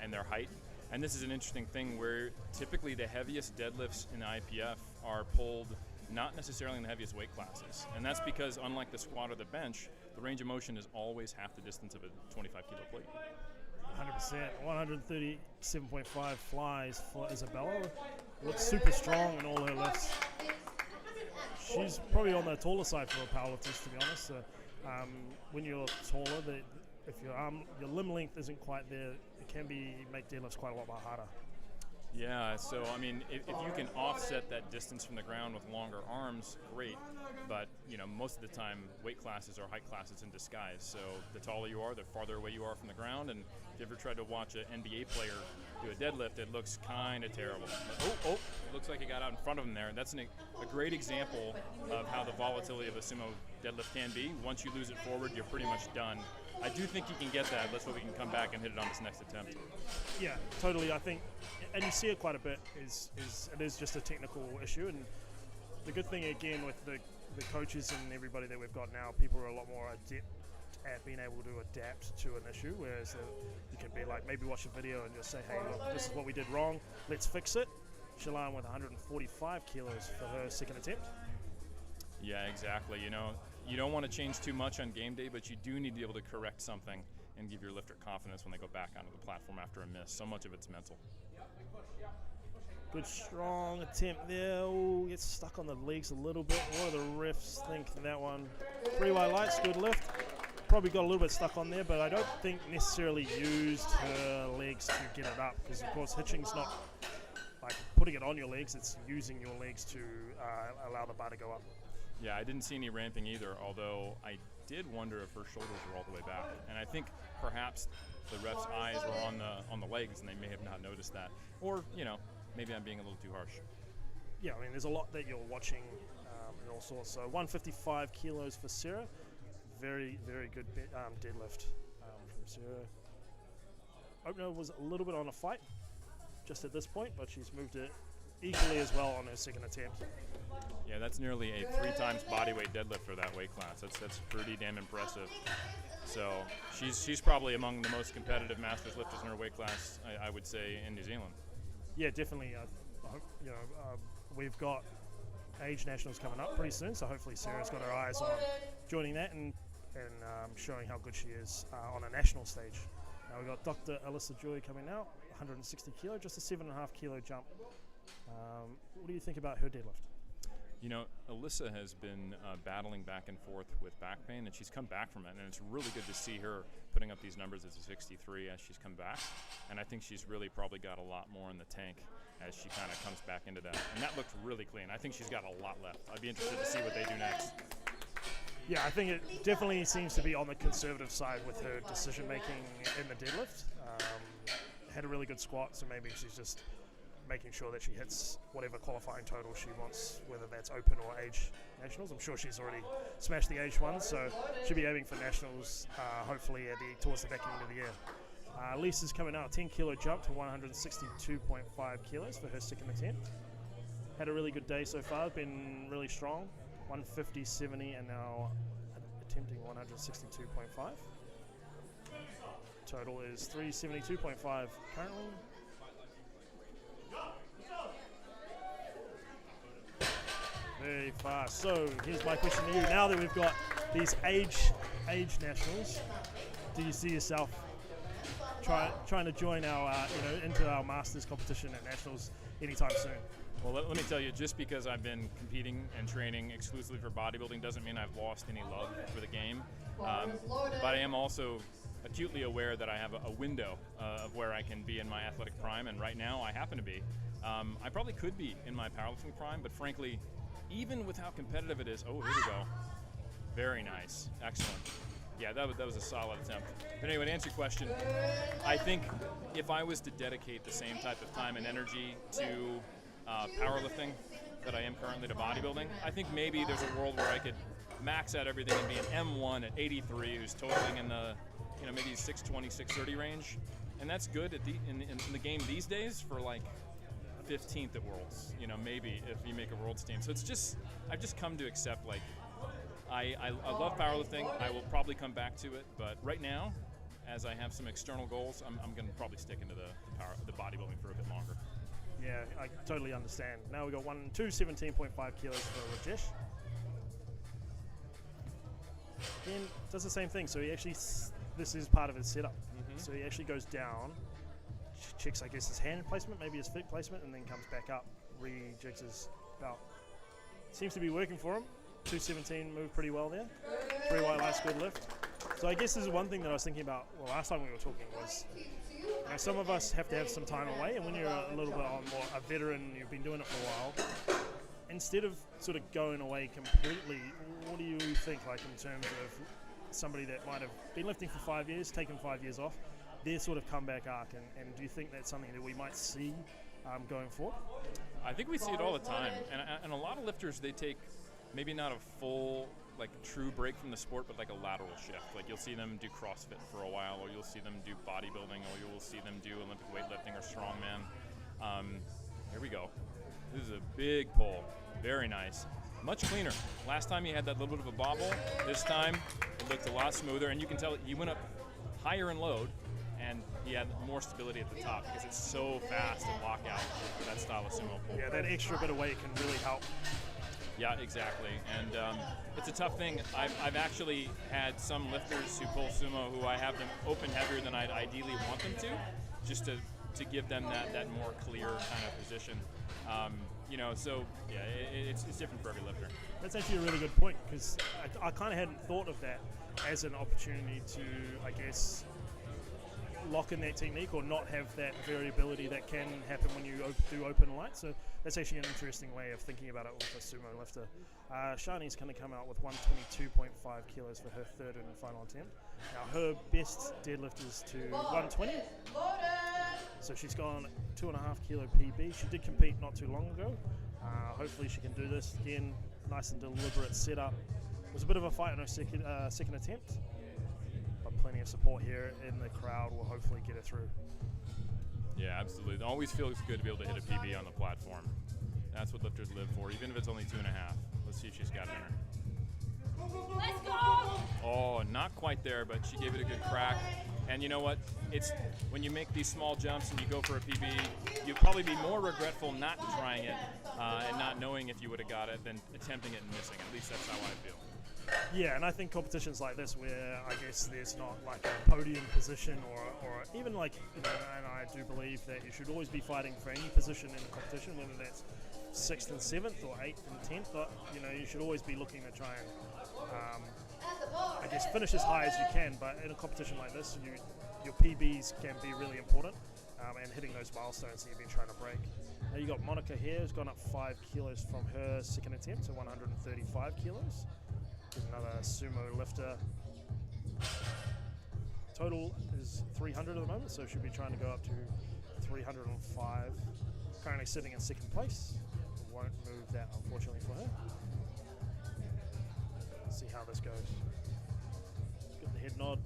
and their height. And this is an interesting thing where typically the heaviest deadlifts in the IPF are pulled not necessarily in the heaviest weight classes. And that's because unlike the squat or the bench, the range of motion is always half the distance of a 25 kilo plate. 100%, 137.5 flies for Isabella. Looks super strong in all her lifts. She's probably on the taller side for powerlifters, to be honest. When you're taller, if your limb length isn't quite there, it can make deadlifts quite a lot more harder. Yeah, so I mean, if you can offset that distance from the ground with longer arms, great. But most of the time, weight classes are height classes in disguise. So the taller you are, the farther away you are from the ground. And if you ever tried to watch an NBA player do a deadlift, it looks kind of terrible. Oh, looks like he got out in front of him there. That's a great example of how the volatility of a sumo deadlift can be. Once you lose it forward, you're pretty much done. I do think you can get that. Let's hope we can come back and hit it on this next attempt. Yeah, totally. I think, and you see it quite a bit, it is just a technical issue. And the good thing, again, with the coaches and everybody that we've got now, people are a lot more adept at being able to adapt to an issue, whereas you can be like, maybe watch a video and just say, hey, look, this is what we did wrong, let's fix it. Shalan with 145 kilos for her second attempt. Yeah, exactly. You don't want to change too much on game day, but you do need to be able to correct something and give your lifter confidence when they go back onto the platform after a miss. So much of it's mental. Good strong attempt there. Oh, gets stuck on the legs a little bit. What do the refs think of that one? 3 white lights, good lift. Probably got a little bit stuck on there, but I don't think necessarily used her legs to get it up, because of course hitching's not like putting it on your legs, it's using your legs to allow the bar to go up. Yeah, I didn't see any ramping either, although I did wonder if her shoulders were all the way back. And I think perhaps the ref's eyes were on the legs and they may have not noticed that. Or, maybe I'm being a little too harsh. Yeah, I mean, there's a lot that you're watching and all sorts. So 155 kilos for Sarah. Very, very good deadlift from Sarah. Opener was a little bit on a fight just at this point, but she's moved it equally as well on her second attempt. Yeah, that's nearly a 3 times bodyweight deadlift for that weight class. That's pretty damn impressive. So she's probably among the most competitive masters lifters in her weight class, I would say, in New Zealand. Yeah, definitely. We've got age nationals coming up pretty soon, so hopefully Sarah's got her eyes on joining that and showing how good she is on a national stage. Now we've got Dr. Alyssa Joy coming out, 160 kilo, just a 7.5 kilo jump. What do you think about her deadlift? Alyssa has been battling back and forth with back pain, and she's come back from it, and it's really good to see her putting up these numbers as a 63 as she's come back. And I think she's really probably got a lot more in the tank as she kind of comes back into that. And that looked really clean. I think she's got a lot left. I'd be interested to see what they do next. Yeah, I think it definitely seems to be on the conservative side with her decision making in the deadlift. Had a really good squat, so maybe she's just making sure that she hits whatever qualifying total she wants, whether that's open or age nationals. I'm sure she's already smashed the age ones, so she'll be aiming for nationals hopefully towards the back end of the year. Lisa's coming out, 10 kilo jump to 162.5 kilos for her second attempt. Had a really good day so far, been really strong, 150, 70, and now attempting 162.5. Total is 372.5 currently. Very fast. So here's my question to you. Now that we've got these age nationals, do you see yourself trying to join our into our Masters competition at Nationals anytime soon? Well, let me tell you, just because I've been competing and training exclusively for bodybuilding doesn't mean I've lost any love for the game. But I am also acutely aware that I have a window of where I can be in my athletic prime, and right now I happen to be. I probably could be in my powerlifting prime, but frankly, even with how competitive it is, oh, here we go. Very nice. Excellent. Yeah, that was a solid attempt. But anyway, to answer your question, I think if I was to dedicate the same type of time and energy to powerlifting that I am currently to bodybuilding, I think maybe there's a world where I could max out everything and be an M1 at 83 who's totaling in the maybe 620, 630 range. And that's good in the game these days for like 15th at Worlds, maybe if you make a Worlds team. So I've just come to accept, like, I love powerlifting. I will probably come back to it, but right now, as I have some external goals, I'm going to probably stick into the bodybuilding for a bit longer. Yeah, I totally understand. Now we got 17.5 kilos for Rajesh. Then does the same thing. So he actually, this is part of his setup. Mm-hmm. So he actually goes down, checks, I guess, his hand placement, maybe his feet placement, and then comes back up, rejigs his belt. Seems to be working for him. 217 moved pretty well there. 3 white lights, good lift. So I guess this is one thing that I was thinking about, last time we were talking was, some of us have to have some time away, and when you're a little bit more a veteran, you've been doing it for a while, instead of sort of going away completely, what do you think, like, in terms of somebody that might have been lifting for 5 years, taken 5 years off, their sort of comeback arc, and do you think that's something that we might see going forward? I think we see it all the time, and a lot of lifters, they take maybe not a full, like, true break from the sport, but like a lateral shift. Like, you'll see them do CrossFit for a while, or you'll see them do bodybuilding, or you'll see them do Olympic weightlifting or strongman. Here we go. This is a big pull. Very nice. Much cleaner. Last time he had that little bit of a bobble. This time it looked a lot smoother, and you can tell he went up higher in load, and he had more stability at the top because it's so fast to lock out for that style of sumo pull. Yeah, that extra bit of weight can really help. Yeah, exactly. And it's a tough thing. I've actually had some lifters who pull sumo who I have them open heavier than I'd ideally want them to, just to give them that more clear kind of position. So yeah, it's different for every lifter. That's actually a really good point, because I kind of hadn't thought of that as an opportunity to, I guess, lock in that technique or not have that variability that can happen when you do open light. So that's actually an interesting way of thinking about it with a sumo lifter. Shani's going to come out with 122.5 kilos for her third and final attempt. Now her best deadlift is to 120. So she's gone 2.5 kilo PB. She did compete not too long ago. Hopefully she can do this again. Nice and deliberate setup. It was a bit of a fight on her second attempt, but plenty of support here in the crowd will hopefully get her through. Yeah, absolutely. It always feels good to be able to hit a PB on the platform. That's what lifters live for, even if it's only 2.5. Let's see if she's got it in her. Let's go! Oh, not quite there, but she gave it a good crack. And you know what? It's when you make these small jumps and you go for a PB, you'll probably be more regretful not trying it and not knowing if you would have got it than attempting it and missing. At least that's how I feel. Yeah, and I think competitions like this, where I guess there's not like a podium position or even like, and I do believe that you should always be fighting for any position in the competition, whether that's 6th and 7th or 8th and 10th. But, you should always be looking to try and, I guess, finish as high as you can. But in a competition like this, your PBs can be really important, and hitting those milestones that you've been trying to break. Now you got Monica here, who's gone up 5 kilos from her second attempt to 135 kilos. Another sumo lifter. Total is 300 at the moment, so she'll be trying to go up to 305. Currently sitting in second place. Won't move that, unfortunately, for her. Let's see how this goes. Get the head nod.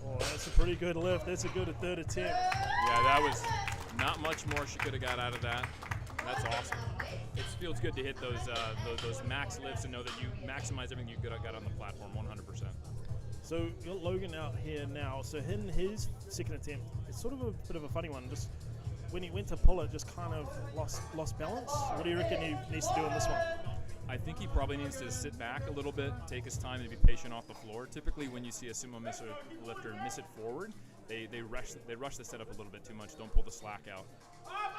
Oh, that's a pretty good lift. That's a good third attempt. Yeah, that was not much more she could have got out of that. That's awesome. It feels good to hit those max lifts and know that you maximize everything you could have got on the platform 100%. So you got Logan out here now. So in his second attempt, it's sort of a bit of a funny one. Just when he went to pull it, just kind of lost balance. What do you reckon he needs to do on this one? I think he probably needs to sit back a little bit, take his time, and be patient off the floor. Typically, when you see a sumo lifter miss it forward, they rush the setup a little bit too much. Don't pull the slack out.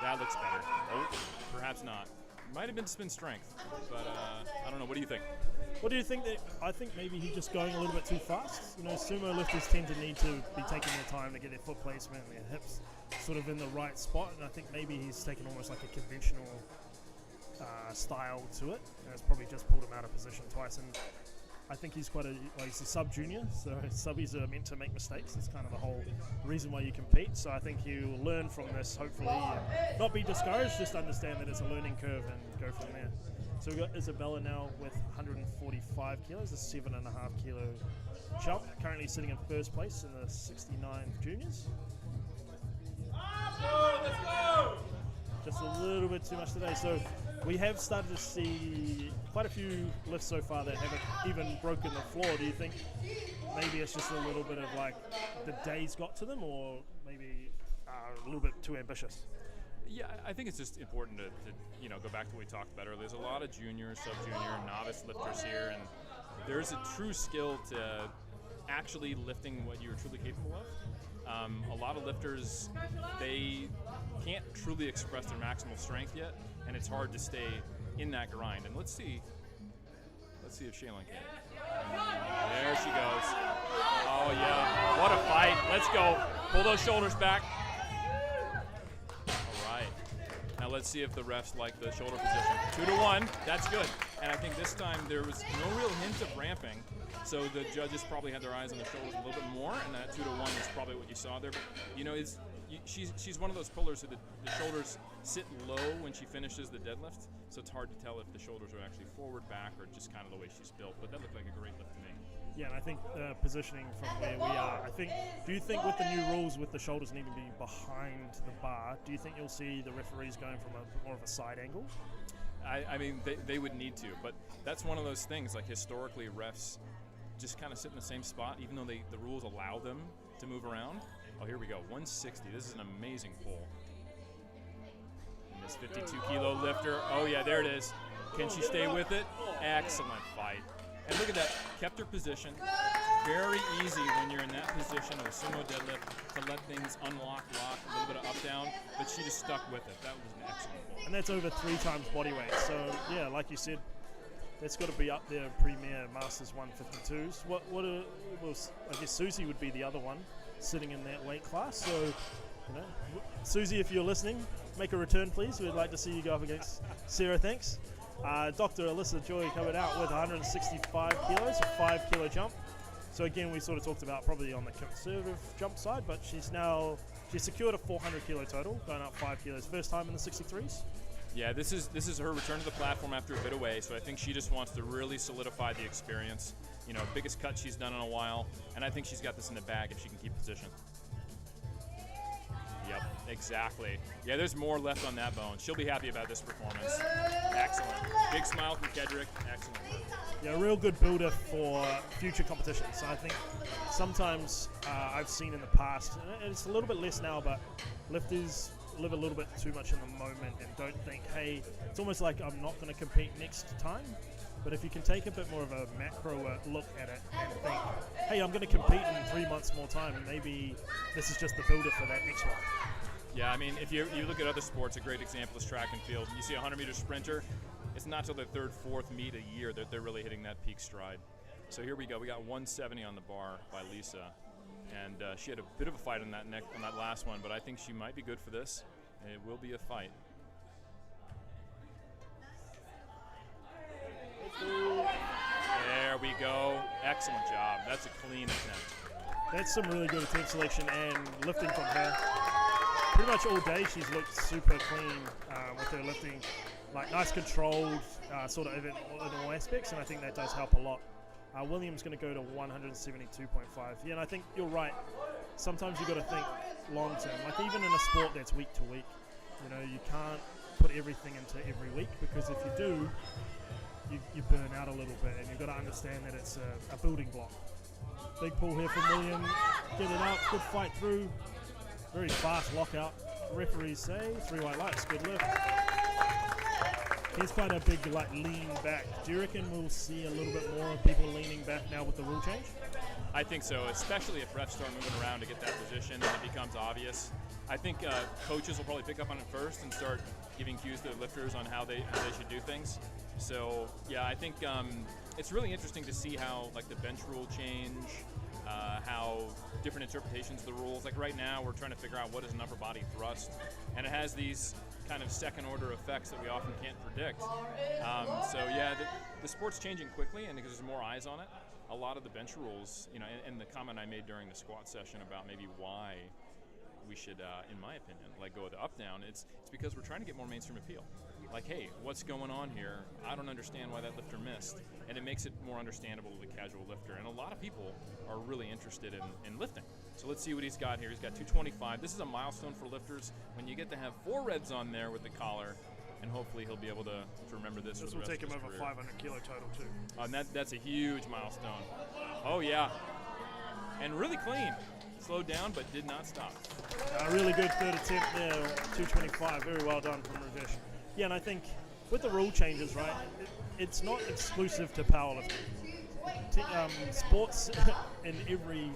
That looks better. Oh, perhaps not. Might have been spin strength, but I don't know. What do you think? What do you think? I think maybe he's just going a little bit too fast. You know, sumo lifters tend to need to be taking their time to get their foot placement and their hips sort of in the right spot, and I think maybe he's taken almost like a conventional style to it, and it's probably just pulled him out of position twice. And I think he's he's a sub-junior, so subbies are meant to make mistakes. It's kind of the whole reason why you compete. So I think he'll learn from this, hopefully, and not be discouraged, just understand that it's a learning curve and go from there. So we've got Isabella now with 145 kilos, a 7.5 kilo jump, currently sitting in first place in the 69 juniors. Let's go! Just a little bit too much today. So we have started to see quite a few lifts so far that haven't even broken the floor. Do you think maybe it's just a little bit of like the days got to them, or maybe a little bit too ambitious? Yeah, I think it's just important to go back to what we talked about earlier. There's a lot of junior, sub-junior, novice lifters here, and there's a true skill to actually lifting what you're truly capable of. A lot of lifters, they can't truly express their maximal strength yet, and it's hard to stay in that grind. And let's see if Shaylin can. There she goes. Oh yeah, what a fight. Let's go. Pull those shoulders back. All right. Now let's see if the refs like the shoulder position. 2-1, that's good. And I think this time there was no real hint of ramping, so the judges probably had their eyes on the shoulders a little bit more, and that 2-1 is probably what you saw there. But she's one of those pullers who the shoulders sit low when she finishes the deadlift, so it's hard to tell if the shoulders are actually forward, back, or just kind of the way she's built. But that looked like a great lift to me. Yeah, and I think positioning from where we are, do you think with the new rules with the shoulders needing to be behind the bar, do you think you'll see the referees going from more of a side angle? I mean, they would need to, but that's one of those things, like historically refs just kind of sit in the same spot, even though the rules allow them to move around. Oh, here we go, 160. This is an amazing pull. And this 52-kilo lifter. Oh, yeah, there it is. Can she stay with it? Excellent fight. And look at that, kept her position. Very easy when you're in that position of a sumo deadlift to let things unlock, lock, a little bit of up, down, but she just stuck with it. That was an excellent pull. And that's over 3 times body weight. So, yeah, like you said, that's got to be up there, Premier Masters 152s. I guess Susie would be the other one sitting in that weight class. So, Susie, if you're listening, make a return, please. We'd like to see you go up against Sarah. Thanks. Dr. Alyssa Joy coming out with 165 kilos, a 5-kilo jump. So again, we sort of talked about probably on the conservative jump side, but she's secured a 400-kilo total, going up 5 kilos. First time in the 63s. Yeah, this is her return to the platform after a bit away, so I think she just wants to really solidify the experience. Biggest cut she's done in a while, and I think she's got this in the bag if she can keep position. Yep, exactly. Yeah, there's more left on that bone. She'll be happy about this performance. Excellent. Big smile from Kedrick. Excellent work. Yeah, a real good builder for future competitions. So I think sometimes I've seen in the past, and it's a little bit less now, but lifters live a little bit too much in the moment and don't think, hey, it's almost like I'm not going to compete next time. But if you can take a bit more of a macro look at it and think, hey, I'm going to compete in 3 months more time, maybe this is just the builder for that next one. Yeah, I mean, if you look at other sports, a great example is track and field. You see a 100-meter sprinter, it's not till their 3rd, 4th meet a year that they're really hitting that peak stride. So here we go. We got 170 on the bar by Lisa. And she had a bit of a fight on that last one, but I think she might be good for this. And it will be a fight. There we go. Excellent job. That's a clean attempt. That's some really good attempt selection and lifting from her. Pretty much all day she's looked super clean with her lifting. Like nice controlled sort of in all aspects, and I think that does help a lot. William's going to go to 172.5. Yeah, and I think you're right. Sometimes you've got to think long term. Like even in a sport that's week to week, you can't put everything into every week, because if you do, you burn out a little bit, and you've got to understand that it's a building block. Big pull here from William. Get it out. Good fight through. Very fast lockout. Referees say 3 white lights, good lift. Here's quite a big lean back. Do you reckon we'll see a little bit more of people leaning back now with the rule change? I think so, especially if refs start moving around to get that position and it becomes obvious. I think coaches will probably pick up on it first and start giving cues to the lifters on how they should do things. So yeah, I think it's really interesting to see how like the bench rule change, how different interpretations of the rules. Like right now, we're trying to figure out what is an upper body thrust, and it has these kind of second order effects that we often can't predict. So yeah, the sport's changing quickly, and because there's more eyes on it, a lot of the bench rules, you know, and the comment I made during the squat session about maybe why we should, in my opinion, like go the up down, it's because we're trying to get more mainstream appeal. Like, hey, what's going on here? I don't understand why that lifter missed, and it makes it more understandable to the casual lifter. And a lot of people are really interested in lifting. So let's see what he's got here. He's got 225. This is a milestone for lifters when you get to have 4 reds on there with the collar, and hopefully he'll be able to remember this. This for the will rest take of him his over career. 500 kilo total too. And that's a huge milestone. Oh yeah, and really clean. Slowed down, but did not stop. A really good third attempt there, 225. Very well done from Rajesh. Yeah, and I think with the rule changes, right, it's not exclusive to powerlifting. Sports in every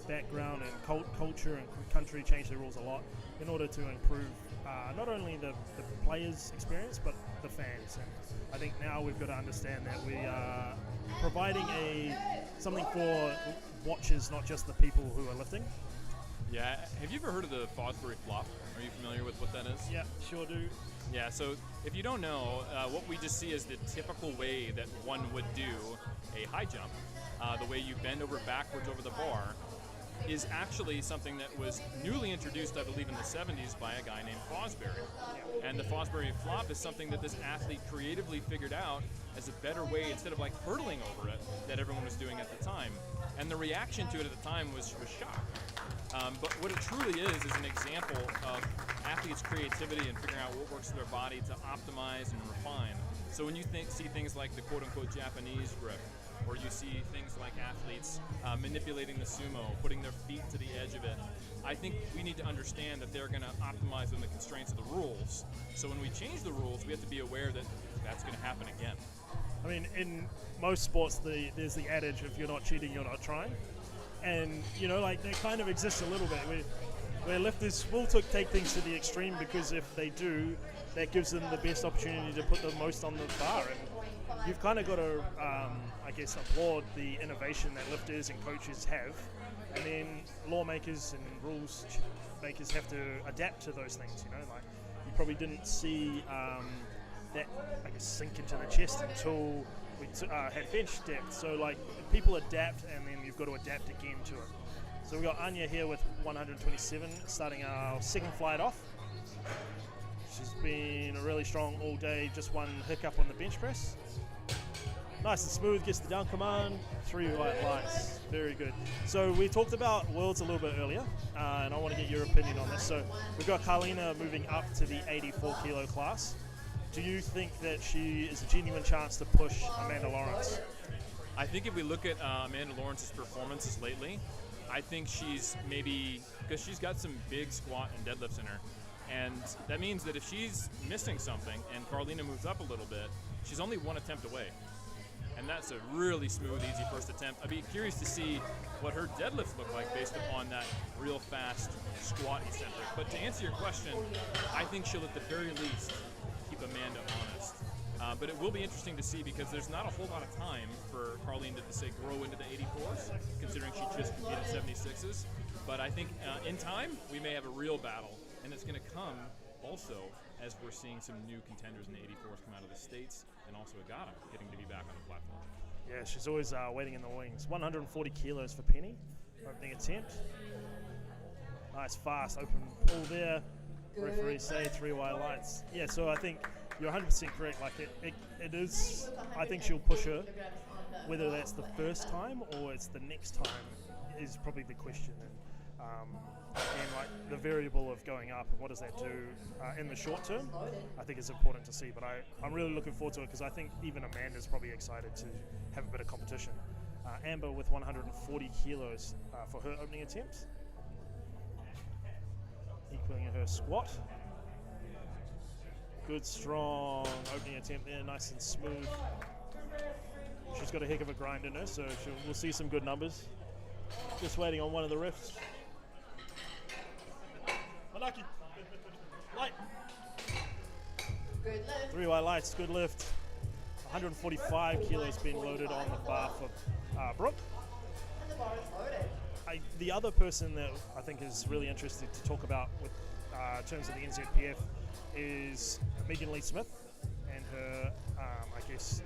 background and culture and country change their rules a lot in order to improve not only the players' experience but the fans. And I think now we've got to understand that we are providing something for watchers, not just the people who are lifting. Yeah, have you ever heard of the Fosbury flop? Are you familiar with what that is? Yeah, sure do. Yeah, so if you don't know, what we just see is the typical way that one would do a high jump, the way you bend over backwards over the bar, is actually something that was newly introduced, I believe, in the 70s by a guy named Fosbury. And the Fosbury flop is something that this athlete creatively figured out as a better way, instead of like hurtling over it, that everyone was doing at the time. And the reaction to it at the time was shock. But what it truly is an example of athletes' creativity and figuring out what works for their body to optimize and refine. So when you see things like the quote-unquote Japanese grip, or you see things like athletes manipulating the sumo, putting their feet to the edge of it, I think we need to understand that they're going to optimize within the constraints of the rules. So when we change the rules, we have to be aware that that's going to happen again. I mean, in most sports, there's the adage, if you're not cheating, you're not trying. And, you know, like, that kind of exists a little bit, where lifters will take things to the extreme, because if they do, that gives them the best opportunity to put the most on the bar. And you've kind of got to, I guess, applaud the innovation that lifters and coaches have. And then lawmakers and rules makers have to adapt to those things, you know. Like, you probably didn't see that, I guess, sink into the chest until we had bench depth. So, like, people adapt, and then you've got to adapt again to it. So we've got Anya here with 127, starting our second flight off. She's been really strong all day, just one hiccup on the bench press. Nice and smooth, gets the down command, 3 white lights, very good. So we talked about worlds a little bit earlier, and I want to get your opinion on this. So we've got Carlina moving up to the 84 kilo class. Do you think that she is a genuine chance to push Amanda Lawrence? I think if we look at Amanda Lawrence's performances lately, I think she's maybe, because she's got some big squat and deadlifts in her, and that means that if she's missing something and Carlina moves up a little bit, she's only 1 attempt away. And that's a really smooth, easy first attempt. I'd be curious to see what her deadlifts look like based upon that real fast squat eccentric. But to answer your question, I think she'll at the very least keep Amanda honest. But it will be interesting to see, because there's not a whole lot of time for Carlina to say grow into the 84s, considering she just competed 76s. But I think in time, we may have a real battle, and it's going to come also as we're seeing some new contenders in the 84s come out of the States, and also Agata getting to be back on the platform. Yeah, she's always waiting in the wings. 140 kilos for Penny, opening attempt. Nice fast open pull there. Referees say 3 white lights. Yeah, so I think you're 100% correct. Like, it is, I think she'll push her. Whether that's the first time or it's the next time is probably the question. And like the variable of going up and what does that do in the short term, I think is important to see. But I'm really looking forward to it, because I think even Amanda's probably excited to have a bit of competition. Amber with 140 kilos for her opening attempt. equaling her squat. Good, strong opening attempt there, nice and smooth. She's got a heck of a grind in her, so we'll see some good numbers. Just waiting on one of the refs. Manaki. Light. Good lift. 3 white lights, good lift. 145 kilos being loaded on the bar for Brooke. And the bar is loaded. The other person that I think is really interesting to talk about with in terms of the NZPF is Megan Lee Smith and her, I guess,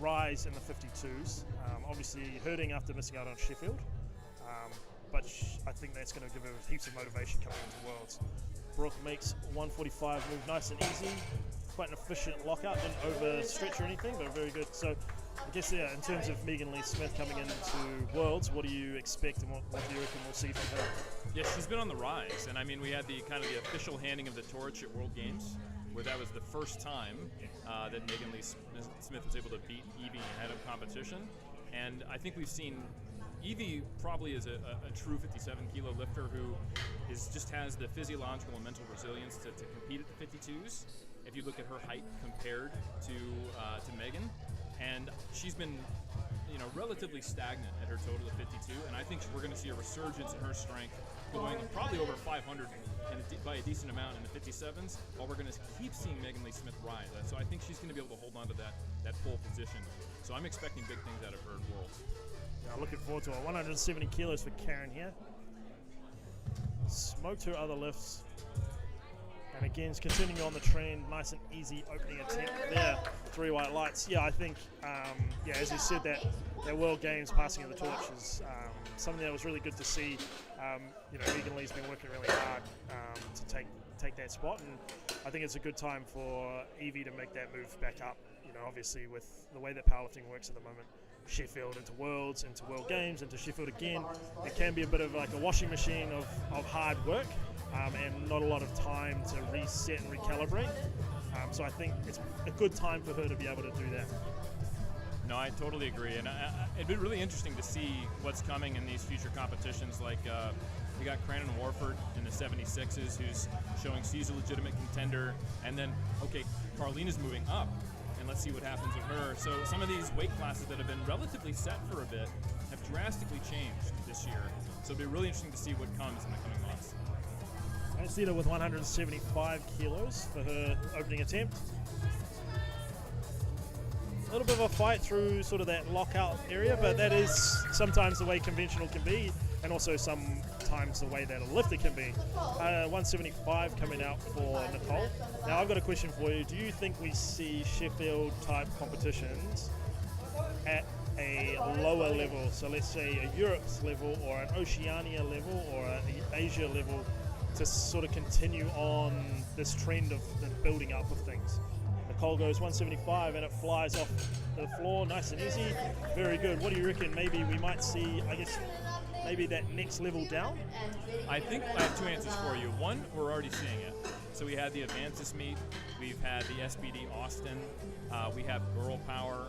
rise in the 52s. Obviously hurting after missing out on Sheffield, but I think that's going to give her heaps of motivation coming into Worlds. Brooke makes 145 move nice and easy. Quite an efficient lockout, didn't overstretch or anything, but very good. So I guess, yeah, in terms of Megan Lee Smith coming into Worlds, what do you expect and what do you reckon we'll see from her? Yeah, she's been on the rise, and I mean, we had the kind of the official handing of the torch at World Games, where that was the first time that Megan Lee Smith was able to beat Evie ahead of competition. And I think we've seen Evie probably is a true 57-kilo lifter who just has the physiological and mental resilience to compete at the 52s. If you look at her height compared to Megan, and she's been relatively stagnant at her total of 52, and I think we're going to see a resurgence in her strength going probably over 500 by a decent amount in the 57s, while we're going to keep seeing Megan Lee Smith rise. So I think she's going to be able to hold on to that pole position. So I'm expecting big things out of her at Worlds. Yeah, looking forward to it. 170 kilos for Karen here. Smoked her other lifts. And again, it's continuing on the trend. Nice and easy opening attempt there. 3 white lights. Yeah, I think, as you said, that World Games passing of the torch is something that was really good to see. Megan Lee's been working really hard to take that spot, and I think it's a good time for Evie to make that move back up. Obviously with the way that powerlifting works at the moment, Sheffield into Worlds, into World Games, into Sheffield again, it can be a bit of like a washing machine of hard work. And not a lot of time to reset and recalibrate. So I think it's a good time for her to be able to do that. No, I totally agree. And it'd be really interesting to see what's coming in these future competitions. Like we got Crandon Warford in the 76s who's showing she's a legitimate contender. And then, okay, Carlina's moving up. And let's see what happens with her. So some of these weight classes that have been relatively set for a bit have drastically changed this year. So it'll be really interesting to see what comes in the coming months. Cedar with 175 kilos for her opening attempt. A little bit of a fight through sort of that lockout area, but that is sometimes the way conventional can be, and also sometimes the way that a lifter can be. 175 coming out for Nicole. Now I've got a question for you. Do you think we see Sheffield type competitions at a lower level? So let's say a Europe's level or an Oceania level or an Asia level, to sort of continue on this trend of the building up of things. Nicole goes 175 and it flies off the floor, nice and easy. Very good. What do you reckon? Maybe we might see, I guess, maybe that next level down? I think I have 2 answers for you. One, we're already seeing it. So we had the Advances meet, we've had the SBD Austin, we have Girl Power,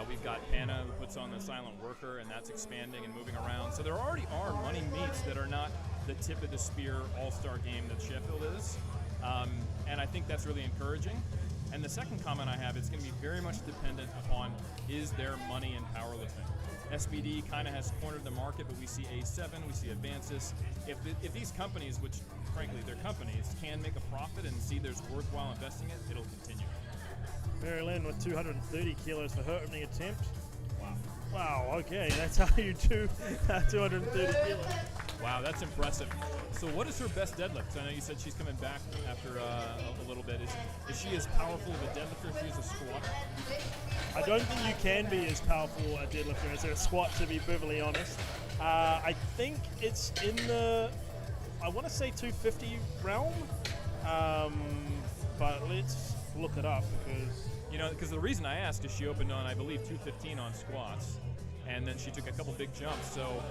we've got Panna who puts on the Silent Worker, and that's expanding and moving around. So there already are money meets that are not the tip of the spear all-star game that Sheffield is. And I think that's really encouraging. And the second comment I have, it's going to be very much dependent upon, is there money in powerlifting? SBD kind of has cornered the market, but we see A7, we see Advances. If these companies, which frankly they're companies, can make a profit and see there's worthwhile investing it, it'll continue. Mary Lynn with 230 kilos for her opening attempt. Wow, okay, that's how you do 230 kilos. Wow, that's impressive. So what is her best deadlift? I know you said she's coming back after a little bit. Is she as powerful of a deadlifter as she is a squatter? I don't think you can be as powerful a deadlifter as a squat, to be perfectly honest. I think it's in the, I want to say 250 realm, but let's look it up because the reason I asked is she opened on, I believe, 215 on squats, and then she took a couple big jumps. So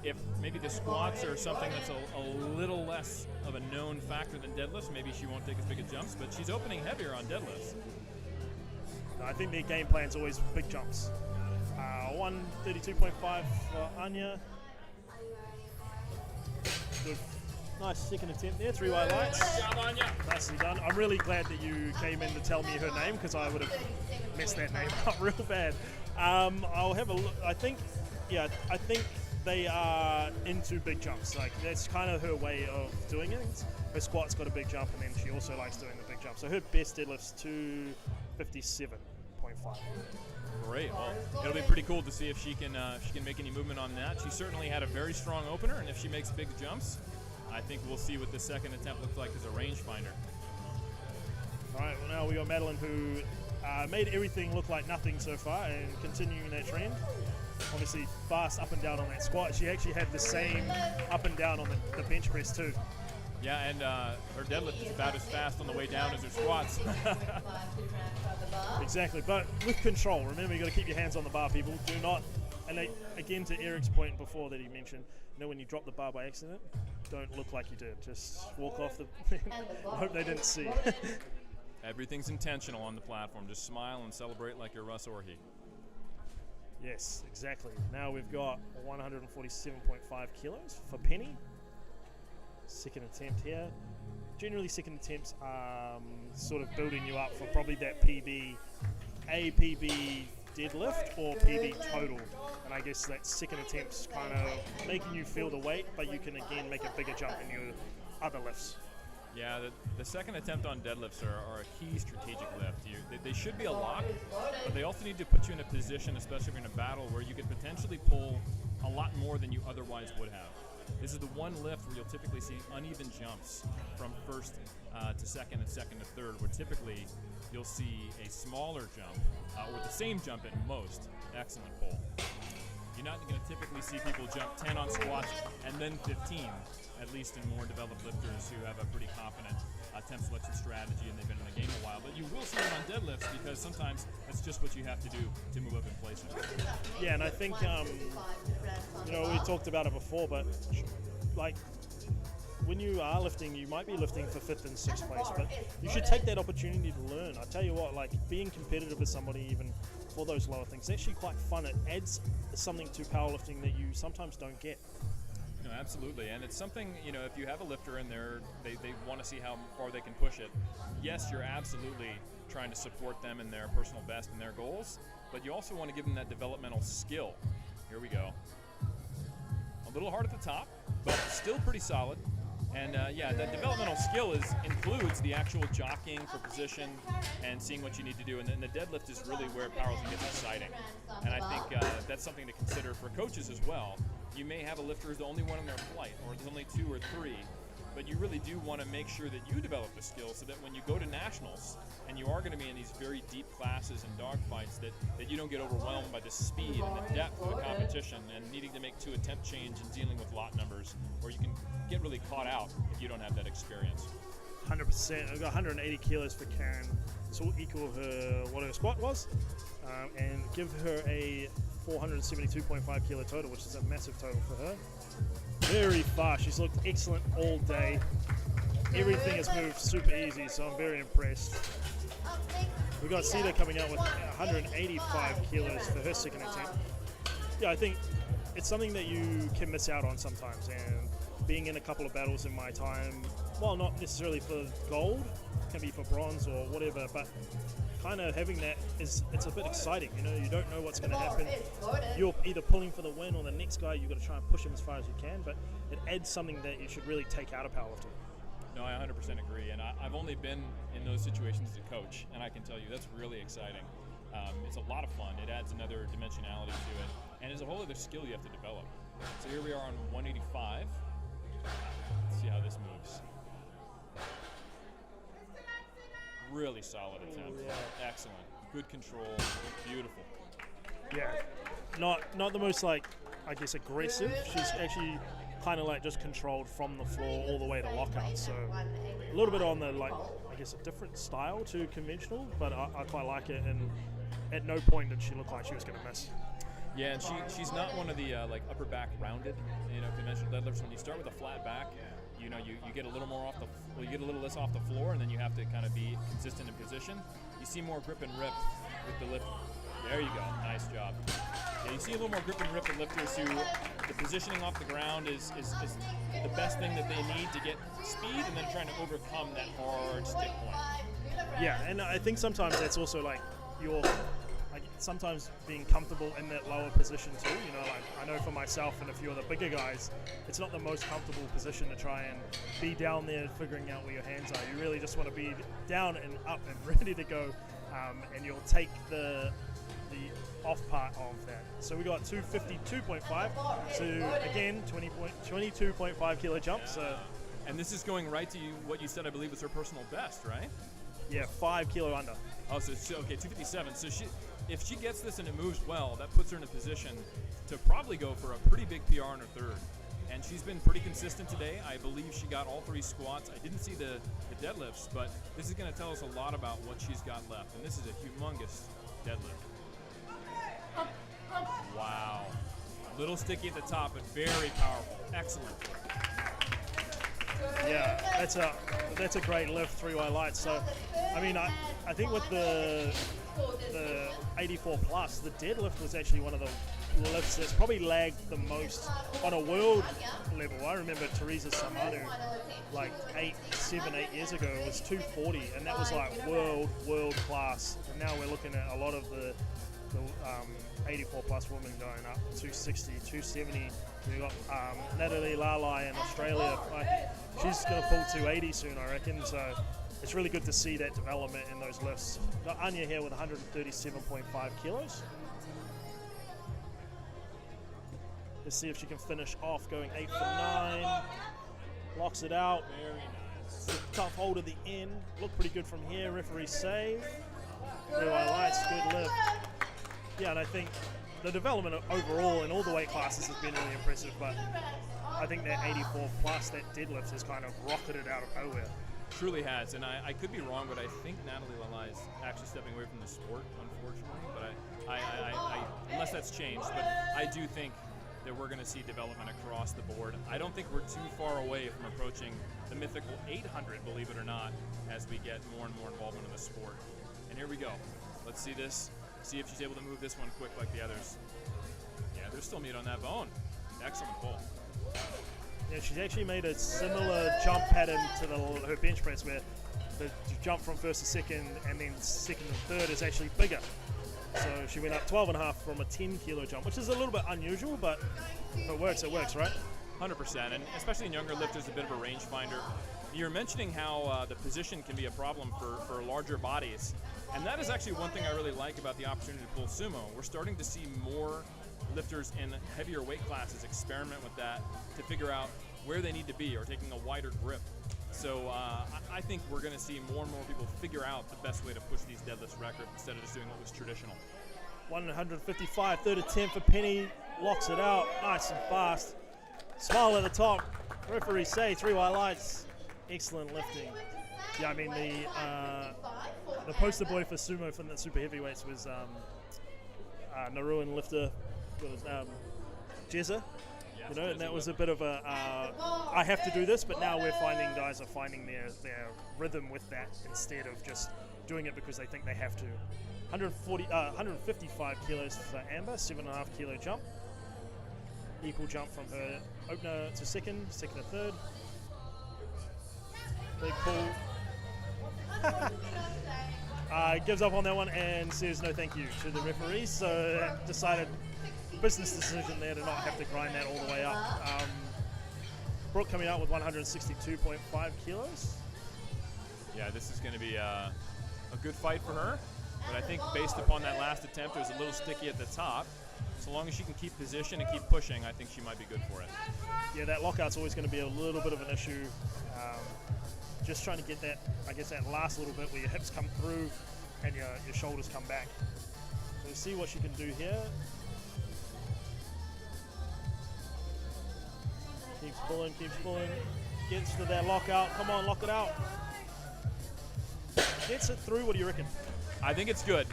if maybe the squats are something that's a little less of a known factor than deadlifts, maybe she won't take as big as jumps, but she's opening heavier on deadlifts. I think their game plan's always big jumps. 132.5 for Anya. Good Nice second attempt there, 3 white lights. Nice job on ya. Nicely done. I'm really glad that you came in to tell me her name because I would have messed that name up real bad. I'll have a look. I think they are into big jumps. Like that's kind of her way of doing it. Her squat's got a big jump, and then she also likes doing the big jump. So her best deadlift's 257.5. Great. Well, it'll be pretty cool to see if she can make any movement on that. She certainly had a very strong opener, and if she makes big jumps, I think we'll see what the second attempt looks like as a rangefinder. All right. Well, now we got Madeline, who made everything look like nothing so far, and continuing that trend. Obviously, fast up and down on that squat. She actually had the same up and down on the bench press too. Yeah, and her deadlift is about as fast on the way down as her squats. Exactly, but with control. Remember, you got to keep your hands on the bar, people. Do not, and again to Eric's point before that he mentioned, when you drop the bar by accident, don't look like you did. Just walk off the. I hope they didn't see. Everything's intentional on the platform. Just smile and celebrate like you're Russ Orhe. Yes, exactly. Now we've got 147.5 kilos for Penny. Second attempt here. Generally, second attempts are sort of building you up for probably that PB deadlift or PB total. And I guess that second attempt's kind of making you feel the weight, but you can again make a bigger jump in your other lifts. Yeah, the second attempt on deadlifts are a key strategic lift. They should be a lock, but they also need to put you in a position, especially if you're in a battle, where you could potentially pull a lot more than you otherwise would have. This is the one lift where you'll typically see uneven jumps from first to second and second to third, where typically you'll see a smaller jump, or the same jump at most. Excellent pull. You're not going to typically see people jump 10 on squats and then 15, at least in more developed lifters who have a pretty confident attempt selection strategy and they've been in the game a while. But you will see them on deadlifts because sometimes that's just what you have to do to move up in placement. Yeah, and I think, we talked about it before, but like when you are lifting, you might be lifting for 5th and 6th place, but you should take that opportunity to learn. I tell you what, like being competitive with somebody even for those lower things, it's actually quite fun. It adds something to powerlifting that you sometimes don't get. No, absolutely, and it's something, if you have a lifter and they want to see how far they can push it, yes, you're absolutely trying to support them in their personal best and their goals, but you also want to give them that developmental skill. Here we go. A little hard at the top, but still pretty solid. And that developmental skill includes the actual jockeying for position and seeing what you need to do. And then the deadlift is really where powerlifting gets exciting. And I think that's something to consider for coaches as well. You may have a lifter who's the only one in their flight, or there's only 2 or 3, but you really do want to make sure that you develop the skill so that when you go to nationals and you are going to be in these very deep classes and dogfights, that you don't get overwhelmed by the speed and the depth of the competition and needing to make 2 attempt change and dealing with lot numbers, or you can get really caught out if you don't have that experience. 100%. I've got 180 kilos for Karen. This will equal what her squat was, and give her a 472.5 kilo total, which is a massive total for her. Very fast. She's looked excellent all day. Everything has moved super easy, so I'm very impressed. We've got Sita coming out with 185 kilos for her second attempt. Yeah, I think it's something that you can miss out on sometimes, and being in a couple of battles in my time, well, not necessarily for gold, can be for bronze or whatever, but kind of having that it's a bit exciting. You don't know what's going to happen. You're either pulling for the win, or the next guy you've got to try and push him as far as you can, but it adds something that you should really take out of powerlifting. No, I 100% agree, and I've only been in those situations as a coach, and I can tell you that's really exciting. It's a lot of fun. It adds another dimensionality to it, and it's a whole other skill you have to develop. So here we are on 185. Let's see how this moves. Really solid attempt. Yeah. Excellent. Good control. Beautiful. Yeah, not the most aggressive. She's actually kind of just controlled from the floor all the way to lockout. So a little bit on the a different style to conventional, but I quite like it. And at no point did she look like she was going to miss. Yeah, and she's not one of the upper back rounded, conventional deadlifts. When you start with a flat back, you get a little more you get a little less off the floor, and then you have to kind of be consistent in position. You see more grip and rip with the lift. There you go. Nice job. Yeah, you see a little more grip and rip with lifters who the positioning off the ground is the best thing that they need to get speed, and then trying to overcome that hard stick point. Yeah, and I think sometimes that's also like your, like sometimes being comfortable in that lower position too. You know, like I know for myself and a few of the bigger guys, it's not the most comfortable position to try and be down there figuring out where your hands are. You really just want to be down and up and ready to go, and you'll take the off part of that. So we got 252.5. So again, 22.5 kilo jump. So. And this is going right to what you said, I believe, was her personal best, right? Yeah, 5 kilo under. Oh, so okay, 257. So if she gets this and it moves well, that puts her in a position to probably go for a pretty big PR in her third. And she's been pretty consistent today. I believe she got all 3 squats. I didn't see the deadlifts, but this is going to tell us a lot about what she's got left. And this is a humongous deadlift. Wow. A little sticky at the top, but very powerful. Excellent. Yeah, that's a great lift, 3 white lights. So, I mean, I think with the 84 plus, the deadlift was actually one of the lifts that's probably lagged the most on a world level. I remember Teresa Samanu, like 7, 8 years ago, was 240, and that was like world class. And now we're looking at a lot of the 84 plus women going up 260, 270. We got Natalie Lalai in Australia. She's going to pull 280 soon, I reckon. So it's really good to see that development in those lifts. Got Anya here with 137.5 kilos. Let's see if she can finish off going 8 for 9. Locks it out. Very nice. Tough hold at the end. Looked pretty good from here. Referee save. Blue highlights, good lift. Yeah, and I think the development overall in all the weight classes has been really impressive, but I think that 84 plus, that deadlift has kind of rocketed out of nowhere. Truly has, and I could be wrong, but I think Natalie Lalai is actually stepping away from the sport, unfortunately. But I unless that's changed, but I do think that we're going to see development across the board. I don't think we're too far away from approaching the mythical 800, believe it or not, as we get more and more involvement in the sport. And here we go. Let's see this. See if she's able to move this one quick like the others. Yeah, there's still meat on that bone. Excellent pull. Yeah, she's actually made a similar jump pattern to her bench press, where the jump from first to second and then second and third is actually bigger. So she went up 12.5 from a 10 kilo jump, which is a little bit unusual, but if it works, right? 100%, and especially in younger lifters, a bit of a rangefinder. You're mentioning how the position can be a problem for larger bodies, and that is actually one thing I really like about the opportunity to pull sumo. We're starting to see more lifters in heavier weight classes experiment with that to figure out where they need to be or taking a wider grip. So I think we're going to see more and more people figure out the best way to push these deadlift records instead of just doing what was traditional. 155, third attempt for Penny, locks it out, nice and fast. Smile at the top, referee say 3 white lights, excellent lifting. Yeah, I mean the poster boy for sumo from the super heavyweights was Nauruan lifter, Jezza. You know, and that was a bit of a, I have to do this, but now we're finding guys are finding their rhythm with that instead of just doing it because they think they have to. 155 kilos for Amber, 7.5 kilo jump. Equal jump from her opener to second to third. Big pull. Gives up on that one and says no thank you to the referees, so decided business decision there to not have to grind that all the way up. Brooke coming out with 162.5 kilos. Yeah, this is going to be a good fight for her, but I think based upon that last attempt, it was a little sticky at the top. So long as she can keep position and keep pushing, I think she might be good for it. Yeah, that lockout's always going to be a little bit of an issue. Just trying to get that, I guess, that last little bit where your hips come through and your shoulders come back. So we'll see what she can do here. Keeps pulling, gets to that lockout. Come on, lock it out. Gets it through. What do you reckon? I think it's good.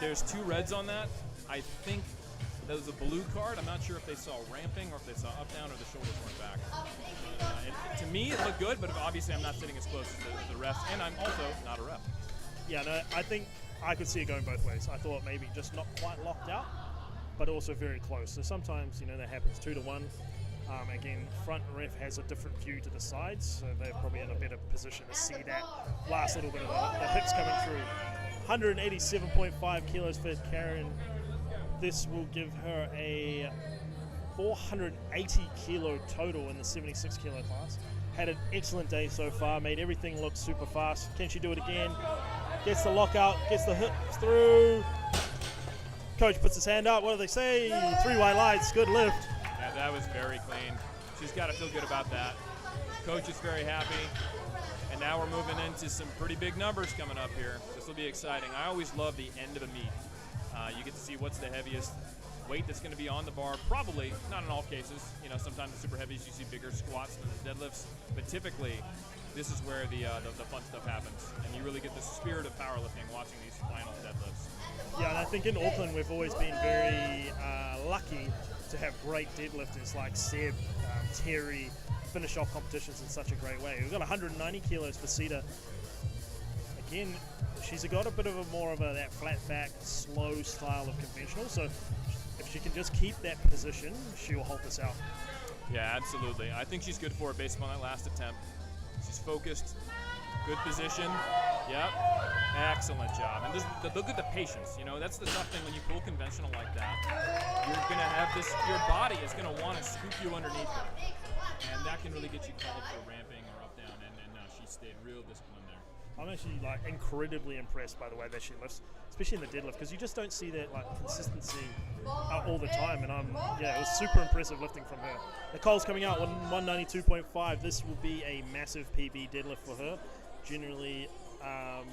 There's 2 reds on that. I think that was a blue card. I'm not sure if they saw ramping or if they saw up, down, or the shoulders weren't back. To me, it looked good, but obviously I'm not sitting as close as the refs, and I'm also not a ref. Yeah, no, I think I could see it going both ways. I thought maybe just not quite locked out, but also very close. So sometimes, you know, that happens 2 to 1. Again, front ref has a different view to the sides, so they're probably in a better position to see that last little bit of the hips coming through. 187.5 kilos for Karen. This will give her a 480 kilo total in the 76 kilo class. Had an excellent day so far, made everything look super fast. Can she do it again? Gets the lockout, gets the hips through. Coach puts his hand up. What do they say? 3 white lights, good lift. Yeah, that was very clean. She's got to feel good about that. Coach is very happy. And now we're moving into some pretty big numbers coming up here. This will be exciting. I always love the end of a meet. You get to see what's the heaviest weight that's going to be on the bar. Probably, not in all cases. You know, sometimes the super heavies you see bigger squats than the deadlifts. But typically, this is where the fun stuff happens. And you really get the spirit of powerlifting watching these final deadlifts. Yeah, and I think in Auckland we've always been very lucky to have great deadlifters like Seb, Terry, finish off competitions in such a great way. We've got 190 kilos for Cedar. Again, she's got a bit of that flat back, slow style of conventional. So if she can just keep that position, she will hold this out. Yeah, absolutely. I think she's good for it based upon that last attempt. She's focused, good position. Yep, excellent job. And look at the patience. You know, that's the tough thing when you pull conventional like that. You're gonna have this. Your body is gonna want to scoop you underneath it. And that can really get you called for ramping or up down, and no, she stayed real disciplined there. I'm actually incredibly impressed by the way that she lifts, especially in the deadlift, because you just don't see that consistency all the time. And it was super impressive lifting from her. Nicole's coming out 192.5. This will be a massive PB deadlift for her. Generally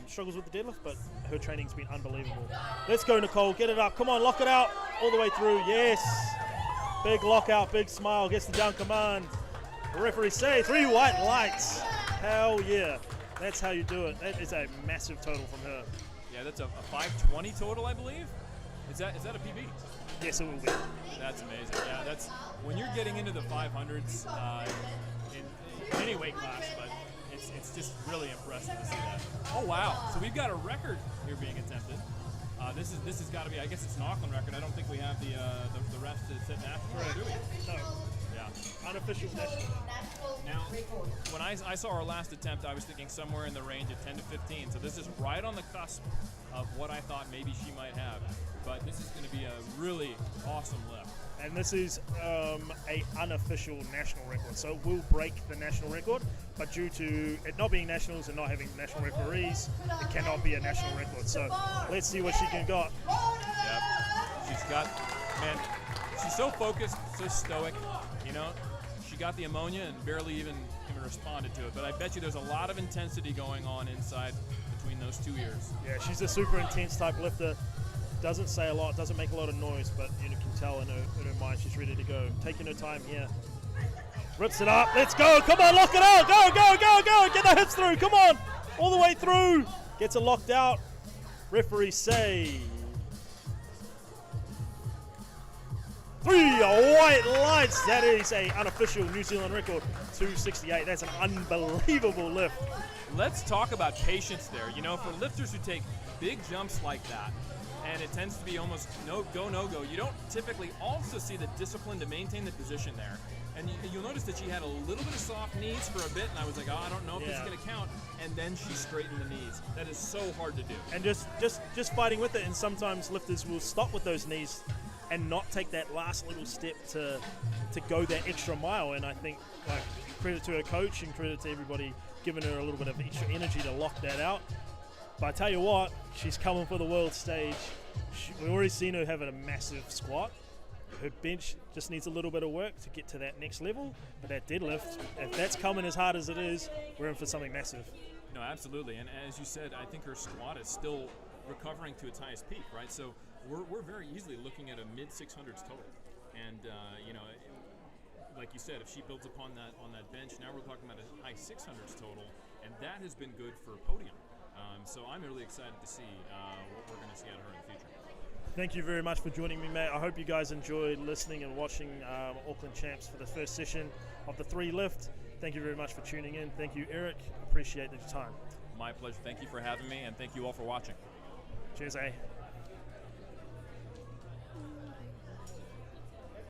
struggles with the deadlift, but her training's been unbelievable. Let's go, Nicole, get it up. Come on, lock it out all the way through. Yes, big lockout, big smile, gets the down command. The referee say 3 white lights. Hell yeah. That's how you do it. That is a massive total from her. Yeah, that's a 520 total, I believe. Is that a PB? Yes, it will be. That's amazing. Yeah, that's when you're getting into the 500s in any weight class, but it's just really impressive to see that. Oh wow! So we've got a record here being attempted. This has got to be. I guess it's an Auckland record. I don't think we have the refs to set national, do we? No. Yeah. Unofficial national. Now, when I saw our last attempt, I was thinking somewhere in the range of 10 to 15. So this is right on the cusp of what I thought maybe she might have. But this is going to be a really awesome lift. And this is a unofficial national record. So it will break the national record, but due to it not being nationals and not having national referees, it cannot be a national record. So let's see what she can got. Yep. She's got, man, she's so focused, so stoic, you know. She got the ammonia and barely even responded to it. But I bet you there's a lot of intensity going on inside between those 2 ears. Yeah, she's a super intense type lifter. Doesn't say a lot, doesn't make a lot of noise, but you can tell in her mind she's ready to go. Taking her time here. Rips it up. Let's go. Come on, lock it out. Go, go, go, go. Get the hips through. Come on. All the way through. Gets it locked out. Referee say 3 white lights. That is a unofficial New Zealand record. 268. That's an unbelievable lift. Let's talk about patience there. You know, for lifters who take big jumps like that, and it tends to be almost no-go. You don't typically also see the discipline to maintain the position there. And you'll notice that she had a little bit of soft knees for a bit, and I was like, oh, I don't know if this is going to count. And then she straightened the knees. That is so hard to do. And just fighting with it, and sometimes lifters will stop with those knees and not take that last little step to go that extra mile. And I think credit to her coach and credit to everybody giving her a little bit of extra energy to lock that out. But I tell you what, she's coming for the world stage. We've already seen her having a massive squat. Her bench just needs a little bit of work to get to that next level. But that deadlift, if that's coming as hard as it is, we're in for something massive. No, absolutely. And as you said, I think her squat is still recovering to its highest peak, right? So we're very easily looking at a mid-600s total. And, you know, like you said, if she builds upon that on that bench, now we're talking about a high 600s total. And that has been good for podium. So I'm really excited to see what we're going to see out of her in the future. Thank you very much for joining me, mate. I hope you guys enjoyed listening and watching Auckland Champs for the first session of the 3 lift. Thank you very much for tuning in. Thank you, Eric. Appreciate your time. My pleasure. Thank you for having me, and thank you all for watching. Cheers, eh?